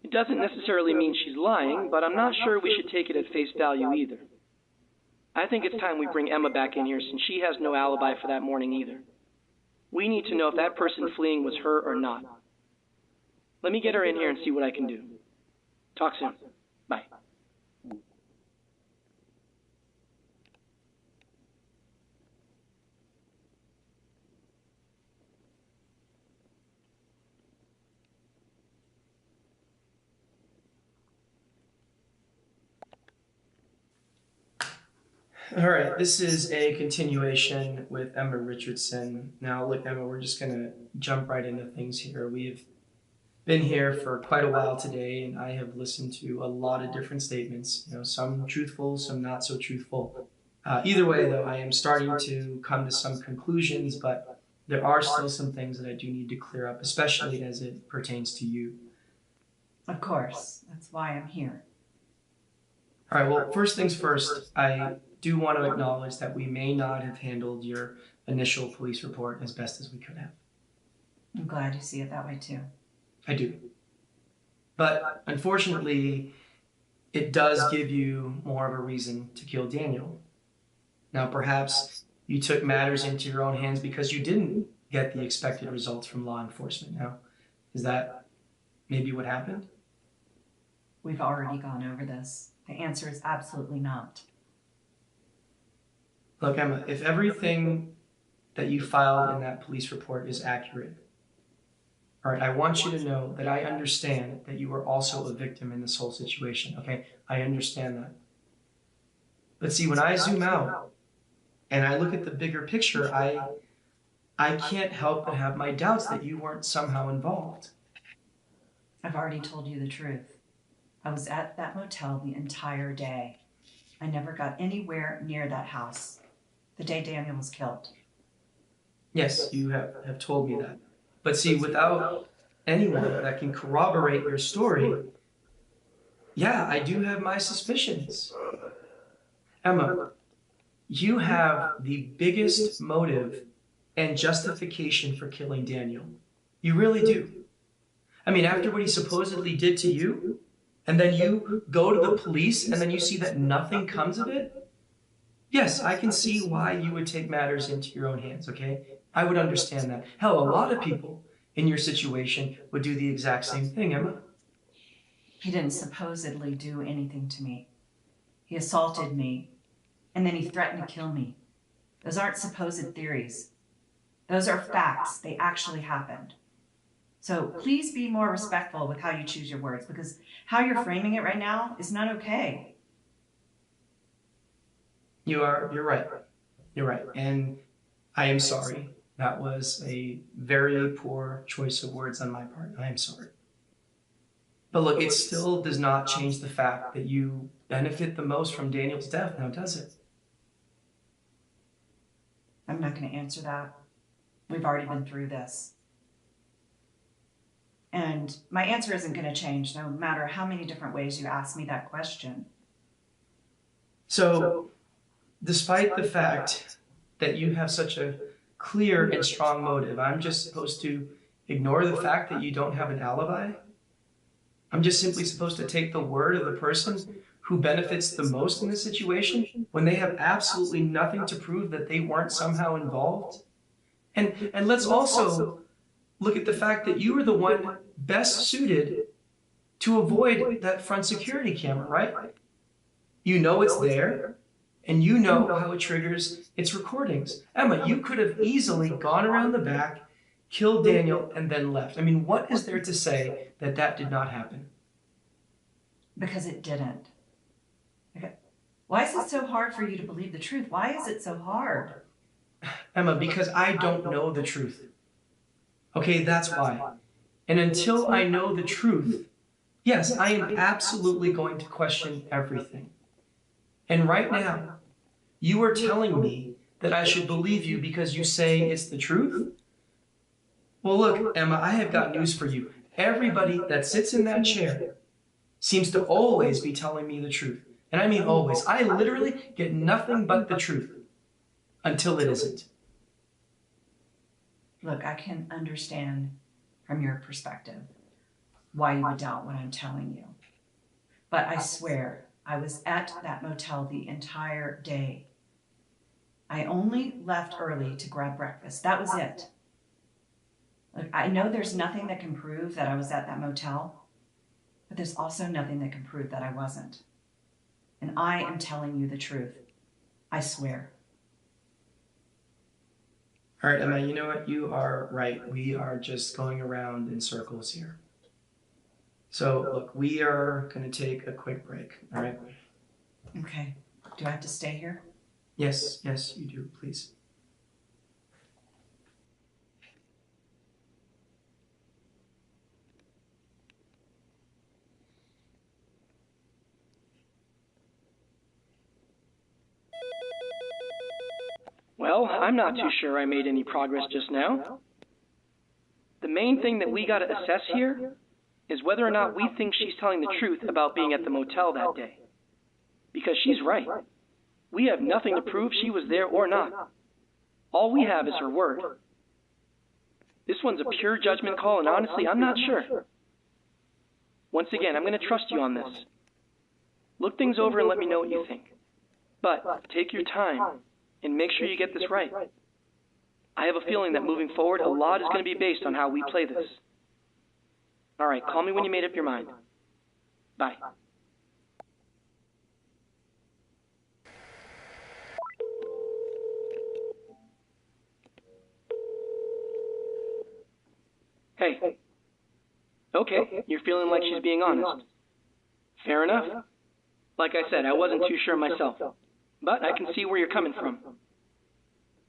It doesn't necessarily mean she's lying, but I'm not sure we should take it at face value either. I think it's time we bring Emma back in here since she has no alibi for that morning either. We need to know if that person fleeing was her or not. Let me get her in here and see what I can do. Talk soon. Bye. All right, this is a continuation with Emma Richardson. Now, look, Emma, we're just going to jump right into things here. We've been here for quite a while today, and I have listened to a lot of different statements, some truthful, some not so truthful. Either way, though, I am starting to come to some conclusions, but there are still some things that I do need to clear up, especially as it pertains to you. Of course, that's why I'm here. All right, well, first things first, I do want to acknowledge that we may not have handled your initial police report as best as we could have. I'm glad you see it that way too. I do. But unfortunately, it does give you more of a reason to kill Daniel. Now, perhaps you took matters into your own hands because you didn't get the expected results from law enforcement. Now, is that maybe what happened? We've already gone over this. The answer is absolutely not. Look, Emma, if everything that you filed in that police report is accurate, all right, I want you to know that I understand that you were also a victim in this whole situation, okay? I understand that. But see, when I zoom out and I look at the bigger picture, I can't help but have my doubts that you weren't somehow involved. I've already told you the truth. I was at that motel the entire day. I never got anywhere near that house the day Daniel was killed. Yes, you have told me that. But see, without anyone that can corroborate your story, yeah, I do have my suspicions. Emma, you have the biggest motive and justification for killing Daniel. You really do. I mean, after what he supposedly did to you, and then you go to the police and then you see that nothing comes of it, yes, I can see why you would take matters into your own hands, okay? I would understand that. Hell, a lot of people in your situation would do the exact same thing, Emma. He didn't supposedly do anything to me. He assaulted me, and then he threatened to kill me. Those aren't supposed theories. Those are facts. They actually happened. So please be more respectful with how you choose your words, because how you're framing it right now is not okay. You're right. You're right. And I am sorry. That was a very poor choice of words on my part. I am sorry. But look, it still does not change the fact that you benefit the most from Daniel's death, now does it? I'm not going to answer that. We've already been through this. And my answer isn't going to change no matter how many different ways you ask me that question. So, despite the fact that you have such a clear and strong motive, I'm just supposed to ignore the fact that you don't have an alibi? I'm just simply supposed to take the word of the person who benefits the most in this situation when they have absolutely nothing to prove that they weren't somehow involved? And let's also look at the fact that you were the one best suited to avoid that front security camera, right? You know it's there, and you know how it triggers its recordings. Emma, you could have easily gone around the back, killed Daniel, and then left. I mean, what is there to say that that did not happen? Because it didn't. Okay. Why is it so hard for you to believe the truth? Why is it so hard? Emma, because I don't know the truth. Okay, that's why. And until I know the truth, yes, I am absolutely going to question everything. And right now, you are telling me that I should believe you because you say it's the truth? Well, look, Emma, I have got news for you. Everybody that sits in that chair seems to always be telling me the truth. And I mean always. I literally get nothing but the truth until it isn't. Look, I can understand from your perspective why you would doubt what I'm telling you. But I swear, I was at that motel the entire day. I only left early to grab breakfast. That was it. Look, I know there's nothing that can prove that I was at that motel, but there's also nothing that can prove that I wasn't. And I am telling you the truth. I swear. All right, Emma, you know what? You are right. We are just going around in circles here. So, look, we are going to take a quick break, all right? Okay. Do I have to stay here? Yes, you do, please. Well, I'm not too sure I made any progress just now. The main thing that we gotta assess here is whether or not we think she's telling the truth about being at the motel that day. Because she's right. We have nothing to prove she was there or not. All we have is her word. This one's a pure judgment call, and honestly, I'm not sure. Once again, I'm gonna trust you on this. Look things over and let me know what you think. But take your time and make sure you get this right. I have a feeling that moving forward, a lot is going to be based on how we play this. All right, call me when you made up your mind. Bye. Hey. Okay, you're feeling like she's being honest. Fair enough. Like I said, I wasn't too sure myself, but I can see where you're coming from.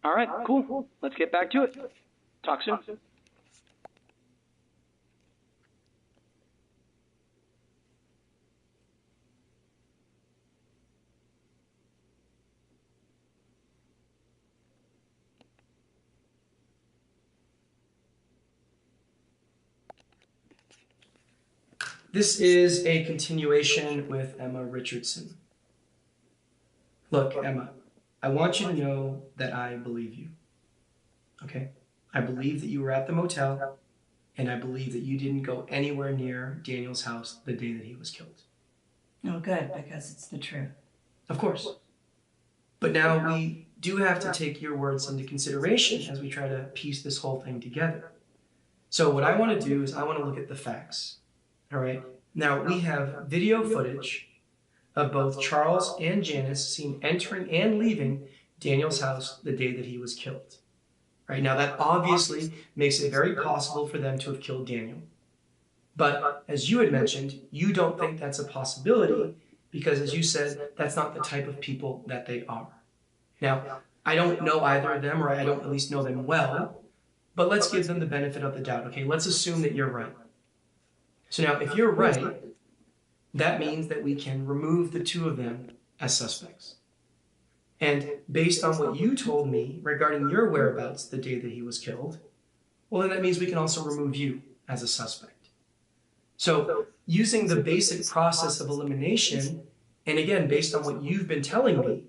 All right, cool. Let's get back to it. Talk soon. This is a continuation with Emma Richardson. Look, Emma, I want you to know that I believe you. Okay? I believe that you were at the motel, and I believe that you didn't go anywhere near Daniel's house the day that he was killed. Oh, good, because it's the truth. Of course. But now we do have to take your words into consideration as we try to piece this whole thing together. So what I want to do is I want to look at the facts. All right? Now, we have video footage of both Charles and Janice seen entering and leaving Daniel's house the day that he was killed. Right? Now, that obviously makes it very possible for them to have killed Daniel. But as you had mentioned, you don't think that's a possibility because, as you said, that's not the type of people that they are. Now, I don't know either of them, or I don't at least know them well, but let's give them the benefit of the doubt, okay? Let's assume that you're right. So now, if you're right, that means that we can remove the two of them as suspects. And based on what you told me regarding your whereabouts the day that he was killed, well, then that means we can also remove you as a suspect. So using the basic process of elimination, and again, based on what you've been telling me,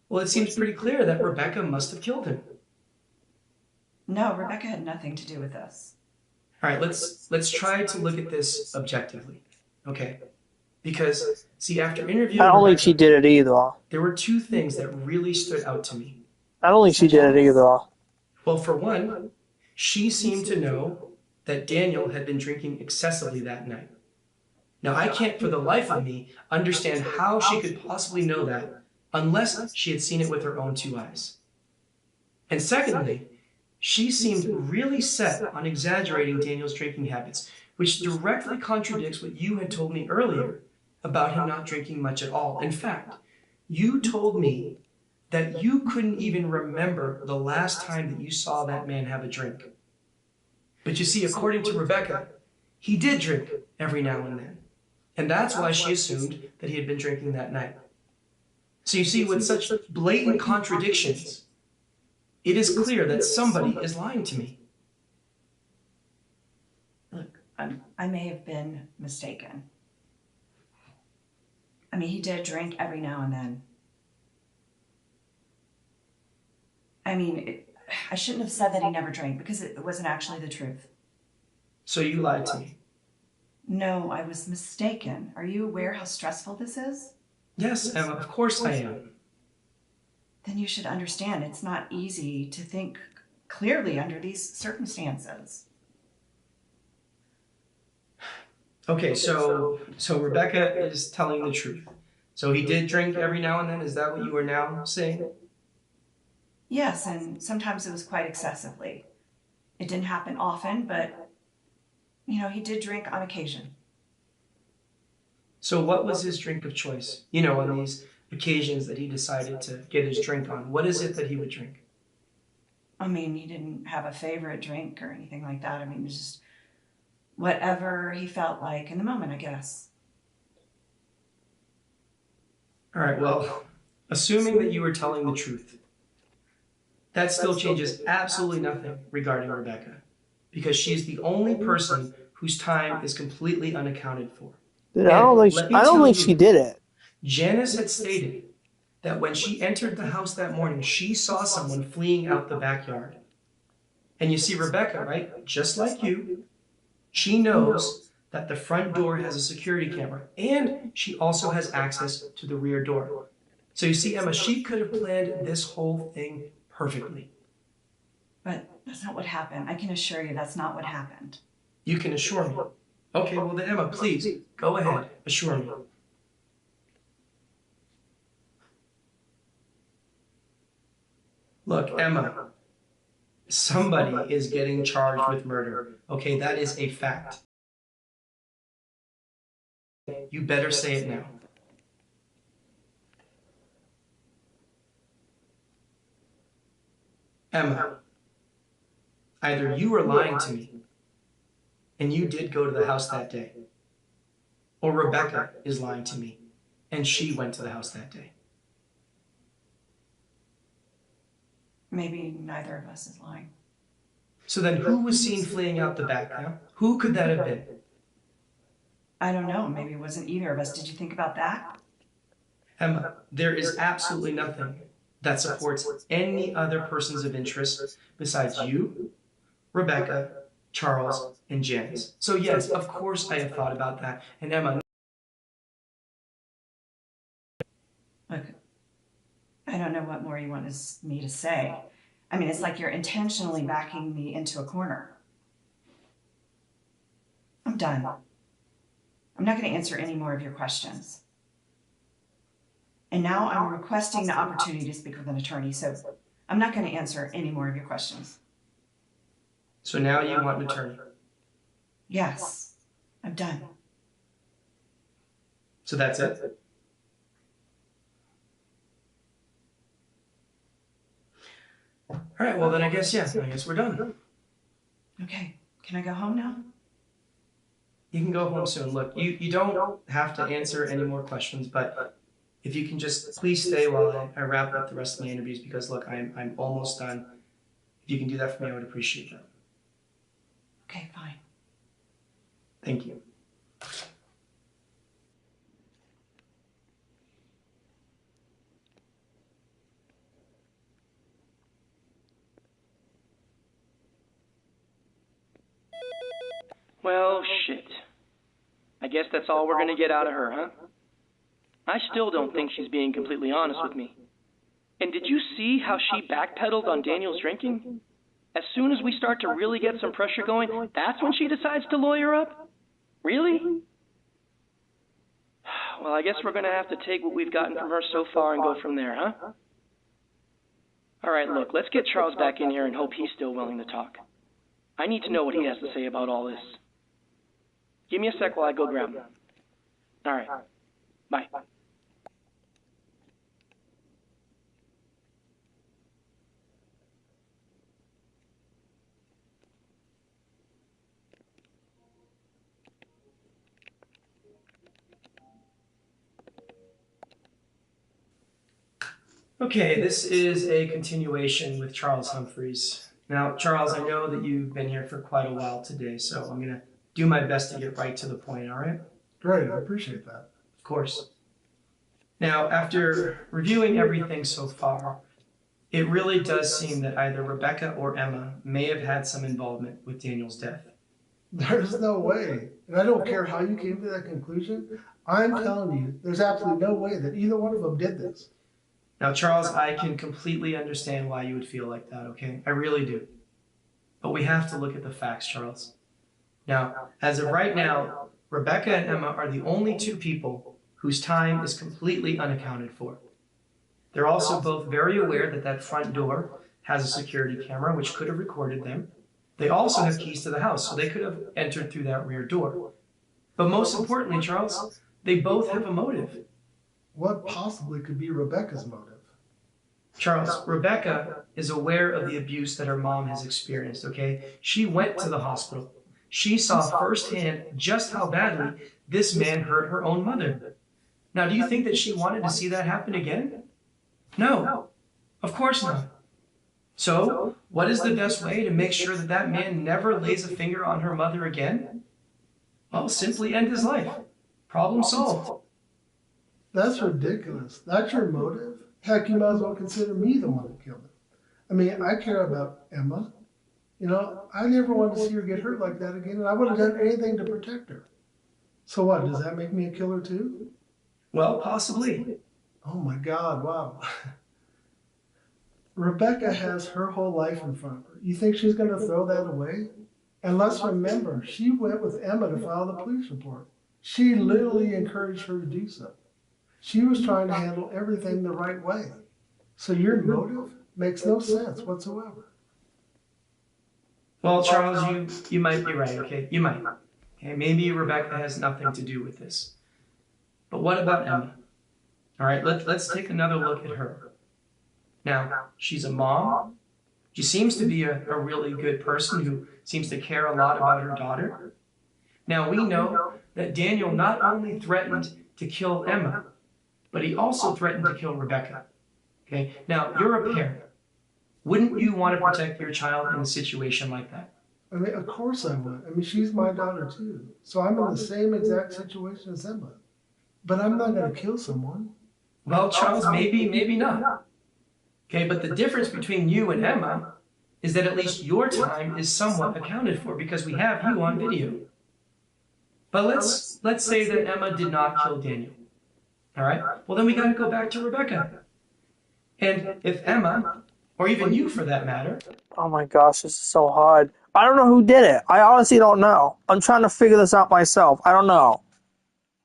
well, it seems pretty clear that Rebecca must have killed him. No, Rebecca had nothing to do with this. All right, let's try to look at this objectively, okay? Because, see, after interviewing I don't Rebecca, think she did it either. there were two things that really stood out to me. I don't think she did it either. Well, for one, she seemed to know that Daniel had been drinking excessively that night. Now, I can't for the life of me understand how she could possibly know that unless she had seen it with her own two eyes. And secondly, she seemed really set on exaggerating Daniel's drinking habits, which directly contradicts what you had told me earlier about him not drinking much at all. In fact, you told me that you couldn't even remember the last time that you saw that man have a drink. But you see, according to Rebecca, he did drink every now and then. And that's why she assumed that he had been drinking that night. So you see, with such blatant contradictions, it is clear that somebody is lying to me. Look, I may have been mistaken. I mean, he did drink every now and then. I mean, I shouldn't have said that he never drank because it wasn't actually the truth. So you lied to me. No, I was mistaken. Are you aware how stressful this is? Yes, Emma, of course I am. Then you should understand it's not easy to think clearly under these circumstances. Okay, so Rebecca is telling the truth. So he did drink every now and then? Is that what you are now saying? Yes, and sometimes it was quite excessively. It didn't happen often, but, he did drink on occasion. So what was his drink of choice? On these occasions that he decided to get his drink on. What is it that he would drink? He didn't have a favorite drink or anything like that. It was just whatever he felt like in the moment, I guess. All right, well, assuming that you were telling the truth, that still changes absolutely nothing regarding Rebecca, because she's the only person whose time is completely unaccounted for. Dude, I don't think she did it. Janice had stated that when she entered the house that morning, she saw someone fleeing out the backyard. And you see, Rebecca, right? Just like you, she knows that the front door has a security camera, and she also has access to the rear door. So you see, Emma, she could have planned this whole thing perfectly. But that's not what happened. I can assure you that's not what happened. You can assure me. Okay, well then, Emma, please, go ahead, assure me. Look, Emma, somebody is getting charged with murder. Okay, that is a fact. You better say it now. Emma, either you are lying to me, and you did go to the house that day, or Rebecca is lying to me, and she went to the house that day. Maybe neither of us is lying. So then who was seen fleeing out the back now? Who could that have been? I don't know. Maybe it wasn't either of us. Did you think about that? Emma, there is absolutely nothing that supports any other persons of interest besides you, Rebecca, Charles, and Janice. So yes, of course I have thought about that. And Emma... Look, I don't know what more you want me to say. It's like you're intentionally backing me into a corner. I'm done. I'm not going to answer any more of your questions. And now I'm requesting the opportunity to speak with an attorney, so I'm not going to answer any more of your questions. So now you want an attorney? Yes, I'm done. So that's it? All right, well then I guess we're done. Okay, can I go home now? You can go home soon. Look, you don't have to answer any more questions, but if you can just please stay while I wrap up the rest of my interviews, because look, I'm almost done. If you can do that for me, I would appreciate that. Okay, fine. Thank you. Well, shit. I guess that's all we're gonna get out of her, huh? I still don't think she's being completely honest with me. And did you see how she backpedaled on Daniel's drinking? As soon as we start to really get some pressure going, that's when she decides to lawyer up? Really? Well, I guess we're gonna have to take what we've gotten from her so far and go from there, huh? Alright, look, let's get Charles back in here and hope he's still willing to talk. I need to know what he has to say about all this. Give me a sec while I go grab him. Alright. Bye. Okay, this is a continuation with Charles Humphreys. Now, Charles, I know that you've been here for quite a while today, so I'm going to do my best to get right to the point, all right? Great, I appreciate that. Of course. Now, after reviewing everything so far, It really does seem that either Rebecca or Emma may have had some involvement with Daniel's death. There's no way. And I don't care how you came to that conclusion. I'm telling you, there's absolutely no way that either one of them did this. Now, Charles, I can completely understand why you would feel like that, okay? I really do. But we have to look at the facts, Charles. Now, as of right now, Rebecca and Emma are the only two people whose time is completely unaccounted for. They're also both very aware that that front door has a security camera, which could have recorded them. They also have keys to the house, so they could have entered through that rear door. But most importantly, Charles, they both have a motive. What possibly could be Rebecca's motive? Charles, Rebecca is aware of the abuse that her mom has experienced, okay? She went to the hospital. She saw firsthand just how badly this man hurt her own mother. Now, do you think that she wanted to see that happen again? No, of course not. So, what is the best way to make sure that that man never lays a finger on her mother again? Well, simply end his life. Problem solved. That's ridiculous. That's your motive? Heck, you might as well consider me the one that killed him. I mean, I care about Emma. You know, I never wanted to see her get hurt like that again, and I would have done anything to protect her. So what, does that make me a killer too? Well, possibly. Oh my God, wow. Rebecca has her whole life in front of her. You think she's going to throw that away? And let's remember, she went with Emma to file the police report. She literally encouraged her to do so. She was trying to handle everything the right way. So your motive makes no sense whatsoever. Well, Charles, you might be right, okay? You might. Okay, maybe Rebecca has nothing to do with this. But what about Emma? All right, let's take another look at her. Now, she's a mom. She seems to be a really good person who seems to care a lot about her daughter. Now, we know that Daniel not only threatened to kill Emma, but he also threatened to kill Rebecca. Okay, now, you're a parent. Wouldn't you want to protect your child in a situation like that? I mean, of course I would. I mean, she's my daughter too. So I'm in the same exact situation as Emma. But I'm not going to kill someone. Well, Charles, maybe not. Okay, but the difference between you and Emma is that at least your time is somewhat accounted for because we have you on video. But let's say that Emma did not kill Daniel. All right? Well, then we got to go back to Rebecca. And if Emma, or even you for that matter. Oh my gosh, this is so hard. I don't know who did it. I honestly don't know. I'm trying to figure this out myself. I don't know.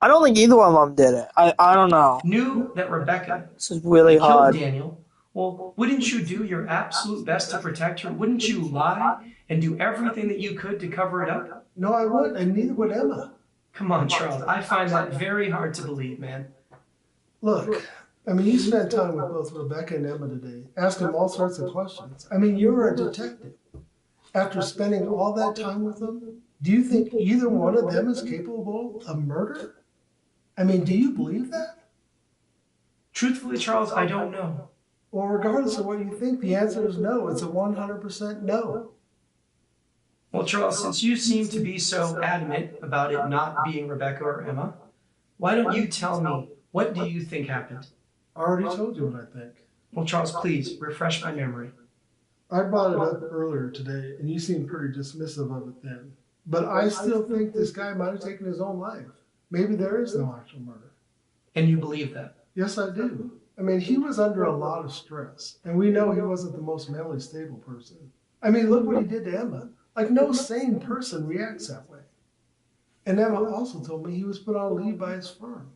I don't think either one of them did it. I don't know. Knew that Rebecca This is really hard. killed Daniel. Well, wouldn't you do your absolute best to protect her? Wouldn't you lie and do everything that you could to cover it up? No, I wouldn't, and neither would Emma. Come on, Charles. I find that very hard to believe, man. Look, I mean, you spent time with both Rebecca and Emma today, asking them all sorts of questions. I mean, you're a detective. After spending all that time with them, do you think either one of them is capable of murder? I mean, do you believe that? Truthfully, Charles, I don't know. Well, regardless of what you think, the answer is no. It's a 100% no. Well, Charles, since you seem to be so adamant about it not being Rebecca or Emma, why don't you tell me, what do you think happened? I already told you what I think. Well, Charles, please, refresh my memory. I brought it up earlier today, and you seemed pretty dismissive of it then. But I still think this guy might have taken his own life. Maybe there is no actual murder. And you believe that? Yes, I do. I mean, he was under a lot of stress, and we know he wasn't the most mentally stable person. I mean, look what he did to Emma. Like, no sane person reacts that way. And Emma also told me he was put on leave by his firm.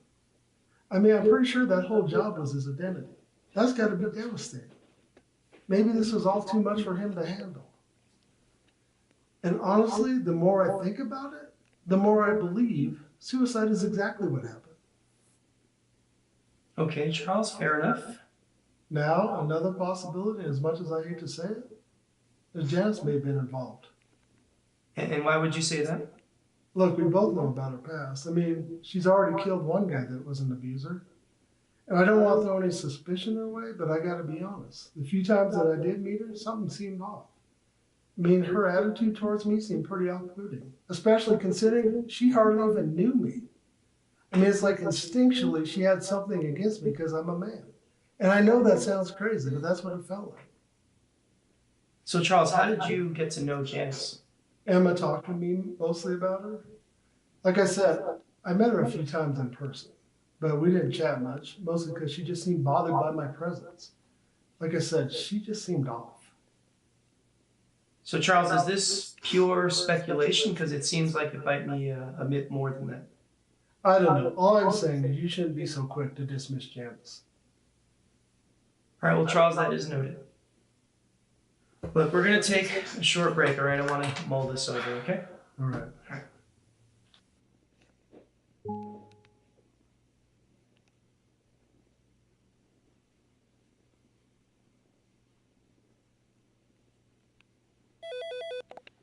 I mean, I'm pretty sure that whole job was his identity. That's got to be devastating. Maybe this was all too much for him to handle. And honestly, the more I think about it, the more I believe suicide is exactly what happened. Okay, Charles, fair enough. Now, another possibility, as much as I hate to say it, is Janice may have been involved. And why would you say that? Look, we both know about her past. I mean, she's already killed one guy that was an abuser. And I don't want to throw any suspicion her way, but I got to be honest. The few times that I did meet her, something seemed off. I mean, her attitude towards me seemed pretty off-putting, especially considering she hardly even knew me. I mean, it's like instinctually she had something against me because I'm a man. And I know that sounds crazy, but that's what it felt like. So Charles, how did you get to know Janice? Emma talked to me mostly about her. Like I said, I met her a few times in person, but we didn't chat much, mostly because she just seemed bothered by my presence. Like I said, she just seemed off. So Charles, is this pure speculation? Because it seems like it might be a bit more than that. I don't know. All I'm saying is you shouldn't be so quick to dismiss Janice. All right, well, Charles, that is noted. Look, we're going to take a short break, all right? I want to mull this over, okay? All right. All right.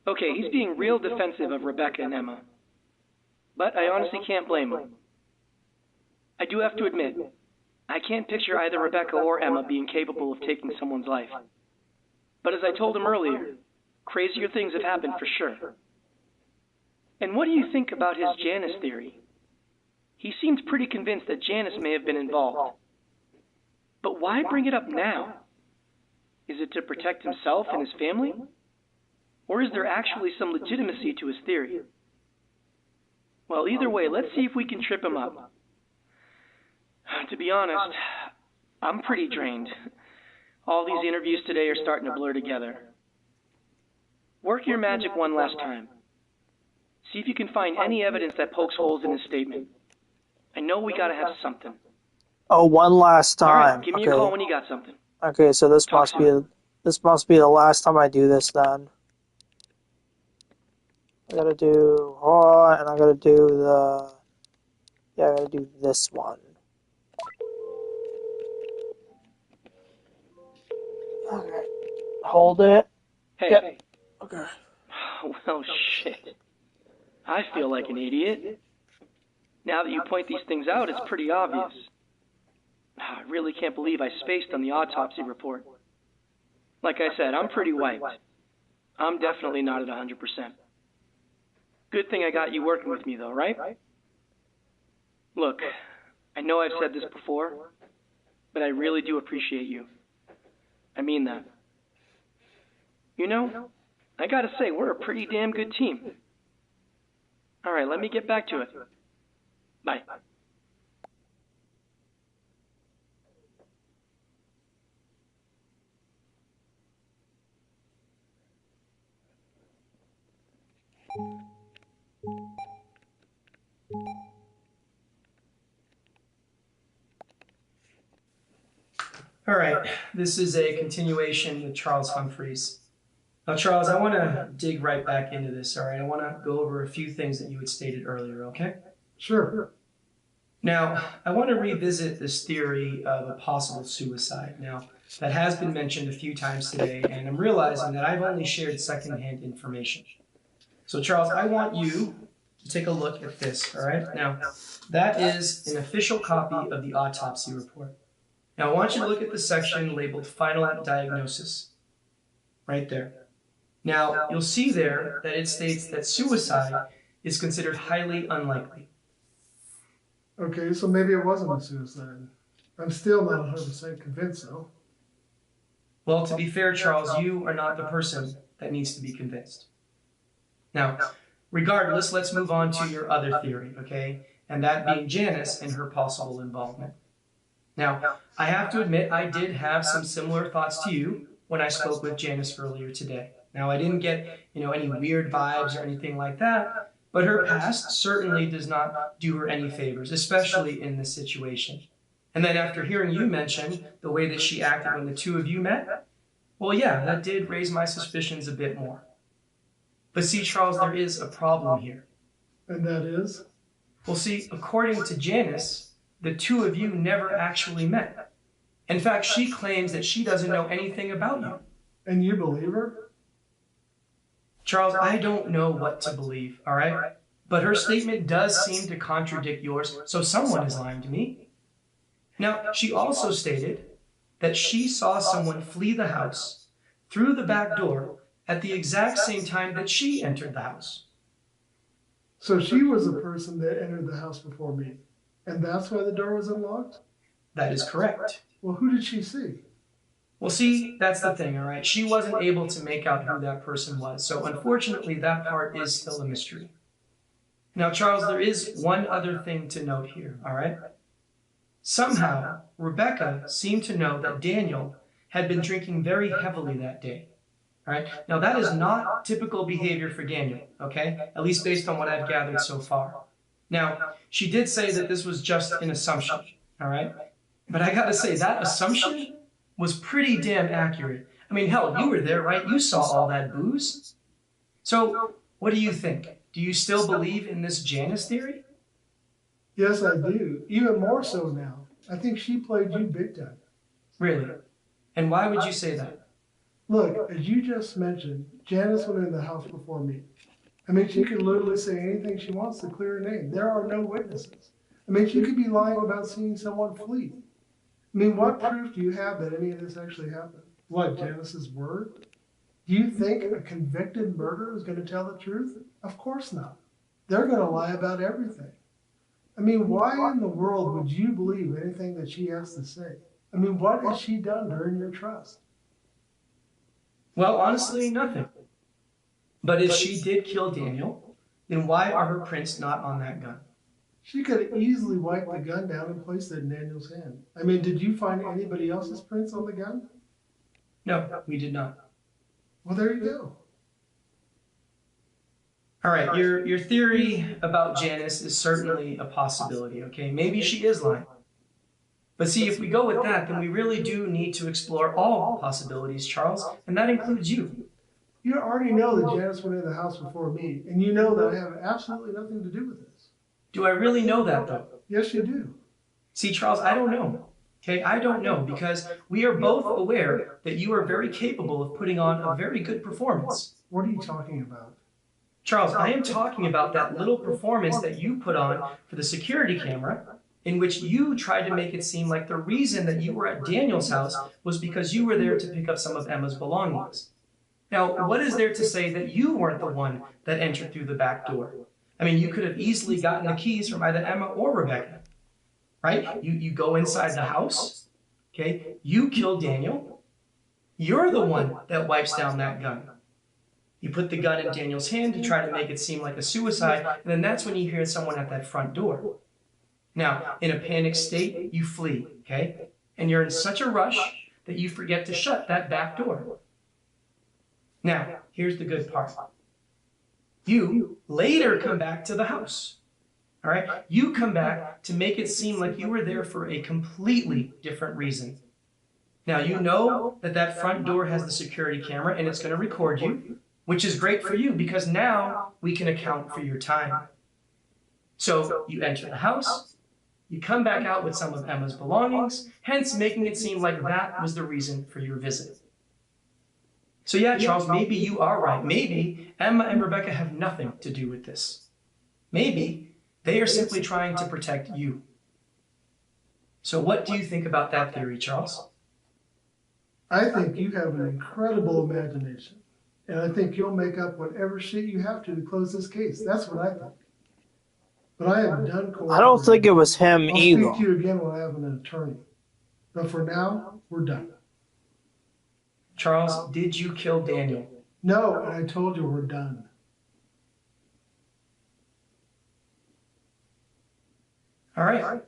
Okay, he's being real defensive of Rebecca and Emma. But I honestly can't blame him. I do have to admit, I can't picture either Rebecca or Emma being capable of taking someone's life. But as I told him earlier, crazier things have happened for sure. And what do you think about his Janice theory? He seemed pretty convinced that Janice may have been involved. But why bring it up now? Is it to protect himself and his family? Or is there actually some legitimacy to his theory? Well, either way, let's see if we can trip him up. To be honest, I'm pretty drained. All these interviews today are starting to blur together. Work your magic one last time. See if you can find any evidence that pokes holes in his statement. I know we gotta have something. Oh, one last time. All right, give me Okay. a call when you got something. Okay, so this Talk must be the last time I do this then. I gotta do and I gotta do I gotta do this one. Okay. Hold it. Hey. Yep. Okay. Well, shit. I feel like an idiot. Now that you point these things out, it's pretty obvious. I really can't believe I spaced on the autopsy report. Like I said, I'm pretty wiped. I'm definitely not at 100%. Good thing I got you working with me, though, right? Look, I know I've said this before, but I really do appreciate you. I mean that. You know, I gotta say, we're a pretty damn good team. All right, let me get back to it. Bye. All right, this is a continuation with Charles Humphreys. Now, Charles, I want to dig right back into this, all right? I want to go over a few things that you had stated earlier, okay? Sure. Now, I want to revisit this theory of a possible suicide. Now, that has been mentioned a few times today, and I'm realizing that I've only shared secondhand information. So, Charles, I want you to take a look at this, all right? Now, that is an official copy of the autopsy report. Now, I want you to look at the section labeled Final Diagnosis, right there. Now, you'll see there that it states that suicide is considered highly unlikely. Okay, so maybe it wasn't a suicide. I'm still not 100% convinced, though. Well, to be fair, Charles, you are not the person that needs to be convinced. Now, regardless, let's move on to your other theory, okay? And that being Janice and her possible involvement. Now, I have to admit, I did have some similar thoughts to you when I spoke with Janice earlier today. Now, I didn't get, any weird vibes or anything like that, but her past certainly does not do her any favors, especially in this situation. And then after hearing you mention the way that she acted when the two of you met, well, yeah, that did raise my suspicions a bit more. But see, Charles, there is a problem here. And that is? Well, see, according to Janice, the two of you never actually met. In fact, she claims that she doesn't know anything about you. And you believe her? Charles, I don't know what to believe, all right? But her statement does seem to contradict yours, so someone is lying to me. Now, she also stated that she saw someone flee the house through the back door at the exact same time that she entered the house. So she was the person that entered the house before me. And that's why the door was unlocked? That is correct. Well, who did she see? Well, see, that's the thing, all right? She wasn't able to make out who that person was. So unfortunately, that part is still a mystery. Now, Charles, there is one other thing to note here, all right? Somehow, Rebecca seemed to know that Daniel had been drinking very heavily that day. All right. Now, that is not typical behavior for Daniel, okay? At least based on what I've gathered so far. Now, she did say that this was just an assumption, all right? But I got to say, that assumption was pretty damn accurate. I mean, hell, you were there, right? You saw all that booze. So, what do you think? Do you still believe in this Janice theory? Yes, I do. Even more so now. I think she played you big time. Really? And why would you say that? Look, as you just mentioned, Janice went in the house before me. I mean, she could literally say anything she wants to clear her name. There are no witnesses. I mean, she could be lying about seeing someone flee. I mean, what proof do you have that any of this actually happened? What, Janice's word? Do you think a convicted murderer is going to tell the truth? Of course not. They're going to lie about everything. I mean, why in the world would you believe anything that she has to say? I mean, what has she done to earn your trust? Well, honestly, nothing. But if she did kill Daniel, then why are her prints not on that gun? She could have easily wiped the gun down and placed it in Daniel's hand. I mean, did you find anybody else's prints on the gun? No, we did not. Well, there you go. All right, your theory about Janice is certainly a possibility, okay? Maybe she is lying. But see, if we go with that, then we really do need to explore all possibilities, Charles, and that includes you. You already know that Janice went into the house before me, and you know that I have absolutely nothing to do with this. Do I really know that, though? Yes, you do. See, Charles, I don't know. Okay, I don't know, because we are both aware that you are very capable of putting on a very good performance. What are you talking about? Charles, I am talking about that little performance that you put on for the security camera, in which you tried to make it seem like the reason that you were at Daniel's house was because you were there to pick up some of Emma's belongings. Now, what is there to say that you weren't the one that entered through the back door? I mean, you could have easily gotten the keys from either Emma or Rebecca, right? You go inside the house, okay? You kill Daniel. You're the one that wipes down that gun. You put the gun in Daniel's hand to try to make it seem like a suicide, and then that's when you hear someone at that front door. Now, in a panicked state, you flee, okay? And you're in such a rush that you forget to shut that back door. Now, here's the good part. You later come back to the house, all right? You come back to make it seem like you were there for a completely different reason. Now, you know that that front door has the security camera and it's going to record you, which is great for you because now we can account for your time. So you enter the house, you come back out with some of Emma's belongings, hence making it seem like that was the reason for your visit. So yeah, Charles, maybe you are right. Maybe Emma and Rebecca have nothing to do with this. Maybe they are simply trying to protect you. So what do you think about that theory, Charles? I think you have an incredible imagination. And I think you'll make up whatever shit you have to close this case. That's what I think. But I am done cooperating. I don't think it was him I'll either. speak to you again when I have an attorney. But for now, we're done. Charles, did you kill Daniel? No, and I told you we're done. All right.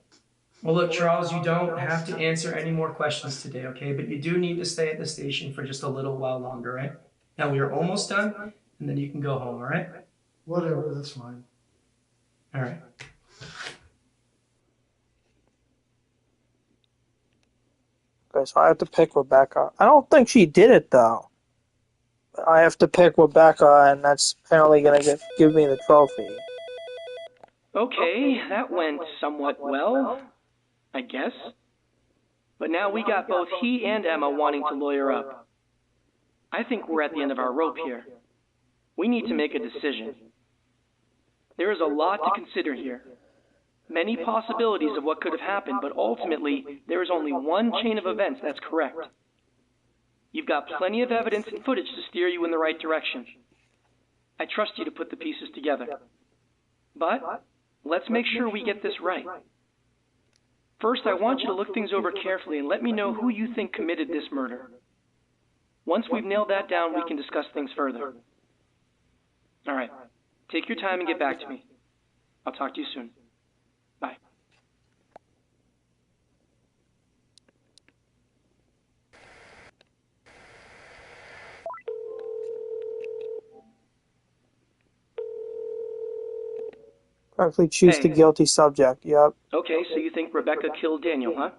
Well, look, Charles, you don't have to answer any more questions today, okay? But you do need to stay at the station for just a little while longer, right? Now, we are almost done, and then you can go home, all right? Whatever, that's fine. All right. Okay, so I have to pick Rebecca. I don't think she did it, though. I have to pick Rebecca, and that's apparently going to give me the trophy. Okay, that went somewhat well, I guess. But now we got both he and Emma wanting to lawyer up. I think we're at the end of our rope here. We need to make a decision. There is a lot to consider here. Many possibilities of what could have happened, but ultimately, there is only one chain of events that's correct. You've got plenty of evidence and footage to steer you in the right direction. I trust you to put the pieces together. But let's make sure we get this right. First, I want you to look things over carefully and let me know who you think committed this murder. Once we've nailed that down, we can discuss things further. All right. Take your time and get back to me. I'll talk to you soon. Bye. Correctly choose Hey. the guilty subject. Yep. Okay, so you think Rebecca killed Daniel, huh?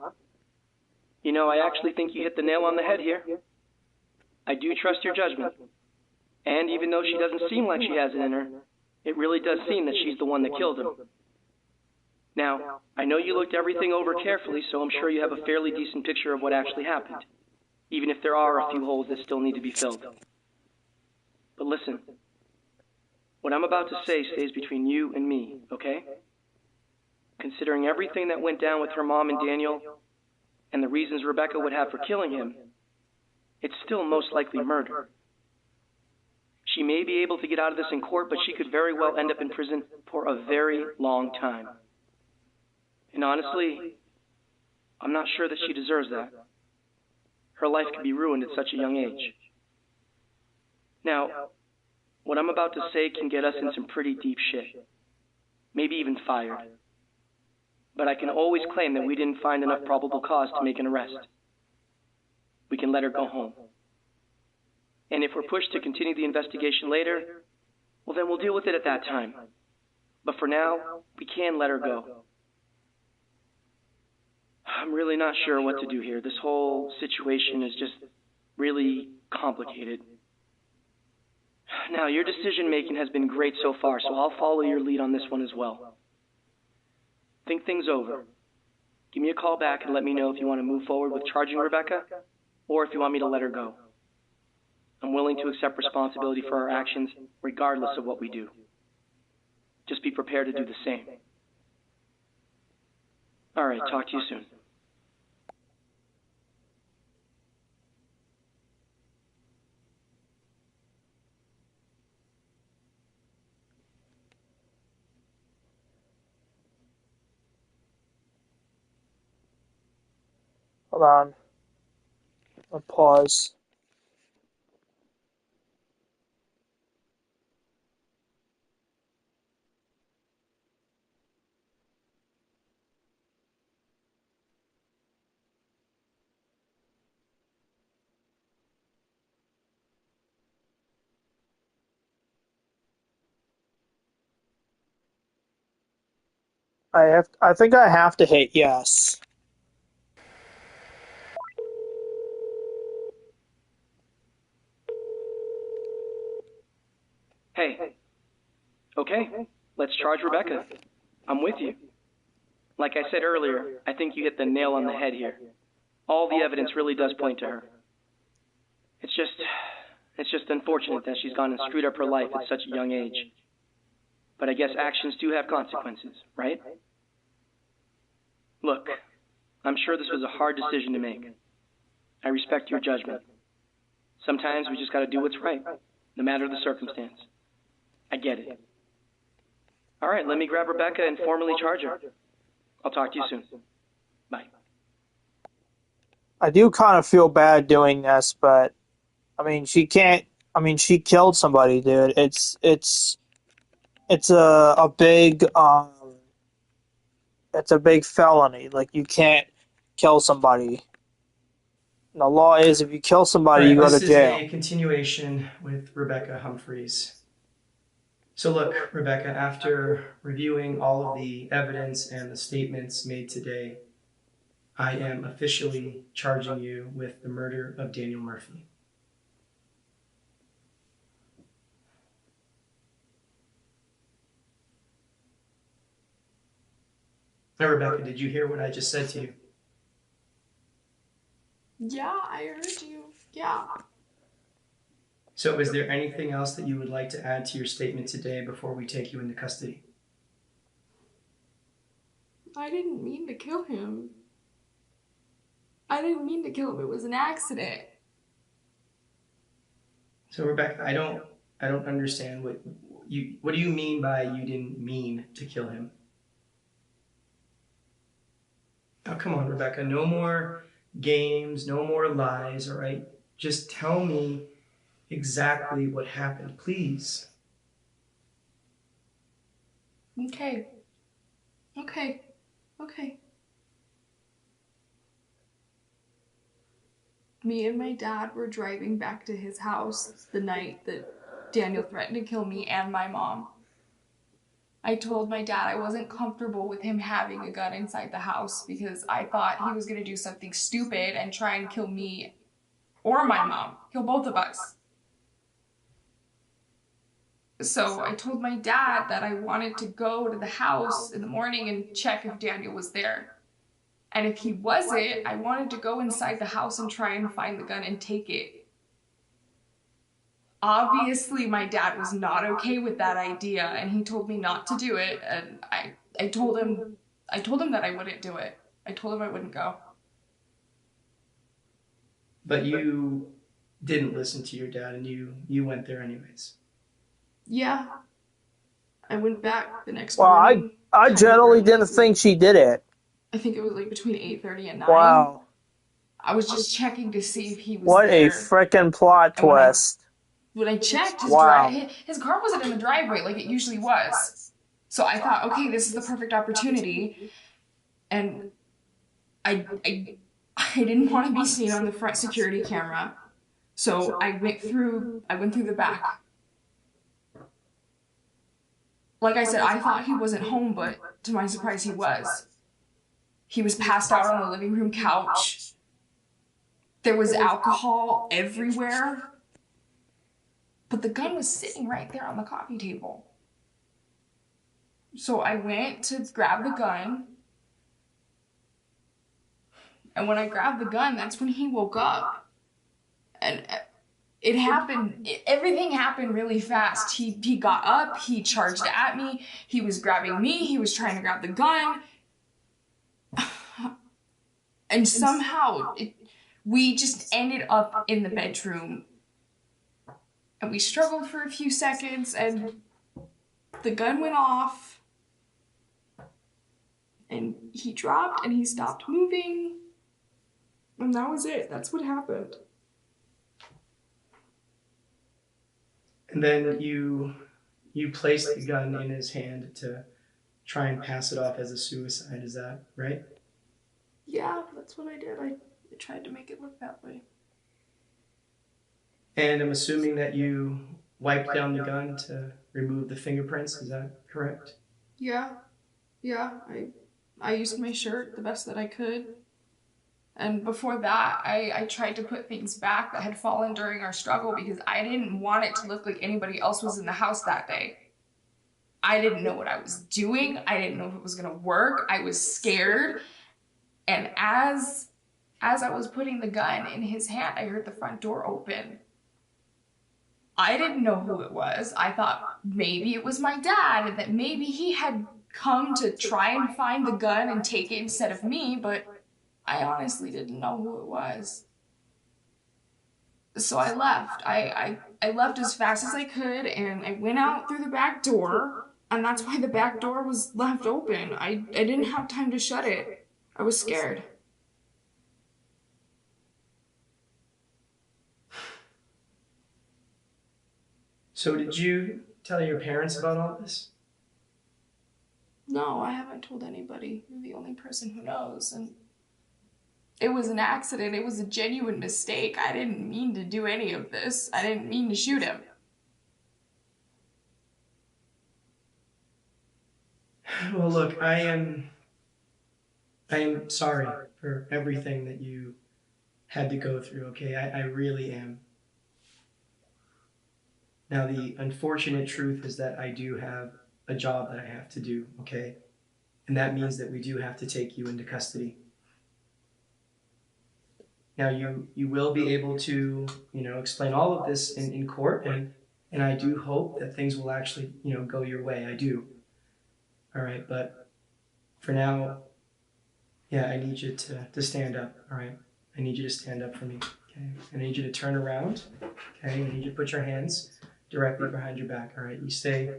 You know, I actually think you hit the nail on the head here. I do trust your judgment. And even though she doesn't seem like she has it in her, it really does seem that she's the one that killed him. Now, I know you looked everything over carefully, so I'm sure you have a fairly decent picture of what actually happened, even if there are a few holes that still need to be filled. But listen, what I'm about to say stays between you and me, okay? Considering everything that went down with her mom and Daniel, and the reasons Rebecca would have for killing him, it's still most likely murder. She may be able to get out of this in court, but she could very well end up in prison for a very long time. And honestly, I'm not sure that she deserves that. Her life could be ruined at such a young age. Now, what I'm about to say can get us in some pretty deep shit. Maybe even fired. But I can always claim that we didn't find enough probable cause to make an arrest. We can let her go home. And if we're pushed to continue the investigation later, well then we'll deal with it at that time. But for now, we can let her go. I'm really not sure what to do here. This whole situation is just really complicated. Now, your decision making has been great so far, so I'll follow your lead on this one as well. Think things over. Give me a call back and let me know if you want to move forward with charging Rebecca, or if you want me to let her go. I'm willing to accept responsibility for our actions, regardless of what we do. Just be prepared to do the same. All right, talk to you soon. Hold on. I'll pause. I think I have to hit yes. Hey. Okay, let's charge Rebecca. I'm with you. Like I said earlier, I think you hit the nail on the head here. All the evidence really does point to her. It's just unfortunate that she's gone and screwed up her life at such a young age. But I guess actions do have consequences, right? Look, I'm sure this was a hard decision to make. I respect your judgment. Sometimes we just gotta do what's right, no matter the circumstance. I get it. All right, let me grab Rebecca and formally charge her. I'll talk to you soon. Bye. I do kind of feel bad doing this, but I mean, she killed somebody, dude. It's a big it's a big felony. Like, you can't kill somebody. The law is if you kill somebody, you go to jail. This is a continuation with Rebecca Humphreys. So look, Rebecca, after reviewing all of the evidence and the statements made today, I am officially charging you with the murder of Daniel Murphy. Now, Rebecca, did you hear what I just said to you? Yeah, I heard you. Yeah. So is there anything else that you would like to add to your statement today before we take you into custody? I didn't mean to kill him. I didn't mean to kill him. It was an accident. So Rebecca, I don't understand what do you mean by you didn't mean to kill him? Now, come on, Rebecca. No more games, no more lies, all right? Just tell me exactly what happened, please. Okay. Me and my dad were driving back to his house the night that Daniel threatened to kill me and my mom. I told my dad I wasn't comfortable with him having a gun inside the house because I thought he was going to do something stupid and try and kill me or my mom, kill both of us. So I told my dad that I wanted to go to the house in the morning and check if Daniel was there. And if he wasn't, I wanted to go inside the house and try and find the gun and take it. Obviously, my dad was not okay with that idea, and he told me not to do it. And I told him that I wouldn't do it. I told him I wouldn't go. But you didn't listen to your dad, and you went there anyways. Yeah. I went back the next Well, morning. I generally didn't think she did it. I think it was like between 8:30 and 9. Wow. I was just checking to see if he was What there. a frickin' plot And twist. When I checked, Wow. his car wasn't in the driveway like it usually was. So I thought, okay, this is the perfect opportunity. And I didn't want to be seen on the front security camera. So I went through the back. Like I said, I thought he wasn't home, but to my surprise, he was. He was passed out on the living room couch. There was alcohol everywhere. But the gun was sitting right there on the coffee table. So I went to grab the gun. And when I grabbed the gun, that's when he woke up. And it happened, everything happened really fast. He got up, he charged at me, he was grabbing me, he was trying to grab the gun. And somehow, we just ended up in the bedroom. And we struggled for a few seconds, and the gun went off. And he dropped, and he stopped moving. And that was it. That's what happened. And then you placed the gun in his hand to try and pass it off as a suicide. Is that right? Yeah, that's what I did. I tried to make it look that way. And I'm assuming that you wiped down the gun to remove the fingerprints. Is that correct? Yeah. I used my shirt the best that I could. And before that, I tried to put things back that had fallen during our struggle because I didn't want it to look like anybody else was in the house that day. I didn't know what I was doing. I didn't know if it was going to work. I was scared. And as I was putting the gun in his hand, I heard the front door open. I didn't know who it was. I thought maybe it was my dad and that maybe he had come to try and find the gun and take it instead of me, but I honestly didn't know who it was. So I left. I left as fast as I could, and I went out through the back door, and that's why the back door was left open. I didn't have time to shut it. I was scared. So did you tell your parents about all this? No, I haven't told anybody. You're the only person who knows, and it was an accident. It was a genuine mistake. I didn't mean to do any of this. I didn't mean to shoot him. Well, look, I am sorry for everything that you had to go through, okay? I really am. Now, the unfortunate truth is that I do have a job that I have to do, okay? And that means that we do have to take you into custody. Now, you will be able to, explain all of this in court, and I do hope that things will actually, go your way. I do. All right, but for now, yeah, I need you to stand up, all right? I need you to stand up for me, okay? I need you to turn around, okay? I need you to put your hands directly behind your back, all right? You stay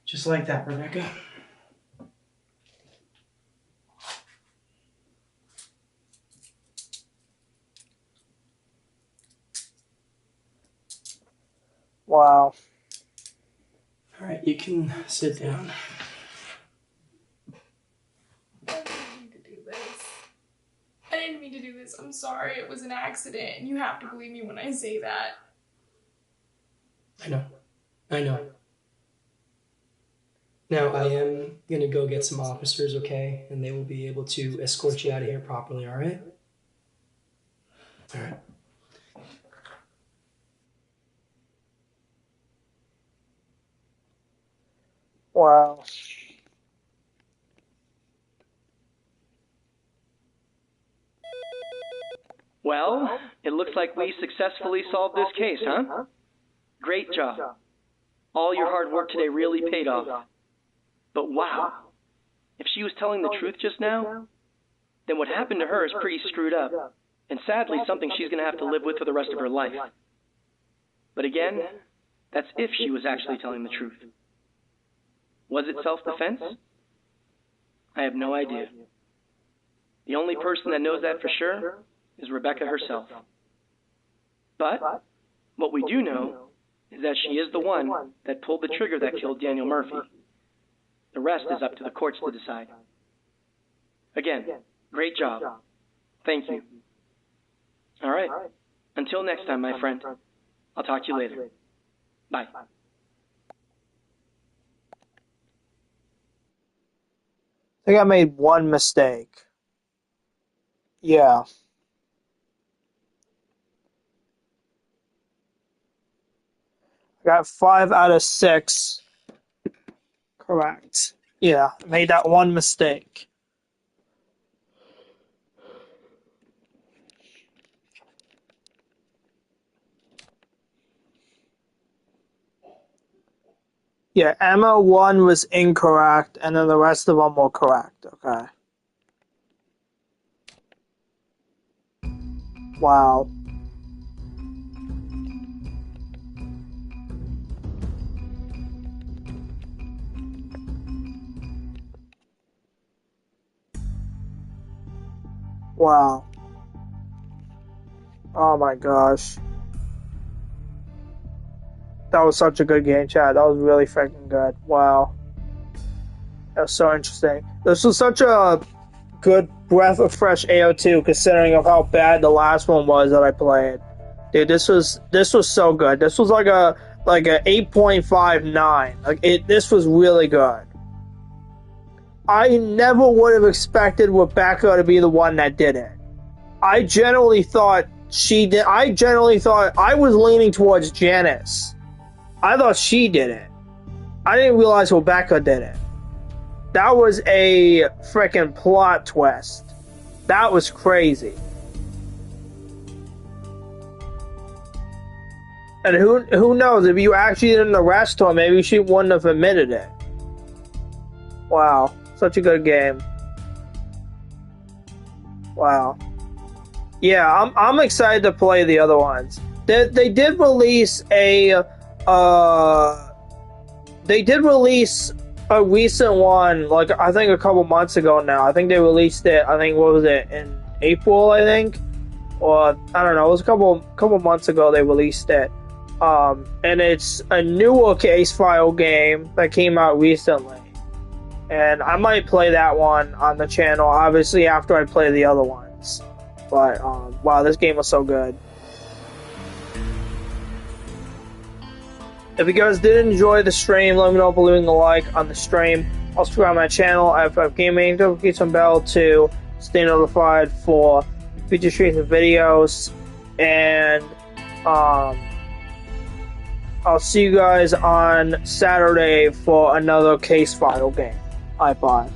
just like that, Rebecca. Wow. All right, you can sit down. I didn't mean to do this. I didn't mean to do this. I'm sorry. It was an accident, and you have to believe me when I say that. I know. Now, I am going to go get some officers, okay? And they will be able to escort you out of here properly, all right? All right. Wow. Well, it looks like we successfully solved this case, huh? Great job. All your hard work today really paid off. But wow, if she was telling the truth just now, then what happened to her is pretty screwed up, and sadly something she's going to have to live with for the rest of her life. But again, that's if she was actually telling the truth. Was it self-defense? I have no idea. The only person that knows that for sure is Rebecca herself. But what we do know is that she is the one that pulled the trigger that killed Daniel Murphy. The rest is up to the courts to decide. Again, great job. Thank you. All right. Until next time, my friend. I'll talk to you later. Bye. I think I made one mistake. Yeah. I got 5 out of 6. Correct. Yeah, I made that one mistake. Yeah, Emma 1 was incorrect, and then the rest of them were correct. Okay. Wow. Wow. Oh my gosh. That was such a good game, chat. That was really freaking good. Wow. That was so interesting. This was such a good breath of fresh AO2 considering of how bad the last one was that I played. Dude, this was so good. This was like a 8.59. This was really good. I never would have expected Rebecca to be the one that did it. I generally thought she did. I generally thought I was leaning towards Janice. I thought she did it. I didn't realize Rebecca did it. That was a freaking plot twist. That was crazy. And who knows, if you actually didn't arrest her, maybe she wouldn't have admitted it. Wow. Such a good game. Wow. Yeah, I'm excited to play the other ones. They did release a recent one, like I think a couple months ago now. I think they released it, what was it, in April, I think? Or I don't know, it was a couple months ago they released it. And it's a newer case file game that came out recently. And I might play that one on the channel, obviously, after I play the other ones. But, wow, this game was so good. If you guys did enjoy the stream, let me know by leaving a like on the stream. Also, subscribe to my channel, FF Gaming, notification bell to stay notified for future streams and videos. And, I'll see you guys on Saturday for another case file game. Bye.